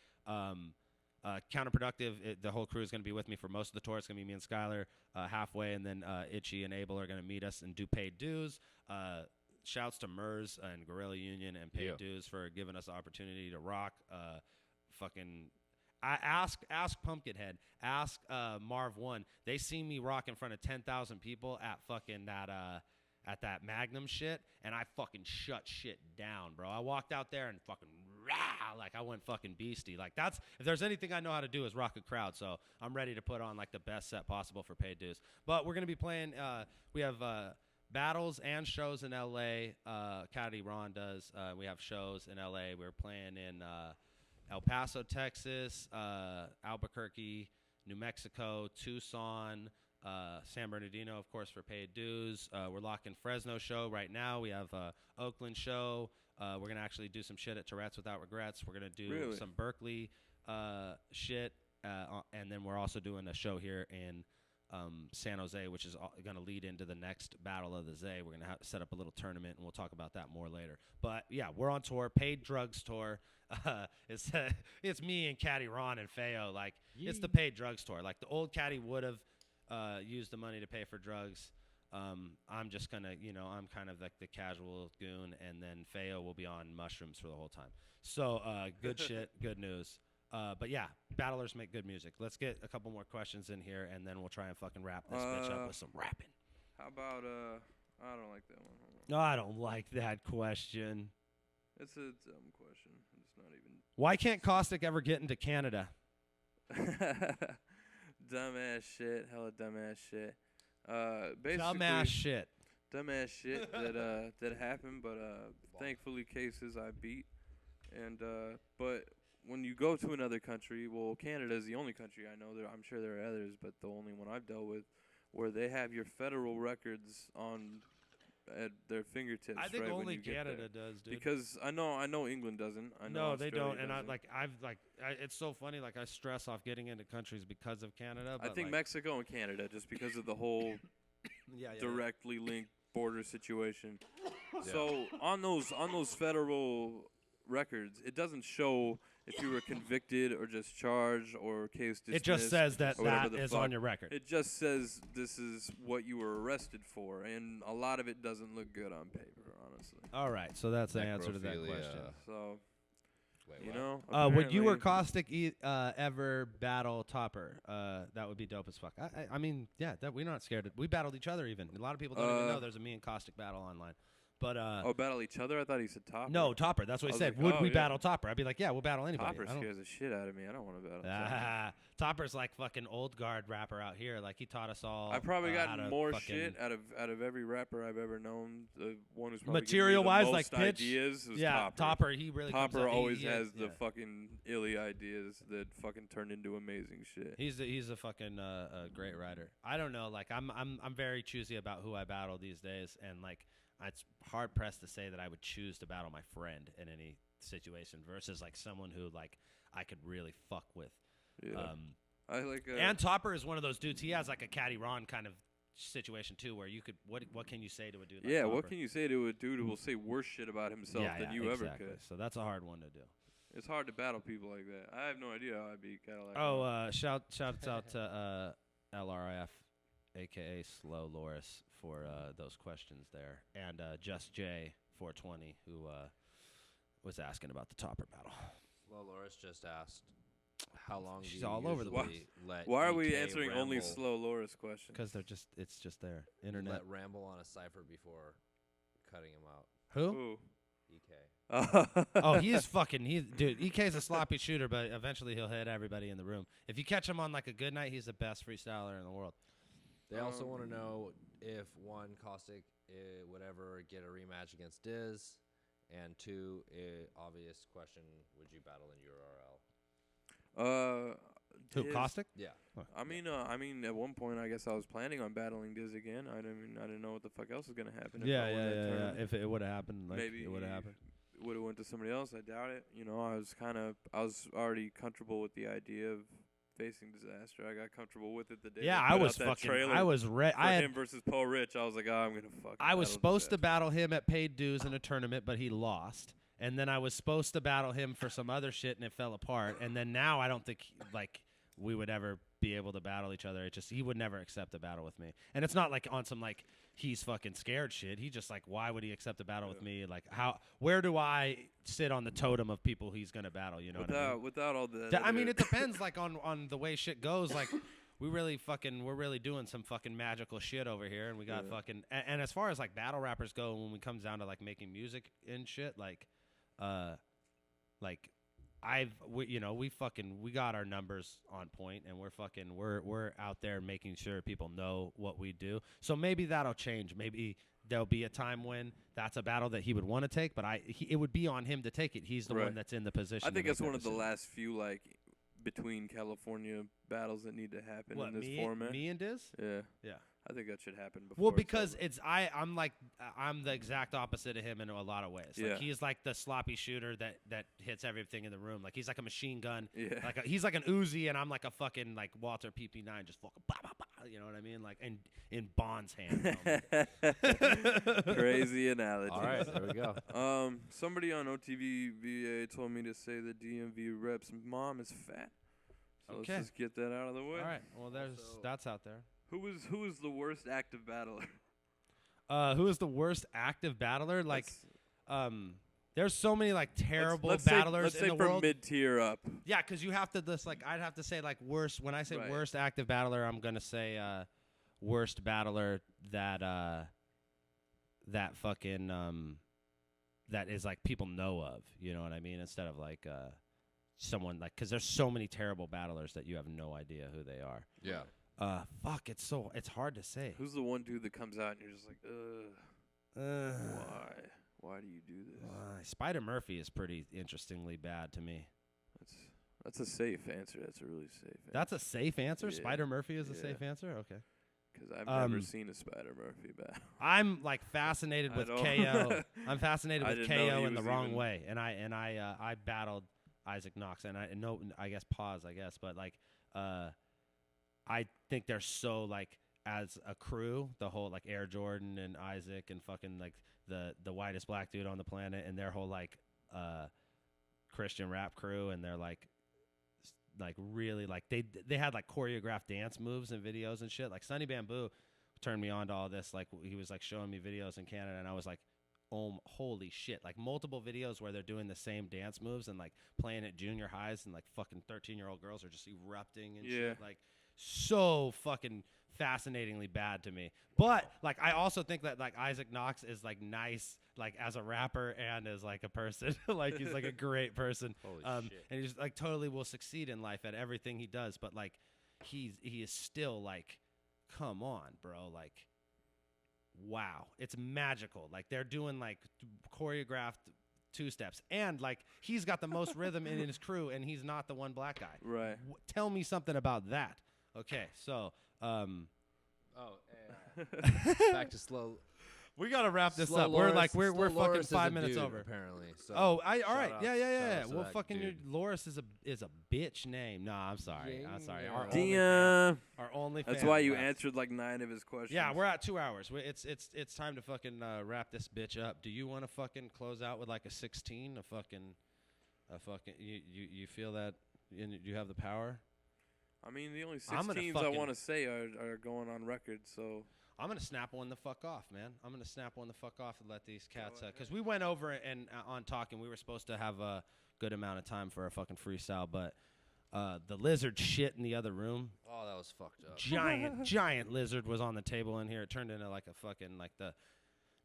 Counterproductive. The whole crew is going to be with me for most of the tour. It's going to be me and Skylar halfway, and then Itchy and Abel are going to meet us and do paid dues. Shouts to Mers and Guerrilla Union and paid Yeah. dues for giving us the opportunity to rock. Fucking. I ask Pumpkinhead, ask Marv One. They see me rock in front of 10,000 people at fucking at that Magnum shit, and I fucking shut shit down, bro. I walked out there and fucking rah, like I went fucking beastie. Like that's if there's anything I know how to do is rock a crowd. So I'm ready to put on like the best set possible for paid dues. But we're gonna be playing. We have battles and shows in L.A. Caddy Ron does. We have shows in L.A. We're playing in El Paso, Texas, Albuquerque, New Mexico, Tucson, San Bernardino, of course, for paid dues. We're locking Fresno show right now. We have Oakland show. We're going to actually do some shit at Tourette's Without Regrets. We're going to do Really? some Berkeley shit. And then we're also doing a show here in San Jose, which is going to lead into the next Battle of the Zay. We're going to set up a little tournament, and we'll talk about that more later. But, yeah, we're on tour, Paid Drugs tour. It's me and Caddy Ron and Feo. Like, it's the Paid Drugs tour. Like, the old Caddy would have used the money to pay for drugs. I'm just going to, I'm kind of like the casual goon, and then Feo will be on mushrooms for the whole time. So, good shit, good news. But yeah, battlers make good music. Let's get a couple more questions in here, and then we'll try and fucking wrap this bitch up with some rapping. How about I don't like that one. No, I don't like that question. It's a dumb question. It's not even. Why can't Caustic ever get into Canada? Dumbass shit. Hella dumbass shit. Basically, Dumbass shit. Dumbass shit that happened, but thankfully cases I beat, and but. When you go to another country, well, Canada is the only country I know. I'm sure there are others, but the only one I've dealt with, where they have your federal records at their fingertips. I think right only when you Canada get there. does, dude. Because I know England doesn't. I know no, they Australia don't. And doesn't. It's so funny. Like I stress off getting into countries because of Canada. But I think Mexico and Canada, just because of the whole directly linked border situation. Yeah. So on those federal records, it doesn't show if you were convicted or just charged or case dismissed. It just says that is on your record. It just says this is what you were arrested for, and a lot of it doesn't look good on paper, honestly. All right, so that's the answer to that question. So, would you or Caustic ever battle Topper? That would be dope as fuck. I mean, yeah, we're not scared. We battled each other even. A lot of people don't even know there's a me and Caustic battle online. But battle each other? I thought he said Topper. No, Topper. That's what he said. Like, would we battle Topper? I'd be like, yeah, we'll battle anybody. Topper scares the shit out of me. I don't want to battle. Topper's like fucking old guard rapper out here. Like he taught us all. I probably got more shit out of every rapper I've ever known. The one who's probably material-wise, like pitch. Ideas was Topper. Topper. He really. Topper always has the fucking illy ideas that fucking turn into amazing shit. He's a fucking great writer. I don't know. Like I'm very choosy about who I battle these days, and like. It's hard pressed to say that I would choose to battle my friend in any situation versus like someone who like I could really fuck with. Yeah. I like. And Topper is one of those dudes. He has like a Caddy Ron kind of situation too, where you could what can you say to a dude? Like Topper? What can you say to a dude who will say worse shit about himself than you ever could? So that's a hard one to do. It's hard to battle people like that. I have no idea how I beat Cadillac. Shouts out to LRIF, aka Slow Loris, for those questions there, and Just J 420 who was asking about the Topper battle. Slow Loris just asked, how long She's do you all over the place. Why are we answering only Slow Loris questions? Because it's just there. Internet. Let ramble on a cipher before cutting him out. Who? EK. Oh, dude, EK's a sloppy shooter, but eventually he'll hit everybody in the room. If you catch him on like a good night, he's the best freestyler in the world. They also want to know if one, Caustic would ever get a rematch against Diz, and two, obvious question: would you battle in URL? Who, Caustic? Yeah. I mean, at one point, I guess I was planning on battling Diz again. I didn't know what the fuck else was gonna happen. Yeah. If it would have happened, like, maybe it would have happened. Would have went to somebody else. I doubt it. I was already comfortable with the idea of facing Disaster. I got comfortable with it the day. Yeah, I was fucking. I was ready. I had him versus Paul Rich. I was like, I'm gonna fuck. I was supposed to battle him at paid dues in a tournament, but he lost. And then I was supposed to battle him for some other shit, and it fell apart. And then now I don't think like we would ever be able to battle each other. He would never accept a battle with me. And it's not like on some like he's fucking scared shit. He just like, why would he accept a battle with me? Like where do I sit on the totem of people he's gonna battle? You know what I mean? Without all the. I mean, it depends like on the way shit goes. Like we're really doing some fucking magical shit over here, and we got fucking. And as far as like battle rappers go, when it comes down to like making music and shit, like we got our numbers on point, and we're out there making sure people know what we do. So maybe that'll change. Maybe there'll be a time when that's a battle that he would want to take, but it would be on him to take it. He's the one that's in the position. I think it's one of the last few like between California battles that need to happen in this format. Me and Diz? Yeah. I think that should happen before. Well, because I'm the exact opposite of him in a lot of ways. Like he's like the sloppy shooter that hits everything in the room. Like he's like a machine gun. Yeah. He's like an Uzi, and I'm like a fucking like Walter PP9, just fucking bah, bah, bah. You know what I mean? Like in Bond's hand. Helmet. Crazy analogy. All right, there we go. Somebody on OTV VA told me to say the DMV rep's mom is fat. So Okay. let's just get that out of the way. All right. Well, that's out there. Who is the worst active battler? Who is the worst active battler? Like, there's so many like terrible let's battlers say in the from world. mid-tier up. Yeah, because you have to just like I'd have to say like worst. When I say Right. worst active battler, I'm gonna say worst battler that that fucking that is like people know of. You know what I mean? Instead of like someone like because there's so many terrible battlers that you have no idea who they are. Yeah. Fuck, it's hard to say. Who's the one dude that comes out and you're just like, why? Why do you do this? Spider Murphy is pretty interestingly bad to me. That's a safe answer. That's a really safe answer. That's a safe answer? Yeah. Spider Murphy is a Yeah. safe answer? Okay. Because I've never seen a Spider Murphy battle. I'm like fascinated with I KO. I'm fascinated I with didn't know KO he in the was wrong even- way. And I battled Isaac Knox and I guess pause, but like I think they're so like as a crew, the whole like Air Jordan and Isaac and fucking like the whitest black dude on the planet and their whole like Christian rap crew and they're like really like they had like choreographed dance moves and videos and shit. Like Sonny Bamboo turned me on to all this. Like he was like showing me videos in Canada and I was like, oh, holy shit. Like multiple videos where they're doing the same dance moves and like playing at junior highs and like fucking 13-year-old girls are just erupting and shit. Like so fucking fascinatingly bad to me. But like I also think that like Isaac Knox is like nice like as a rapper and as like a person. Like he's like a great person. Holy shit. And he's like totally will succeed in life at everything he does, but like he is still like come on, bro. Like wow. It's magical. Like they're doing like choreographed two steps and like he's got the most rhythm in his crew and he's not the one black guy. Right. Tell me something about that. Okay, so Back to slow. we gotta wrap this Slow up. We're Loris- like we're Slow fucking Loris is 5 a minutes dude, over. apparently. So Oh, all shout right, out- yeah. shout out to Well, that fucking dude. Loris is a bitch name. No, I'm sorry. Yeah, I'm sorry. yeah. Our Damn. only That's fan why you left. answered like 9 of his questions. Yeah, we're at 2 hours. It's time to fucking wrap this bitch up. Do you want to fucking close out with like a 16? A fucking you feel that you have the power? I mean, the only I'm 6 gonna teams I fucking- want to say are going on record, so. I'm gonna snap one the fuck off, man. I'm gonna snap one the fuck off and let these cats. Because we went over and on talking, we were supposed to have a good amount of time for a fucking freestyle, but the lizard shit in the other room. Oh, that was fucked up. Giant lizard was on the table in here. It turned into like a fucking like the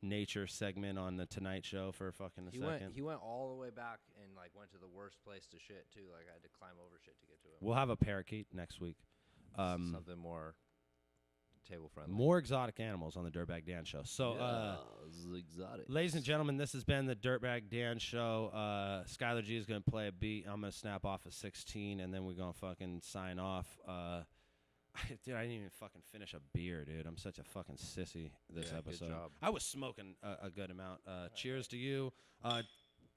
nature segment on the Tonight Show for fucking a second. He went all the way back and like went to the worst place to shit too. Like I had to climb over shit to get to him. We'll have a parakeet next week. Something more table friendly. More exotic animals on the Dirtbag Dan Show. So, this is exotic. ladies and gentlemen, this has been the Dirtbag Dan Show. Skylar G is going to play a beat. I'm going to snap off a 16, and then we're going to fucking sign off. Dude, I didn't even fucking finish a beer, dude. I'm such a fucking sissy this episode. Good job. I was smoking a good amount. Cheers to you.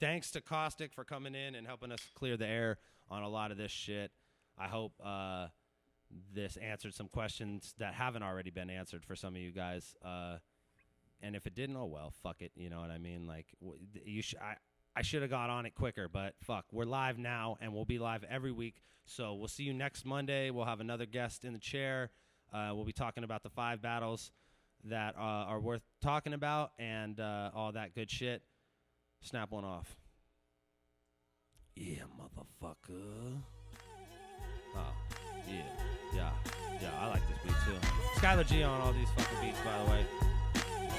Thanks to Caustic for coming in and helping us clear the air on a lot of this shit. I hope this answered some questions that haven't already been answered for some of you guys. And if it didn't, oh well, fuck it. You know what I mean? Like I should have got on it quicker, but fuck, we're live now, and we'll be live every week. So we'll see you next Monday. We'll have another guest in the chair. We'll be talking about the 5 battles that are worth talking about and all that good shit. Snap one off. Yeah, motherfucker. Oh, yeah. I like this beat too. Skylar G on all these fucking beats, by the way.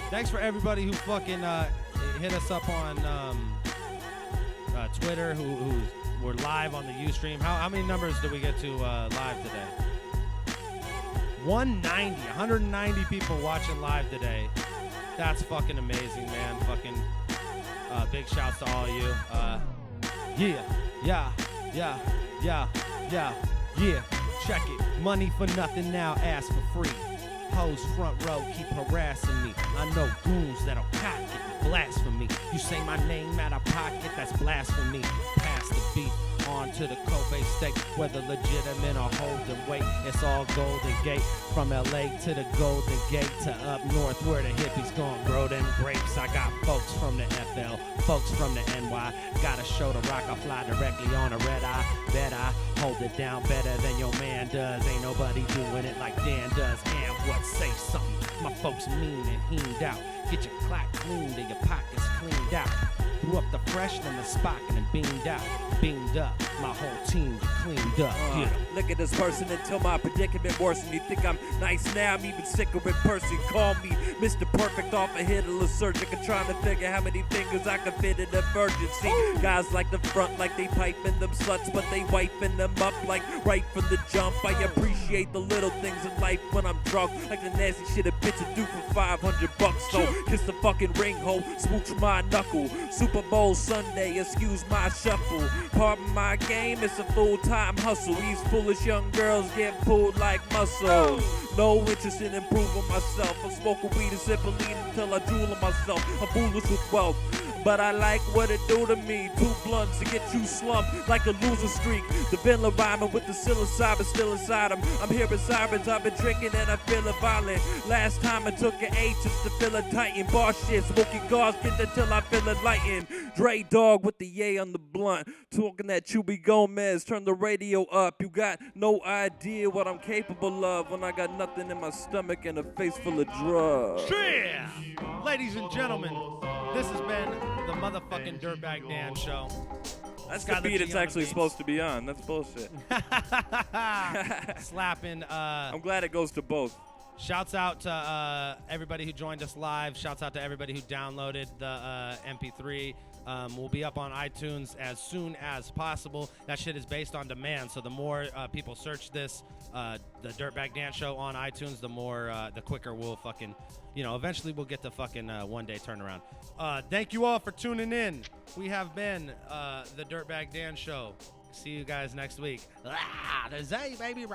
Thanks for everybody who fucking hit us up on Twitter, who were live on the Ustream. How many numbers did we get to live today? 190 people watching live today. That's fucking amazing, man. Fucking big shouts to all of you. Yeah. Check it. Money for nothing now, ask for free. Hoes front row keep harassing me. I know goons that'll cock it and blasphemy. You say my name out of pocket, that's blasphemy. Pass the beat. on to the Kobe steak. Whether legitimate or holding weight, it's all Golden Gate. From LA to the Golden Gate to up north where the hippies gon' grow them grapes. I got folks from the FL, folks from the NY. Got a show to rock, I fly directly on a red eye. Bet I hold it down better than your man does. Ain't nobody doing it like Dan does. And what, say something? My folks mean and heened out. Get your clock cleaned and your pockets cleaned out. Threw up the fresh, then the spockin' and beamed out. Beamed up, my whole team cleaned up. Yeah. Look at this person until my predicament worsen. You think I'm nice now? I'm even sicker in person. Call me Mr. Perfect off a hit of surgic. I'm trying to figure how many fingers I can fit in a virgin. See, guys like the front like they piping them sluts, but they wiping them up like right from the jump. I appreciate the little things in life when I'm drunk, like the nasty shit a bitch would do for $500. So kiss the fucking ring hole, smooch my knuckle. Super Bowl Sunday, excuse my shuffle. Pardon my game, it's a full-time hustle. These foolish young girls get pulled like muscles. No interest in improving myself. I'm smoking weed and sipping lean until I drool on myself. I'm foolish with wealth, but I like what it do to me. 2 blunts to get you slumped like a loser streak. The villain rhyming with the psilocybin still inside him. I'm hearing sirens, I've been drinking and I feel violent. Last time I took an H just to feel a tighten. Bar shit, smoking Caustic until I feel enlightened. Dre Dog with the yay on the blunt. Talking that Chubby Gomez, turn the radio up. You got no idea what I'm capable of when I got nothing in my stomach and a face full of drugs. Yeah! Ladies and gentlemen, this has been the motherfucking Dirtbag Dan Show. That's Scott the beat G it's on the actually beats. supposed to be on. That's bullshit. Slapping. I'm glad it goes to both. Shouts out to everybody who joined us live. Shouts out to everybody who downloaded the MP3. We'll be up on iTunes as soon as possible. That shit is based on demand, so the more people search this, the Dirtbag Dance Show on iTunes, the quicker we'll fucking, eventually we'll get the fucking one-day turnaround. Thank you all for tuning in. We have been the Dirtbag Dan Show. See you guys next week. The Zay, baby.